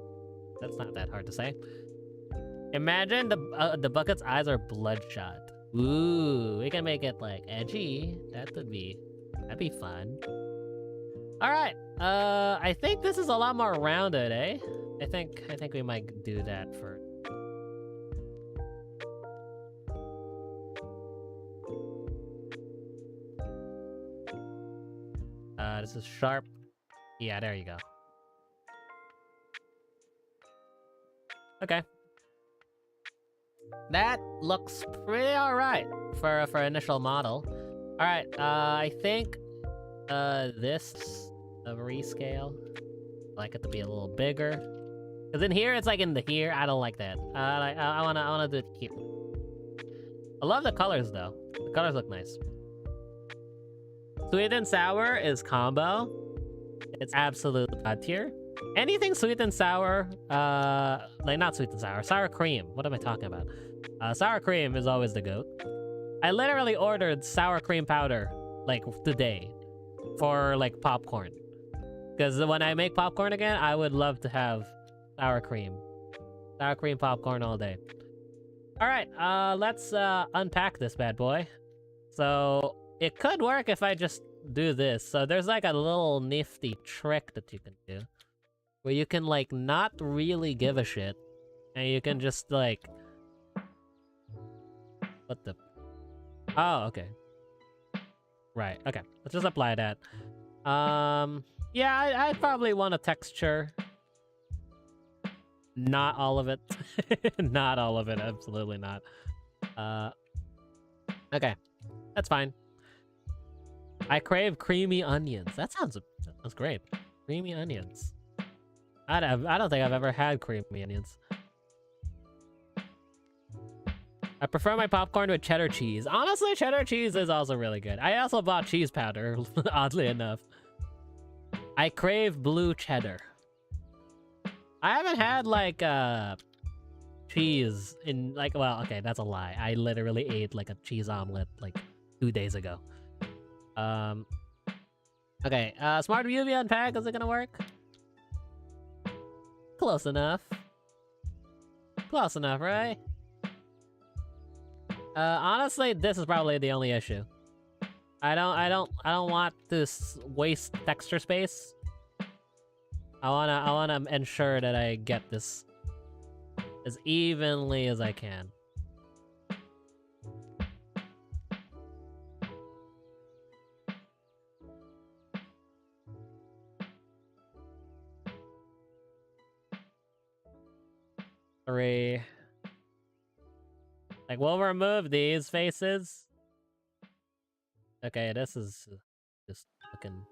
That's not that hard to say. Imagine the bucket's eyes are bloodshot. Ooh, we can make it like edgy. That'd be fun. All right. I think this is a lot more rounded, eh? I think we might do that for. This is sharp. Yeah, there you go. Okay. That looks pretty alright for initial model. Alright, I think this a rescale. I like it to be a little bigger. Cause in here it's like in the here. I don't like that. I wanna do it here. I love the colors though. The colors look nice. Sweet and sour is combo. It's absolute god tier. Anything sweet and sour, like not sweet and sour, sour cream. What am I talking about? Sour cream is always the goat. I literally ordered sour cream powder, like, today for, like, popcorn. Because when I make popcorn again, I would love to have sour cream. Sour cream popcorn all day. Alright, let's unpack this bad boy. So, it could work if I just do this. So there's like a little nifty trick that you can do. Where you can, like, not really give a shit. And you can just, like... What the... Oh, okay. Right, okay. Let's just apply that. Yeah, I probably want a texture. Not all of it. Not all of it, absolutely not. Okay. That's fine. I crave creamy onions. That sounds great. Creamy onions. I don't think I've ever had creamy onions. I prefer my popcorn with cheddar cheese. Honestly, cheddar cheese is also really good. I also bought cheese powder, oddly enough. I crave blue cheddar. I haven't had, like, cheese in, like, well, okay, that's a lie. I literally ate, like, a cheese omelet, like, 2 days ago. Okay, smart UV unpack, is it gonna work? Close enough. Close enough, right? Honestly, this is probably the only issue. I don't want to waste texture space. I wanna ensure that I get this as evenly as I can. Three. Like, we'll remove these faces. Okay, this is just looking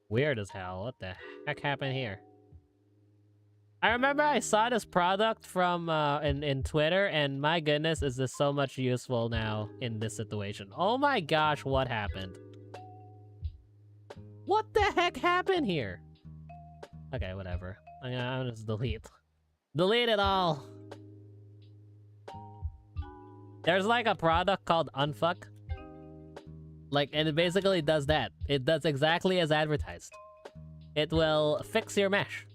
weird as hell. What the heck happened here? I remember I saw this product from in Twitter, and my goodness, is this so much useful now in this situation. Oh my gosh, what happened? What the heck happened here? Okay, whatever. I'm gonna just delete. Delete it all! There's like a product called Unfuck. Like, and it basically does that. It does exactly as advertised. It will fix your mesh.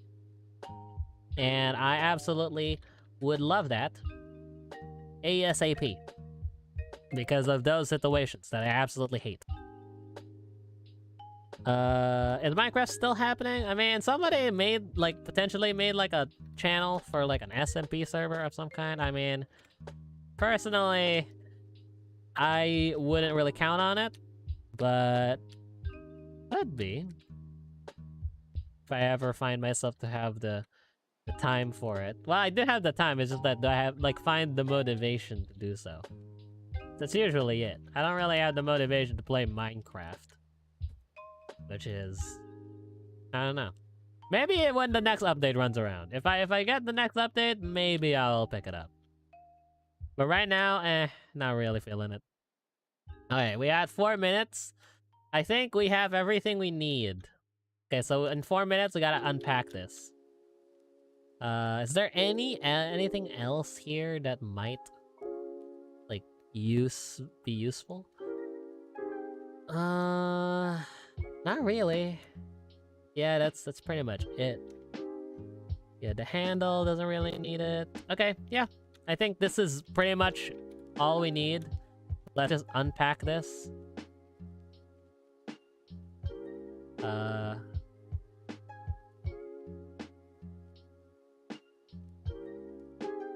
And I absolutely would love that. ASAP. Because of those situations that I absolutely hate. Is Minecraft still happening? I mean, somebody made, like, potentially made, like, a channel for, like, an SMP server of some kind. I mean, personally, I wouldn't really count on it, but could be. If I ever find myself to have the time for it. Well, I do have the time, it's just that do I have, like, find the motivation to do so. That's usually it. I don't really have the motivation to play Minecraft. Which is... I don't know. Maybe when the next update runs around. If I get the next update, maybe I'll pick it up. But right now, not really feeling it. Okay, we had 4 minutes. I think we have everything we need. Okay, so in 4 minutes, we gotta unpack this. Is there anything else here that might, like, be useful? Not really. Yeah, that's pretty much it. Yeah, the handle doesn't really need it. Okay, yeah. I think this is pretty much all we need. Let's just unpack this.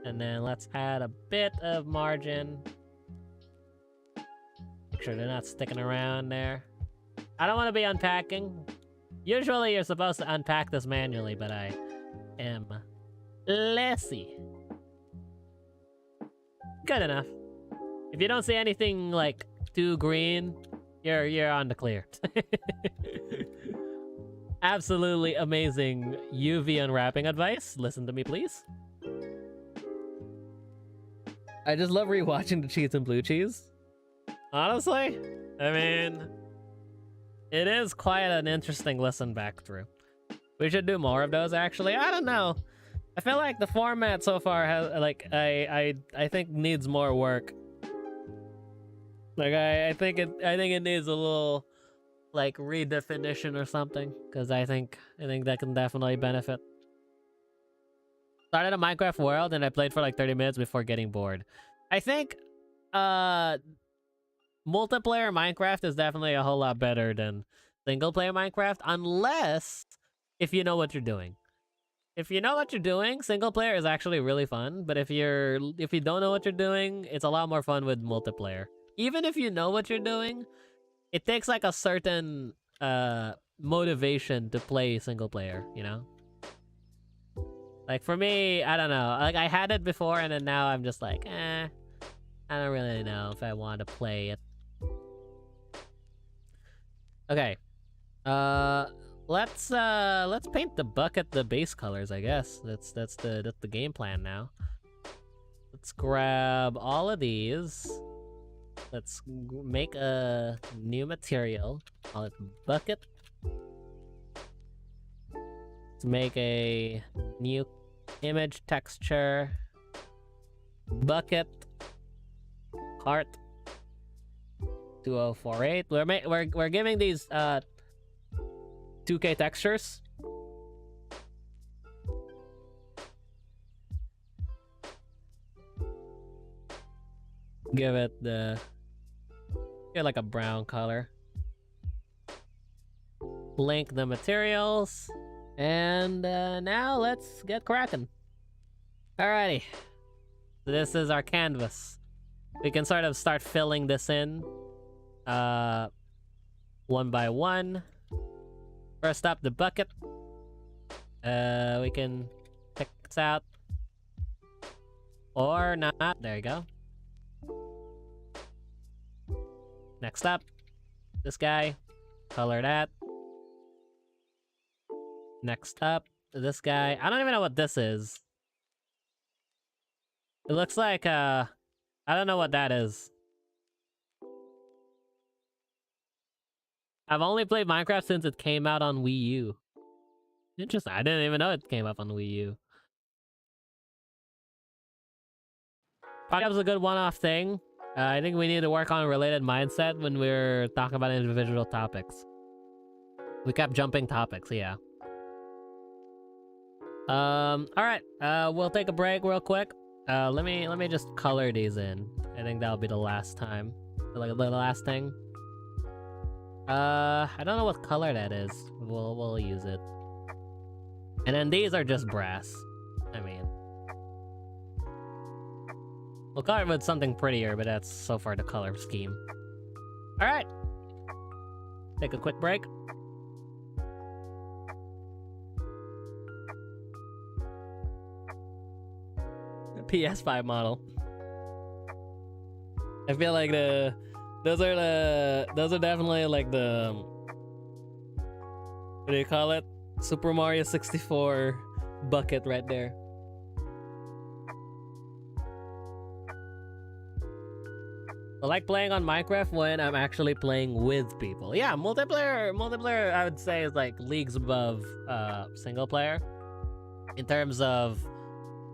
And then let's add a bit of margin. Make sure they're not sticking around there. I don't want to be unpacking. Usually you're supposed to unpack this manually, but I am lazy. Good enough. If you don't see anything like too green, you're on the clear. Absolutely amazing UV unwrapping advice. Listen to me, please. I just love rewatching the Cheats and Blue Cheese. Honestly, I mean, it is quite an interesting listen back through. We should do more of those, actually. I don't know. I feel like the format so far has, like, I think needs more work. Like, I think it needs a little, like, redefinition or something, because I think that can definitely benefit. Started a Minecraft world and I played for like 30 minutes before getting bored. I think multiplayer Minecraft is definitely a whole lot better than single player Minecraft, unless if you know what you're doing. If you know what you're doing, single player is actually really fun, but if you don't know what you're doing, it's a lot more fun with multiplayer. Even if you know what you're doing, it takes like a certain motivation to play single player, you know? Like, for me, I don't know. Like, I had it before, and then now I'm just like, I don't really know if I want to play it. Okay. Let's paint the bucket the base colors, I guess. That's the game plan now. Let's grab all of these. Let's make a new material. Call it bucket. Let's make a new image texture. Bucket. Heart. 2048. We're giving these 2K textures. Give it like a brown color. Link the materials. And now let's get cracking. Alrighty. This is our canvas. We can sort of start filling this in. One by one. First up, the bucket. We can pick this out. Or not. There you go. Next up, this guy. Color that. Next up, this guy. I don't even know what this is. It looks like, I don't know what that is. I've only played Minecraft since it came out on Wii U. Interesting. I didn't even know it came up on Wii U. Probably was a good one-off thing. I think we need to work on a related mindset when we're talking about individual topics. We kept jumping topics, yeah. Alright. We'll take a break real quick. Let me just color these in. I think that'll be the last time. Like the last thing. I don't know what color that is. We'll use it. And then these are just brass. I mean, we'll color it with something prettier, but that's so far the color scheme. Alright. Take a quick break. PS5 model. I feel like those are definitely like the, what do you call it? Super Mario 64 bucket right there. I like playing on Minecraft when I'm actually playing with people. Yeah, multiplayer I would say is like leagues above single player in terms of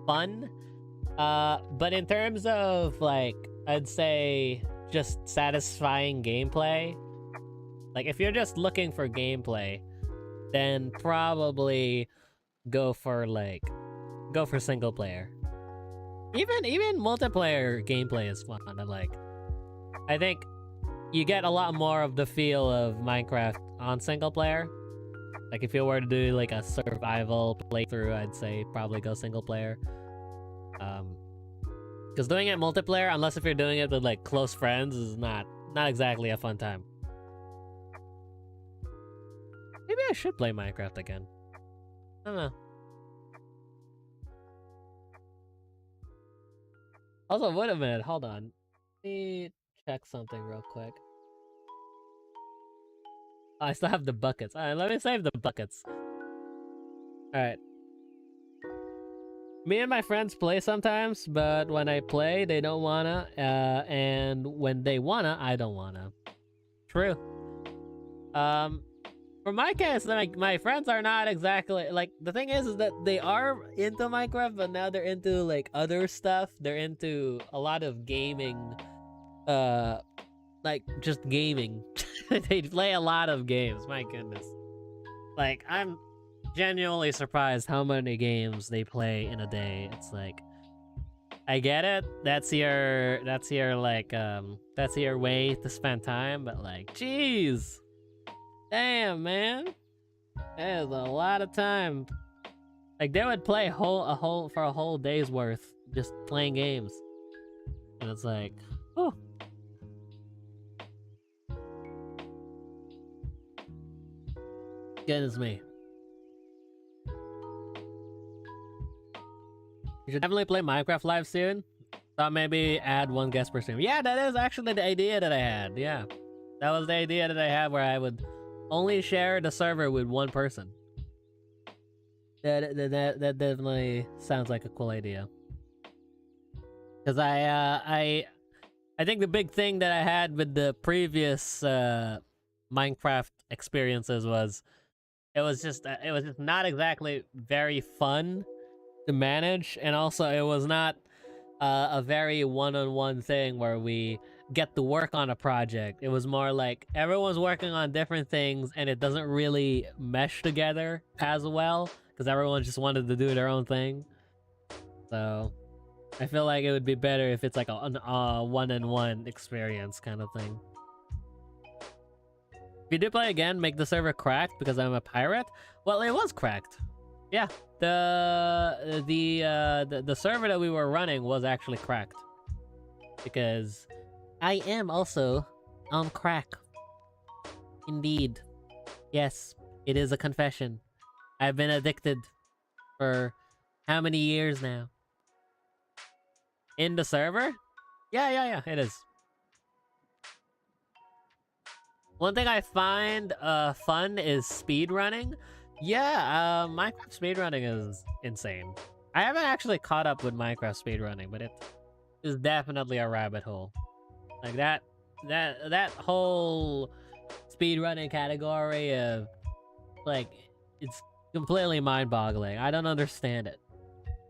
fun. But in terms of like, I'd say just satisfying gameplay, like if you're just looking for gameplay, then probably go for single player. Even multiplayer gameplay is fun. I think you get a lot more of the feel of Minecraft on single player. Like if you were to do like a survival playthrough, I'd say probably go single player. Because doing it multiplayer, unless if you're doing it with like close friends, is not exactly a fun time. Maybe I should play Minecraft again. I don't know. Also, wait a minute, hold on. Let me check something real quick. Oh, I still have the buckets. Alright, let me save the buckets. Alright. Me and my friends play sometimes, but when I play, they don't wanna. And when they wanna, I don't wanna. True. For my case, like my friends are not exactly like, the thing is that they are into Minecraft, but now they're into like other stuff. They're into a lot of gaming, like just gaming. They play a lot of games. My goodness, like I'm genuinely surprised how many games they play in a day. It's like, I get it. That's your like that's your way to spend time, but like, jeez. Damn, man. That is a lot of time. Like, they would play a whole day's worth just playing games. And it's like, oh. Goodness me. You should definitely play Minecraft live soon. Thought maybe add one guest per stream. Yeah, that is actually the idea that I had. Yeah. That was the idea that I had, where I would only share the server with one person. That definitely sounds like a cool idea. Because I think the big thing that I had with the previous Minecraft experiences was it was just not exactly very fun to manage, and also it was not a very one-on-one thing where we get to work on a project. It was more like everyone's working on different things and it doesn't really mesh together as well because everyone just wanted to do their own thing. So I feel like it would be better if it's like a one-on-one experience kind of thing. If you do play again, make the server cracked because I'm a pirate. Well, it was cracked. Yeah, the server that we were running was actually cracked because I am also on crack. Indeed. Yes, it is a confession. I've been addicted for how many years now? In the server? Yeah, it is. One thing I find fun is speedrunning. Yeah, Minecraft speedrunning is insane. I haven't actually caught up with Minecraft speedrunning, but it is definitely a rabbit hole. Like that whole speedrunning category of like, it's completely mind-boggling. I don't understand it.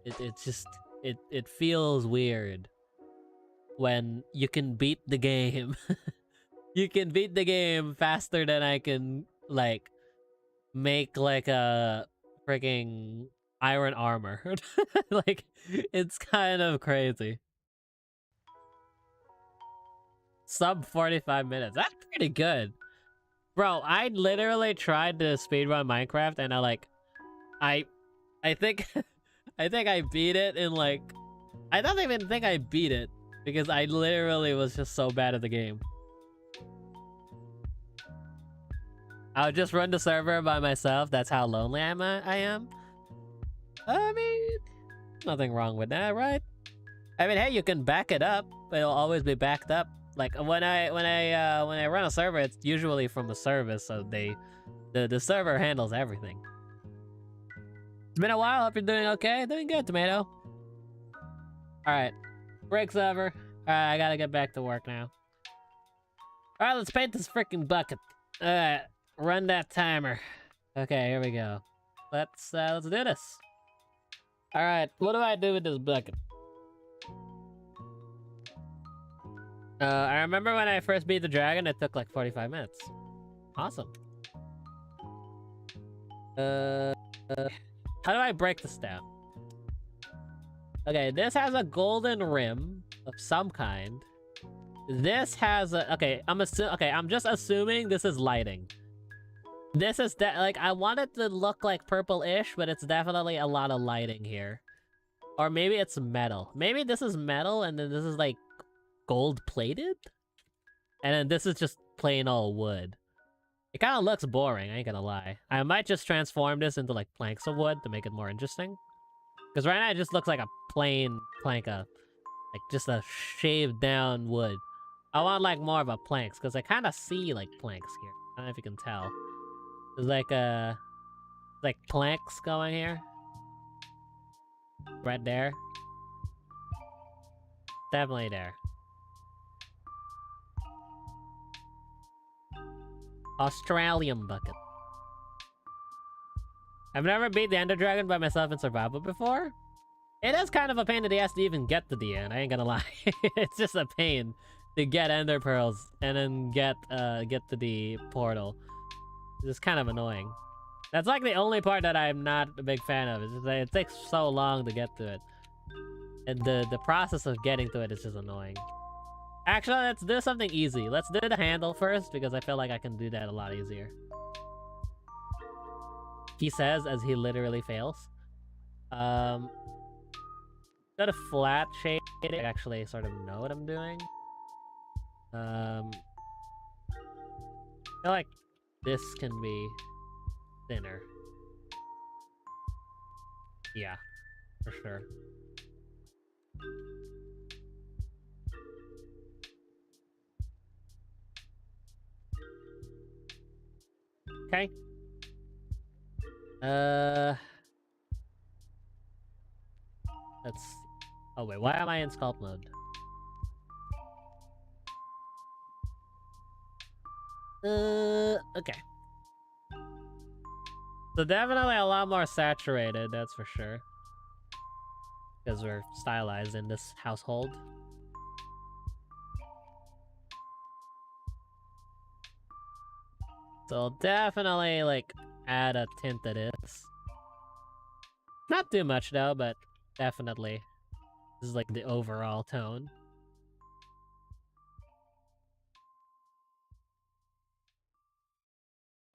It's just it feels weird when you can beat the game. You can beat the game faster than I can like make like a freaking iron armor. Like, it's kind of crazy. Sub 45 minutes. That's pretty good. Bro, I literally tried to speedrun Minecraft and I think I think I beat it in like, I don't even think I beat it because I literally was just so bad at the game. I would just run the server by myself. That's how lonely I am. I mean, nothing wrong with that, right? I mean, hey, you can back it up. It'll always be backed up. Like when I run a server, it's usually from the service, so the server handles everything. It's been a while. Hope you're doing okay. Doing good, Tomato. All right, break's over. All right, I gotta get back to work now. All right, let's paint this freaking bucket. All right, run that timer. Okay, here we go. Let's do this. All right, what do I do with this bucket? I remember when I first beat the dragon, it took like 45 minutes. Awesome. How do I break this down? Okay, this has a golden rim of some kind. This has a... Okay, I'm just assuming this is lighting. This is... like, I want it to look like purple-ish, but it's definitely a lot of lighting here. Or maybe it's metal. Maybe this is metal, and then this is, like, gold-plated? And then this is just plain old wood. It kind of looks boring, I ain't gonna lie. I might just transform this into, like, planks of wood to make it more interesting. Because right now it just looks like a plain plank of... Like, just a shaved down wood. I want, like, more of a planks, because I kind of see, like, planks here. I don't know if you can tell. There's, like, planks going here. Right there. Definitely there. Australian bucket. I've never beat the Ender Dragon by myself in survival before. It is kind of a pain in the ass to even get to the end, I ain't gonna lie. It's just a pain to get Ender Pearls and then get to the portal. It's kind of annoying. That's like the only part that I'm not a big fan of. It's just that it takes so long to get to it. And the process of getting to it is just annoying. Actually, let's do something easy. Let's do the handle first, because I feel like I can do that a lot easier. He says as he literally fails. Go to flat shading. I actually sort of know what I'm doing. I feel like this can be thinner. Yeah, for sure. Okay. Let's... Oh wait, why am I in sculpt mode? Okay. So definitely a lot more saturated, that's for sure. Because we're stylized in this household. So I'll definitely, like, add a tint to this. Not too much, though, but definitely. This is, like, the overall tone.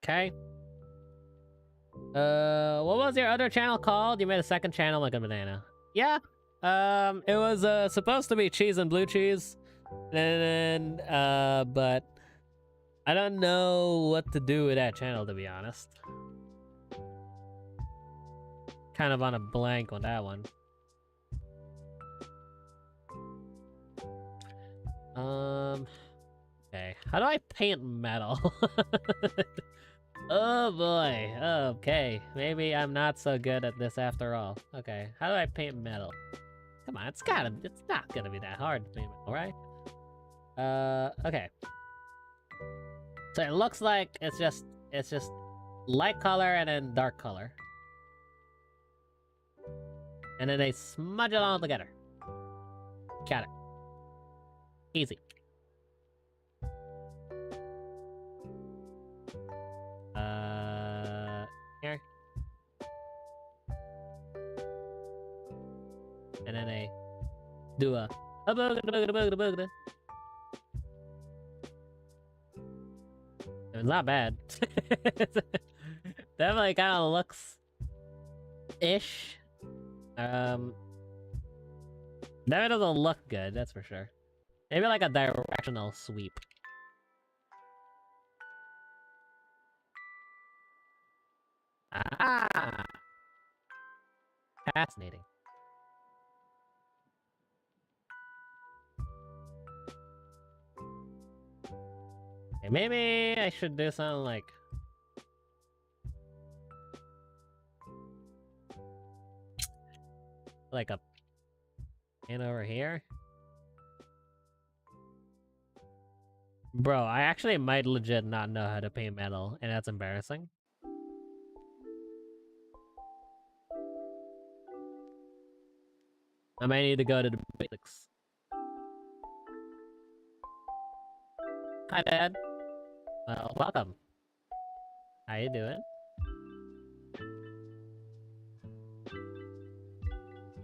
Okay. What was your other channel called? You made a second channel like a banana. Yeah. It was, supposed to be cheese and blue cheese. And then, but... I don't know what to do with that channel, to be honest. Kind of on a blank on that one. Okay. How do I paint metal? Oh boy. Okay. Maybe I'm not so good at this after all. Okay. How do I paint metal? Come on, it's not gonna be that hard to paint metal, right? Okay. So it looks like it's just light color and then dark color. And then they smudge it all together. Got it. Easy. Here. And then they do a it's not bad. Definitely kind of looks ish. Definitely doesn't look good, that's for sure. Maybe like a directional sweep. Ah, fascinating. Okay, maybe I should do something like a paint over here. Bro, I actually might legit not know how to paint metal, and that's embarrassing. I might need to go to the basics. Hi, Dad. Well, welcome. How you doing?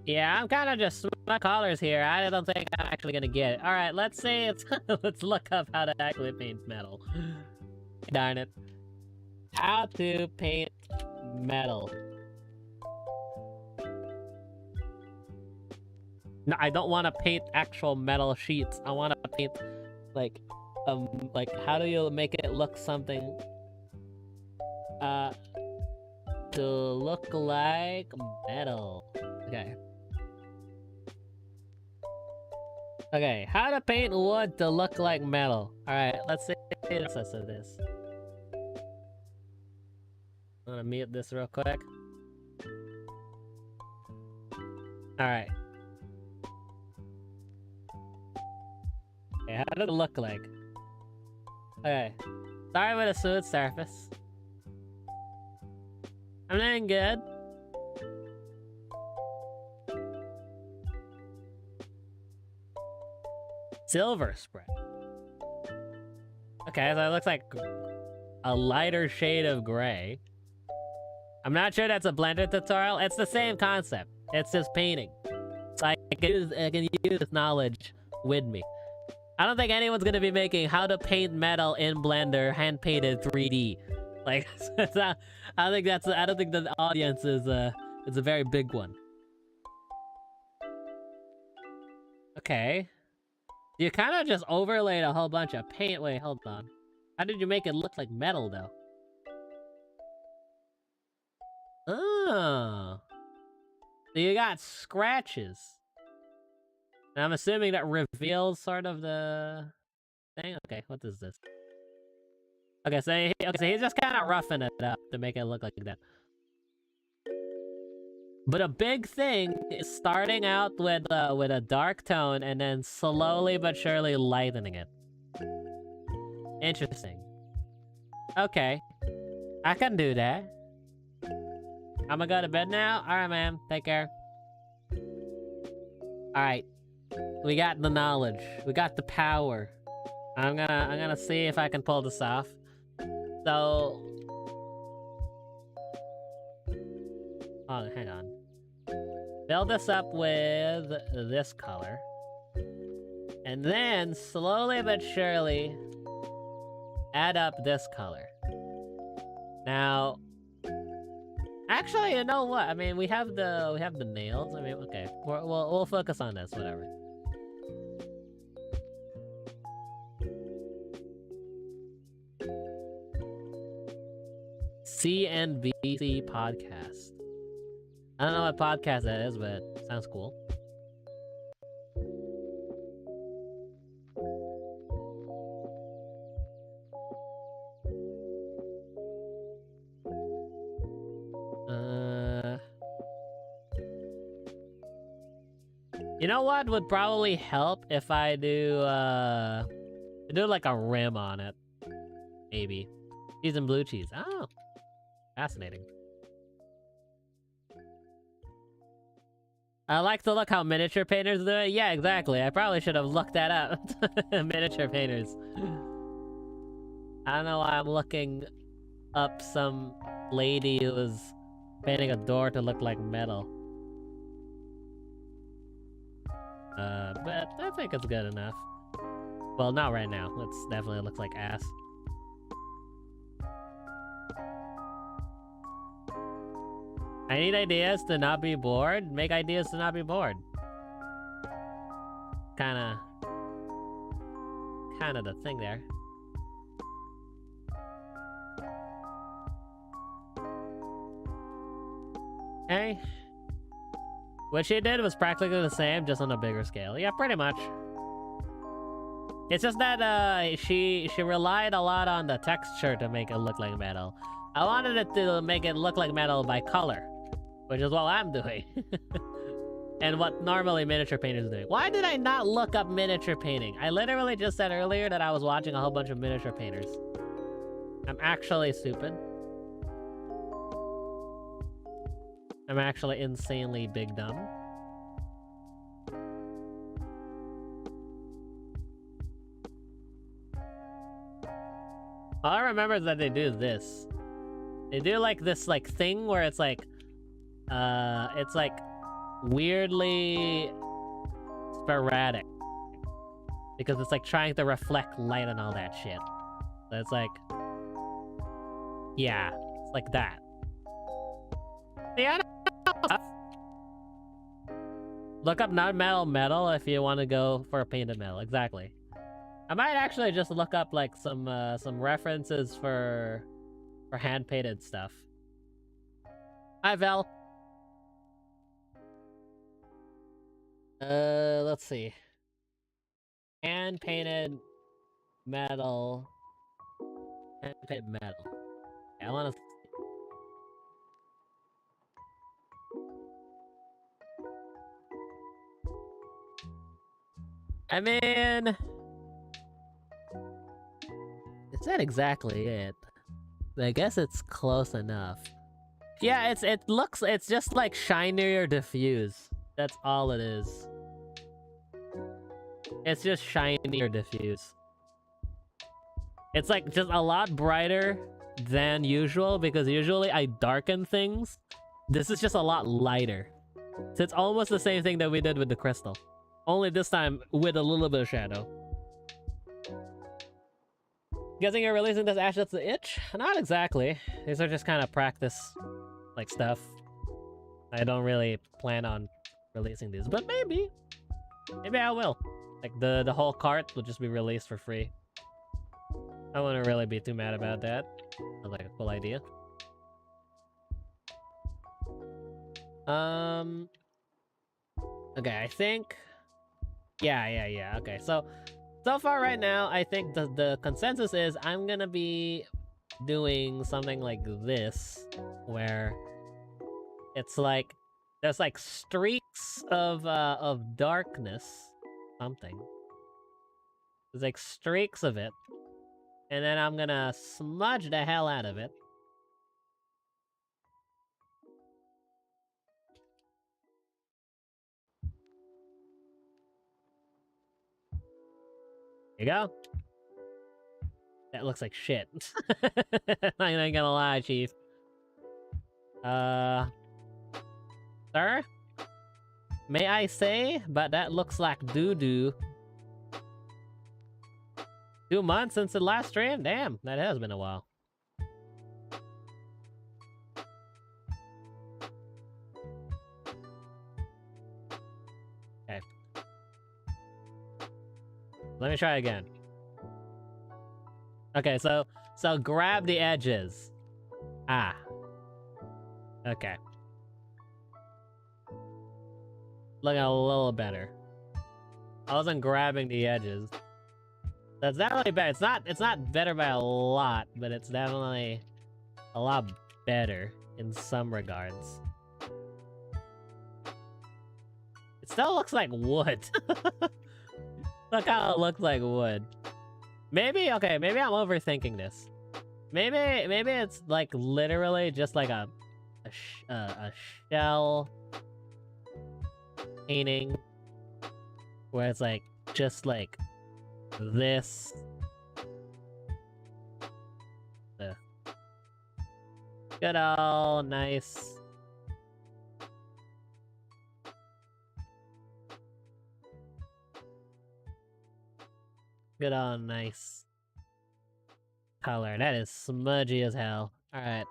Yeah, I'm kind of just my colors here. I don't think I'm actually gonna get it. All right, let's see. Let's look up how to actually paint metal. Darn it. How to paint metal. No, I don't want to paint actual metal sheets. I want to paint like how do you make it look something to look like metal. Okay. Okay, how to paint wood to look like metal. Alright, let's see the process of this. I'm gonna mute this real quick. Alright. Okay, how does it look like? Okay. Start with a smooth surface. I'm doing good. Silver spread. Okay, so it looks like a lighter shade of gray. I'm not sure that's a Blender tutorial. It's the same concept. It's just painting. So I can use this knowledge with me. I don't think anyone's gonna be making how to paint metal in Blender hand painted 3D. Like, I don't think the audience is a very big one. Okay. You kind of just overlaid a whole bunch of paint. Wait, hold on. How did you make it look like metal, though? Oh. So you got scratches. And I'm assuming that reveals sort of the thing. Okay, what is this? Okay, so he's just kind of roughing it up to make it look like that. But a big thing is starting out with a dark tone and then slowly but surely lightening it. Interesting. Okay. I can do that. I'm gonna go to bed now? Alright, man. Take care. Alright. We got the knowledge. We got the power. I'm gonna see if I can pull this off. So... oh, hang on. Fill this up with this color. And then, slowly but surely, add up this color. Now... actually, you know what? I mean, we have the nails. I mean, okay. We'll focus on this, whatever. CNVC podcast. I don't know what podcast that is, but it sounds cool. You know what would probably help if I do like a rim on it. Maybe. Cheese and blue cheese. Oh. Fascinating. I like to look how miniature painters do it. Yeah, exactly. I probably should have looked that up. Miniature painters. I don't know why I'm looking up some lady who was painting a door to look like metal. But I think it's good enough. Well, not right now. It definitely looks like ass. I need ideas to not be bored. Make ideas to not be bored. Kinda the thing there. Okay. What she did was practically the same, just on a bigger scale. Yeah, pretty much. It's just that she relied a lot on the texture to make it look like metal. I wanted it to make it look like metal by color, which is what I'm doing. And what normally miniature painters are doing. Why did I not look up miniature painting? I literally just said earlier that I was watching a whole bunch of miniature painters. I'm actually stupid. I'm actually insanely big dumb. All I remember is that they do this. They do like this like thing where it's like weirdly sporadic. Because it's like trying to reflect light and all that shit. So it's like, yeah, it's like that. Yeah. Look up non-metal metal if you want to go for a painted metal. Exactly. I might actually just look up like some references for hand painted stuff. Hi, Val. Let's see. Hand painted metal. Hand painted metal. Yeah, I want to. I mean, is that exactly it? I guess it's close enough. Yeah, it's just like shinier diffuse. That's all it is. It's just shinier diffuse. It's like just a lot brighter than usual because usually I darken things. This is just a lot lighter. So it's almost the same thing that we did with the crystal. Only this time with a little bit of shadow. Guessing you're releasing this Ash That's the Itch? Not exactly. These are just kind of practice like stuff. I don't really plan on releasing these, but maybe. Maybe I will. Like the whole cart will just be released for free. I wouldn't really be too mad about that. Sounds like a cool idea. Okay, I think. Yeah. Okay, so far right now, I think the consensus is I'm gonna be doing something like this, where it's like there's like streaks of darkness, something. There's like streaks of it, and then I'm gonna smudge the hell out of it. There you go. That looks like shit. I ain't gonna lie, Chief. Sir? May I say, but that looks like doo-doo. 2 months since the last stream? Damn, that has been a while. Okay. Let me try again. Okay, so grab the edges. Ah. Okay. Looking a little better. I wasn't grabbing the edges. That's definitely better. It's not better by a lot, but it's definitely a lot better in some regards. It still looks like wood. Look how it looks like wood. Maybe I'm overthinking this. Maybe it's like literally just like a shell painting where it's like just like this. Good old nice. Good old nice color. That is smudgy as hell. Alright.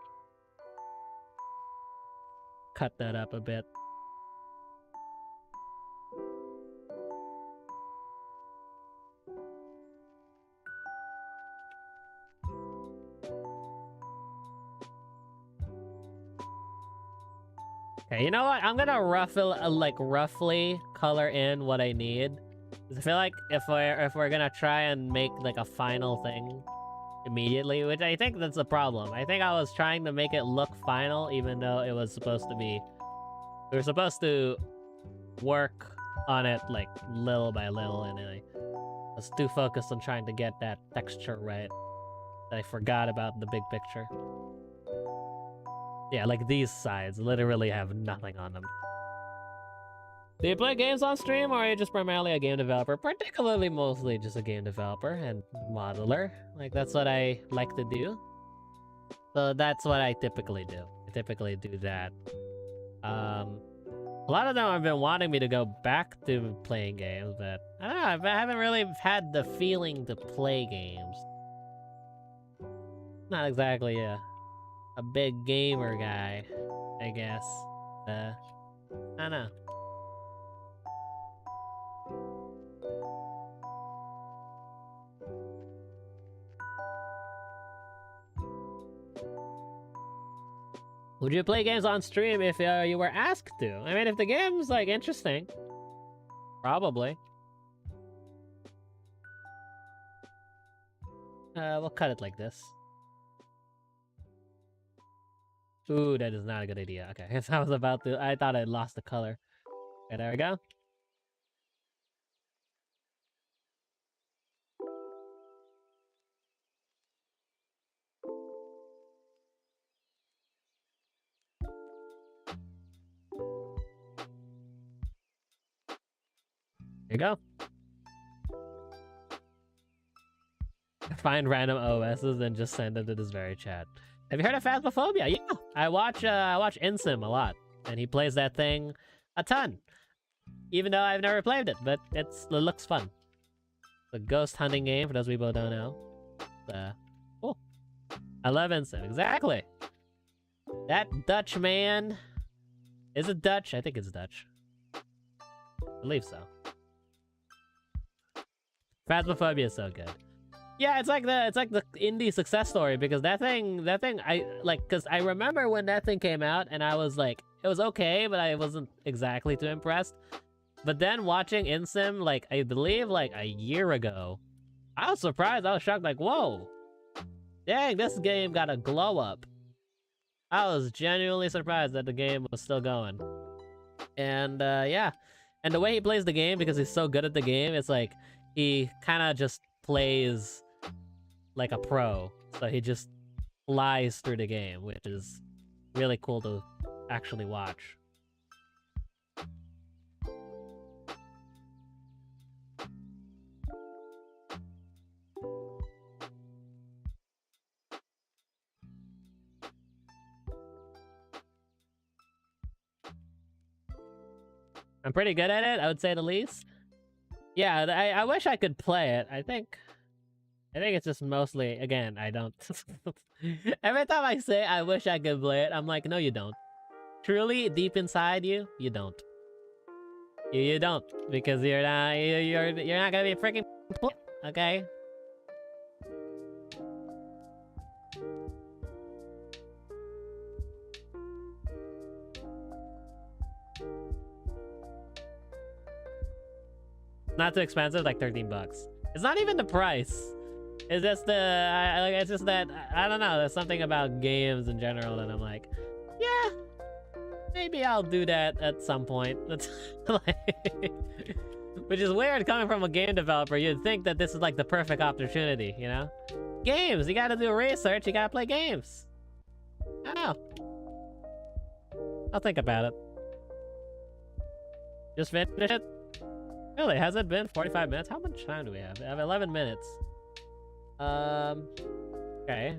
Cut that up a bit. Okay, you know what? I'm gonna roughly color in what I need. 'Cause I feel like if we're gonna try and make like a final thing immediately, which I think that's the problem. I think I was trying to make it look final, even though it was supposed to be. We were supposed to work on it like little by little, and I was too focused on trying to get that texture right that I forgot about the big picture. Yeah, like these sides literally have nothing on them. Do you play games on stream, or are you just primarily a game developer? Particularly, mostly just a game developer and modeler. Like, that's what I like to do. So that's what I typically do. I typically do that. A lot of them have been wanting me to go back to playing games, but I don't know, I haven't really had the feeling to play games. Not exactly a big gamer guy, I guess. I don't know. Would you play games on stream if you were asked to? I mean, if the game's like interesting, probably. We'll cut it like this. Ooh, that is not a good idea. Okay, I guess I was about to. I thought I lost the color. Okay, there we go. There you go. Find random OSs and just send them to this very chat. Have you heard of Phasmophobia? Yeah, I watch Insim a lot, and he plays that thing a ton. Even though I've never played it, but it looks fun. It's a ghost hunting game for those people who don't know. Cool. I love Insim, exactly. That Dutch man. Is it Dutch? I think it's Dutch. I believe so. Phasmophobia is so good. Yeah, it's like the indie success story, because that thing I like, because I remember when that thing came out and I was like, it was okay, but I wasn't exactly too impressed. But then watching Insim, like, I believe like a year ago, I was surprised. I was shocked, like, whoa, dang, this game got a glow up. I was genuinely surprised that the game was still going. And yeah, and the way he plays the game, because he's so good at the game, it's like he kind of just plays like a pro. So he just flies through the game, which is really cool to actually watch. I'm pretty good at it, I would say the least. Yeah, I wish I could play it. I think it's just mostly, again, I don't. Every time I say I wish I could play it, I'm like, no, you don't. Truly, deep inside you, you don't. You don't, because you're not gonna be freaking play, okay? Not too expensive, like 13 bucks. It's not even the price. It's just it's just that, I don't know, there's something about games in general that I'm like, yeah, maybe I'll do that at some point. That's like, which is weird coming from a game developer. You'd think that this is like the perfect opportunity, you know? Games, you gotta do research, you gotta play games. I don't know. I'll think about it. Just finish it? Really, has it been 45 minutes? How much time do we have? I have 11 minutes. Okay.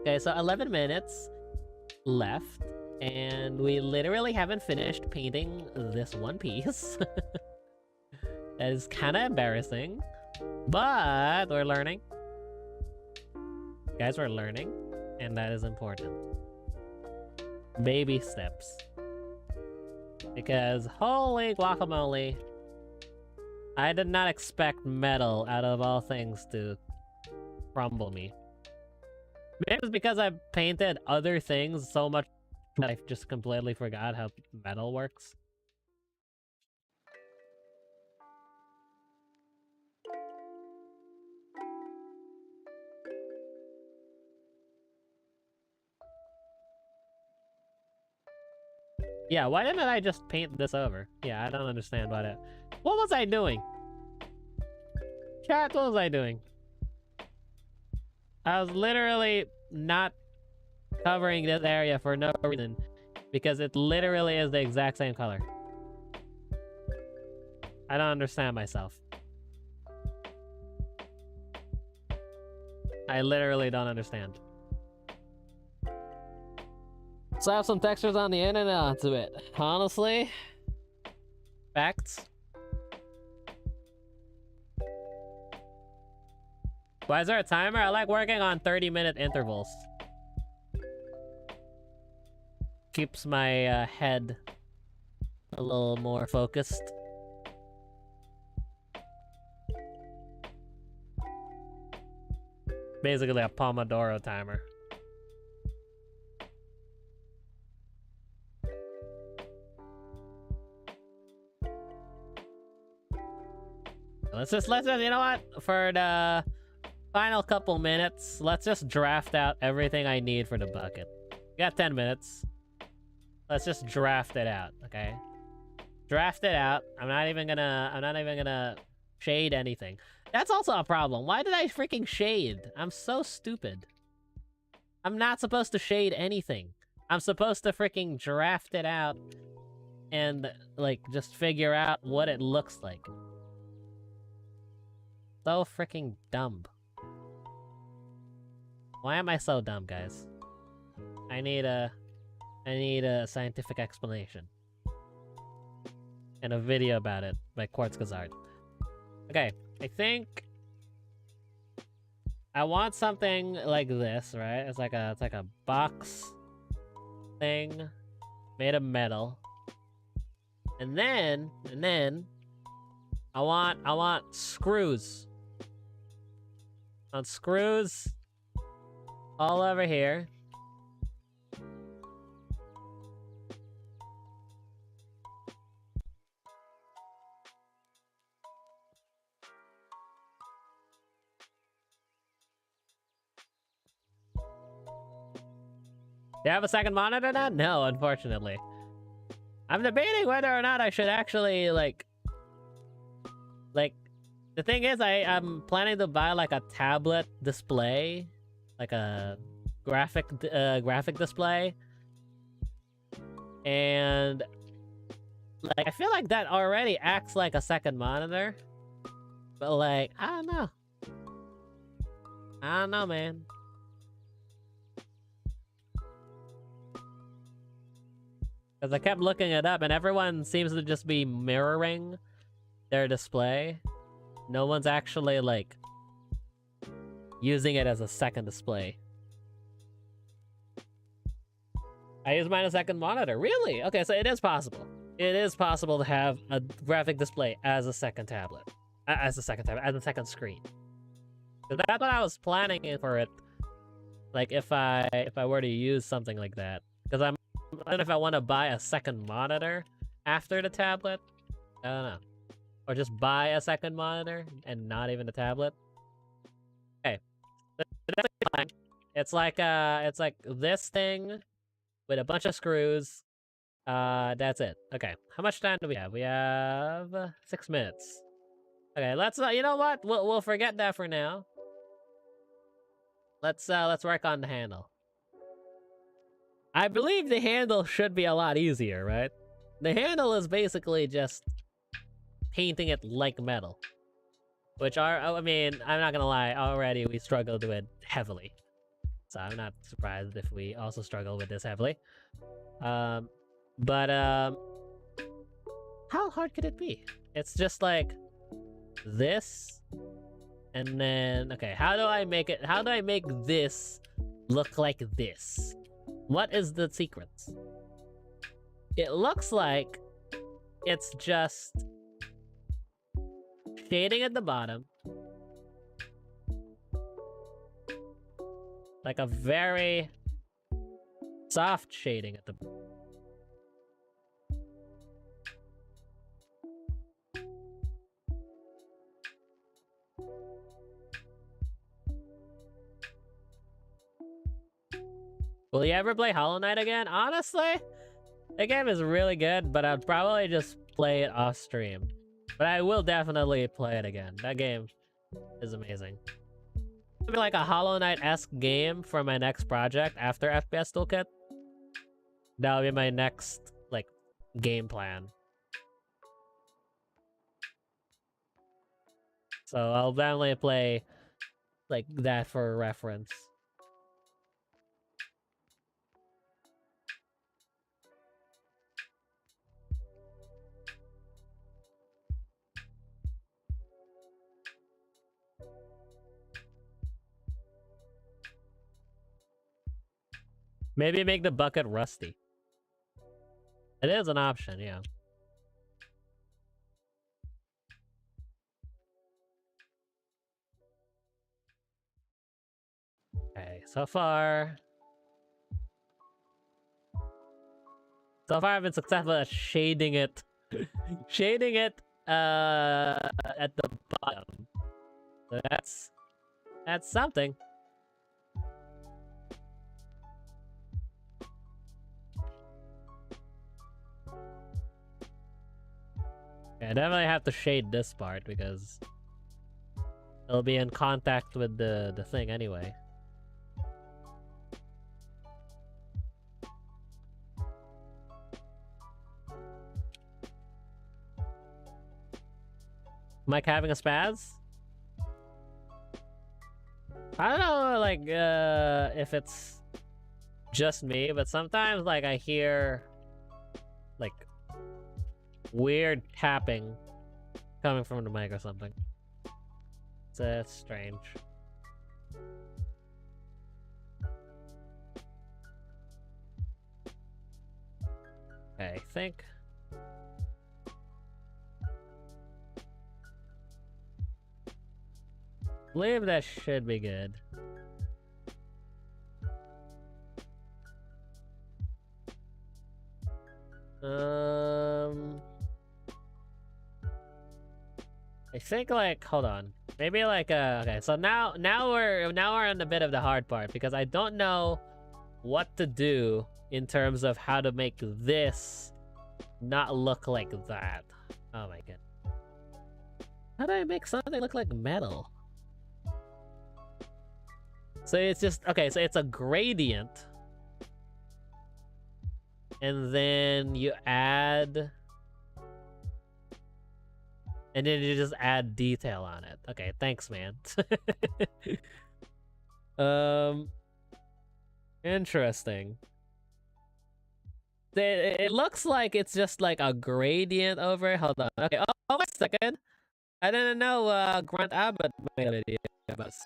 Okay, so 11 minutes left, and we literally haven't finished painting this one piece. That is kind of embarrassing, but we're learning. Guys, we're learning, and that is important. Baby steps. Because holy guacamole, I did not expect metal, out of all things, to crumble me. Maybe it's because I've painted other things so much that I just completely forgot how metal works. Yeah, why didn't I just paint this over? Yeah, I don't understand what it... What was I doing? Chat, what was I doing? I was literally not covering this area for no reason. Because it literally is the exact same color. I don't understand myself. I literally don't understand. Slap some textures on the internet onto it. Honestly? Facts? Why is there a timer? I like working on 30-minute intervals. Keeps my head a little more focused. Basically a Pomodoro timer. Let's just, you know what? For the final couple minutes, let's just draft out everything I need for the bucket. We got 10 minutes. Let's just draft it out, okay? Draft it out. I'm not even gonna shade anything. That's also a problem. Why did I freaking shade? I'm so stupid. I'm not supposed to shade anything. I'm supposed to freaking draft it out and, like, just figure out what it looks like. So freaking dumb. Why am I so dumb, guys? I need a scientific explanation. And a video about it by Quartz Gazard. Okay, I think I want something like this, right? It's like a box thing made of metal. And then I want screws. On screws all over here. Do you have a second monitor now? No, unfortunately. I'm debating whether or not I should actually, like, the thing is, I'm planning to buy, like, a tablet display. Like a graphic display. And, like, I feel like that already acts like a second monitor. But, like, I don't know. I don't know, man. Because I kept looking it up, and everyone seems to just be mirroring their display. No one's actually, like, using it as a second display. I use mine as a second monitor. Really? Okay, so it is possible. It is possible to have a graphic display as a second tablet. As a second screen. So that's what I was planning for it. Like, if I were to use something like that. Because I don't know if I want to buy a second monitor after the tablet. I don't know. Or just buy a second monitor and not even a tablet. Okay. It's like this thing with a bunch of screws. That's it. Okay. How much time do we have? We have 6 minutes. Okay, let's you know what? We'll forget that for now. Let's work on the handle. I believe the handle should be a lot easier, right? The handle is basically just painting it like metal. Which I mean, I'm not gonna lie, already we struggled with it heavily. So I'm not surprised if we also struggle with this heavily. How hard could it be? It's just like this, and then, okay, how do I make this look like this? What is the secret? It looks like it's just shading at the bottom. Like a very soft shading at the bottom. Will you ever play Hollow Knight again? Honestly, That game is really good, but I'd probably just play it off stream. But I will definitely play it again. That game is amazing. It'll be like a Hollow Knight-esque game for my next project after FPS Toolkit. That'll be my next, like, game plan. So I'll definitely play, like, that for reference. Maybe make the bucket rusty. It is an option, yeah. Okay, so far I've been successful at shading it. Shading it at the bottom. So that's something. Okay, I definitely have to shade this part because it'll be in contact with the thing anyway. Mike having a spaz? I don't know, like, if it's just me, but sometimes, like, I hear, like, weird tapping coming from the mic or something. It's strange. Okay, I think... I believe that should be good. I think, like, hold on. Maybe like okay, so now we're in a bit of the hard part because I don't know what to do in terms of how to make this not look like that. Oh my god. How do I make something look like metal? So it's just, okay, so it's a gradient. And then you add... And then you just add detail on it. Okay, thanks, man. Interesting. It looks like it's just like a gradient over. Hold on. Okay, oh, wait a second. I didn't know Grant Abbott made a video about this.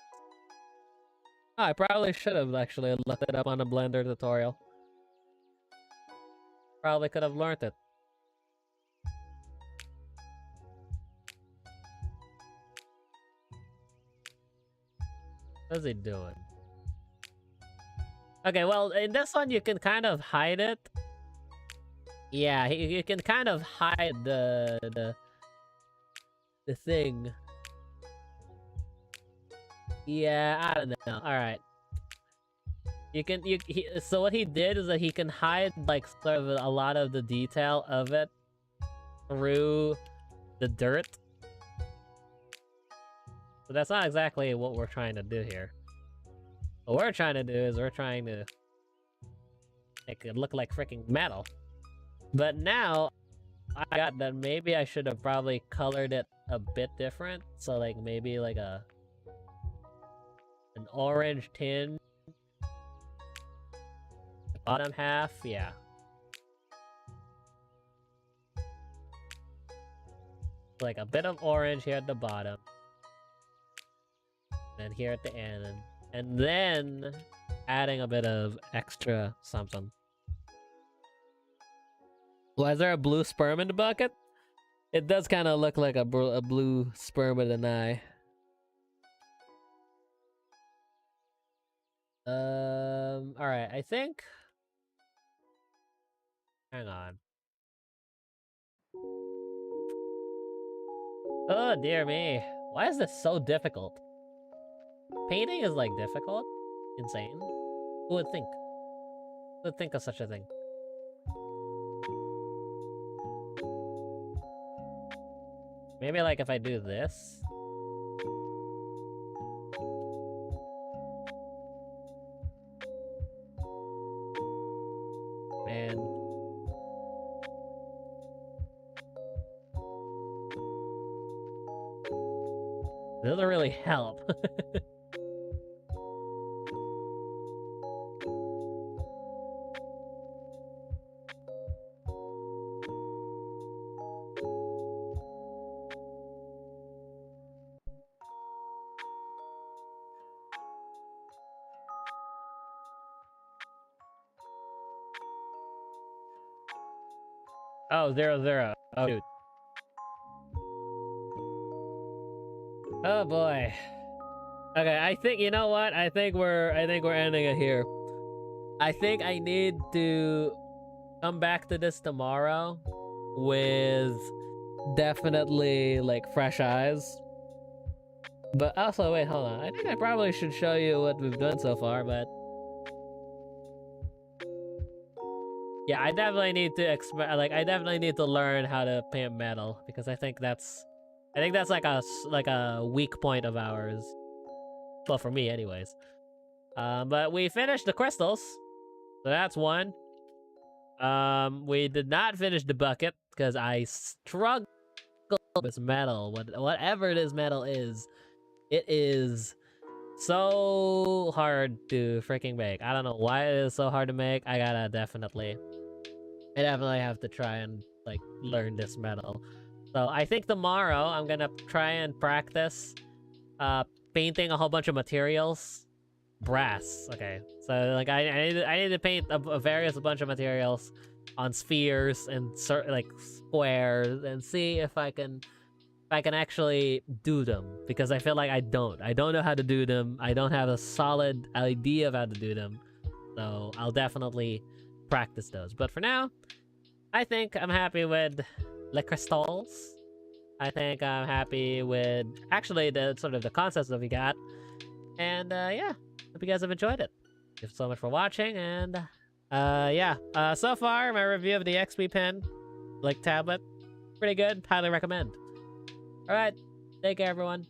Oh, I probably should have actually looked it up on a Blender tutorial. Probably could have learned it. What's he doing? Okay, well, in this one you can kind of hide it. Yeah, you can kind of hide the thing. Yeah, I don't know. All right. So what he did is that he can hide like sort of a lot of the detail of it through the dirt. So that's not exactly what we're trying to do here. What we're trying to do is we're trying to make it look like freaking metal. But now I got that maybe I should have probably colored it a bit different. So like maybe like an orange tinge. Bottom half, yeah. Like a bit of orange here at the bottom. And here at the end. And then adding a bit of extra something. Well, is there a blue sperm in the bucket? It does kind of look like a blue sperm with an eye. Alright, I think... Hang on. Oh, dear me. Why is this so difficult? Painting is, like, difficult? Insane? Who would think? Who would think of such a thing? Maybe like if I do this. Man. It doesn't really help. Oh, 0, 0. Oh, dude. Oh boy. Okay, I think you know what? I think we're ending it here. I think I need to come back to this tomorrow with definitely like fresh eyes. But also, wait, hold on. I think I probably should show you what we've done so far, but yeah, I definitely need to I definitely need to learn how to paint metal because I think that's like a weak point of ours. Well, for me anyways. But we finished the crystals. So that's one. We did not finish the bucket because I struggled with this metal. Whatever this metal is, it is so hard to freaking make. I don't know why it is so hard to make. I definitely have to try and like learn this metal. So I think tomorrow I'm gonna try and practice painting a whole bunch of materials. Brass. Okay, so like I need to paint a bunch of materials on spheres and like squares and see if I can actually do them, because I feel like I don't know how to do them. I don't have a solid idea of how to do them, so I'll definitely practice those. But for now, I think I'm happy with the crystals. I think I'm happy with actually the sort of the concepts that we got, and yeah, hope you guys have enjoyed it. Thank you so much for watching, and yeah, so far my review of the XP pen like tablet, pretty good. Highly recommend. All right, take care, everyone.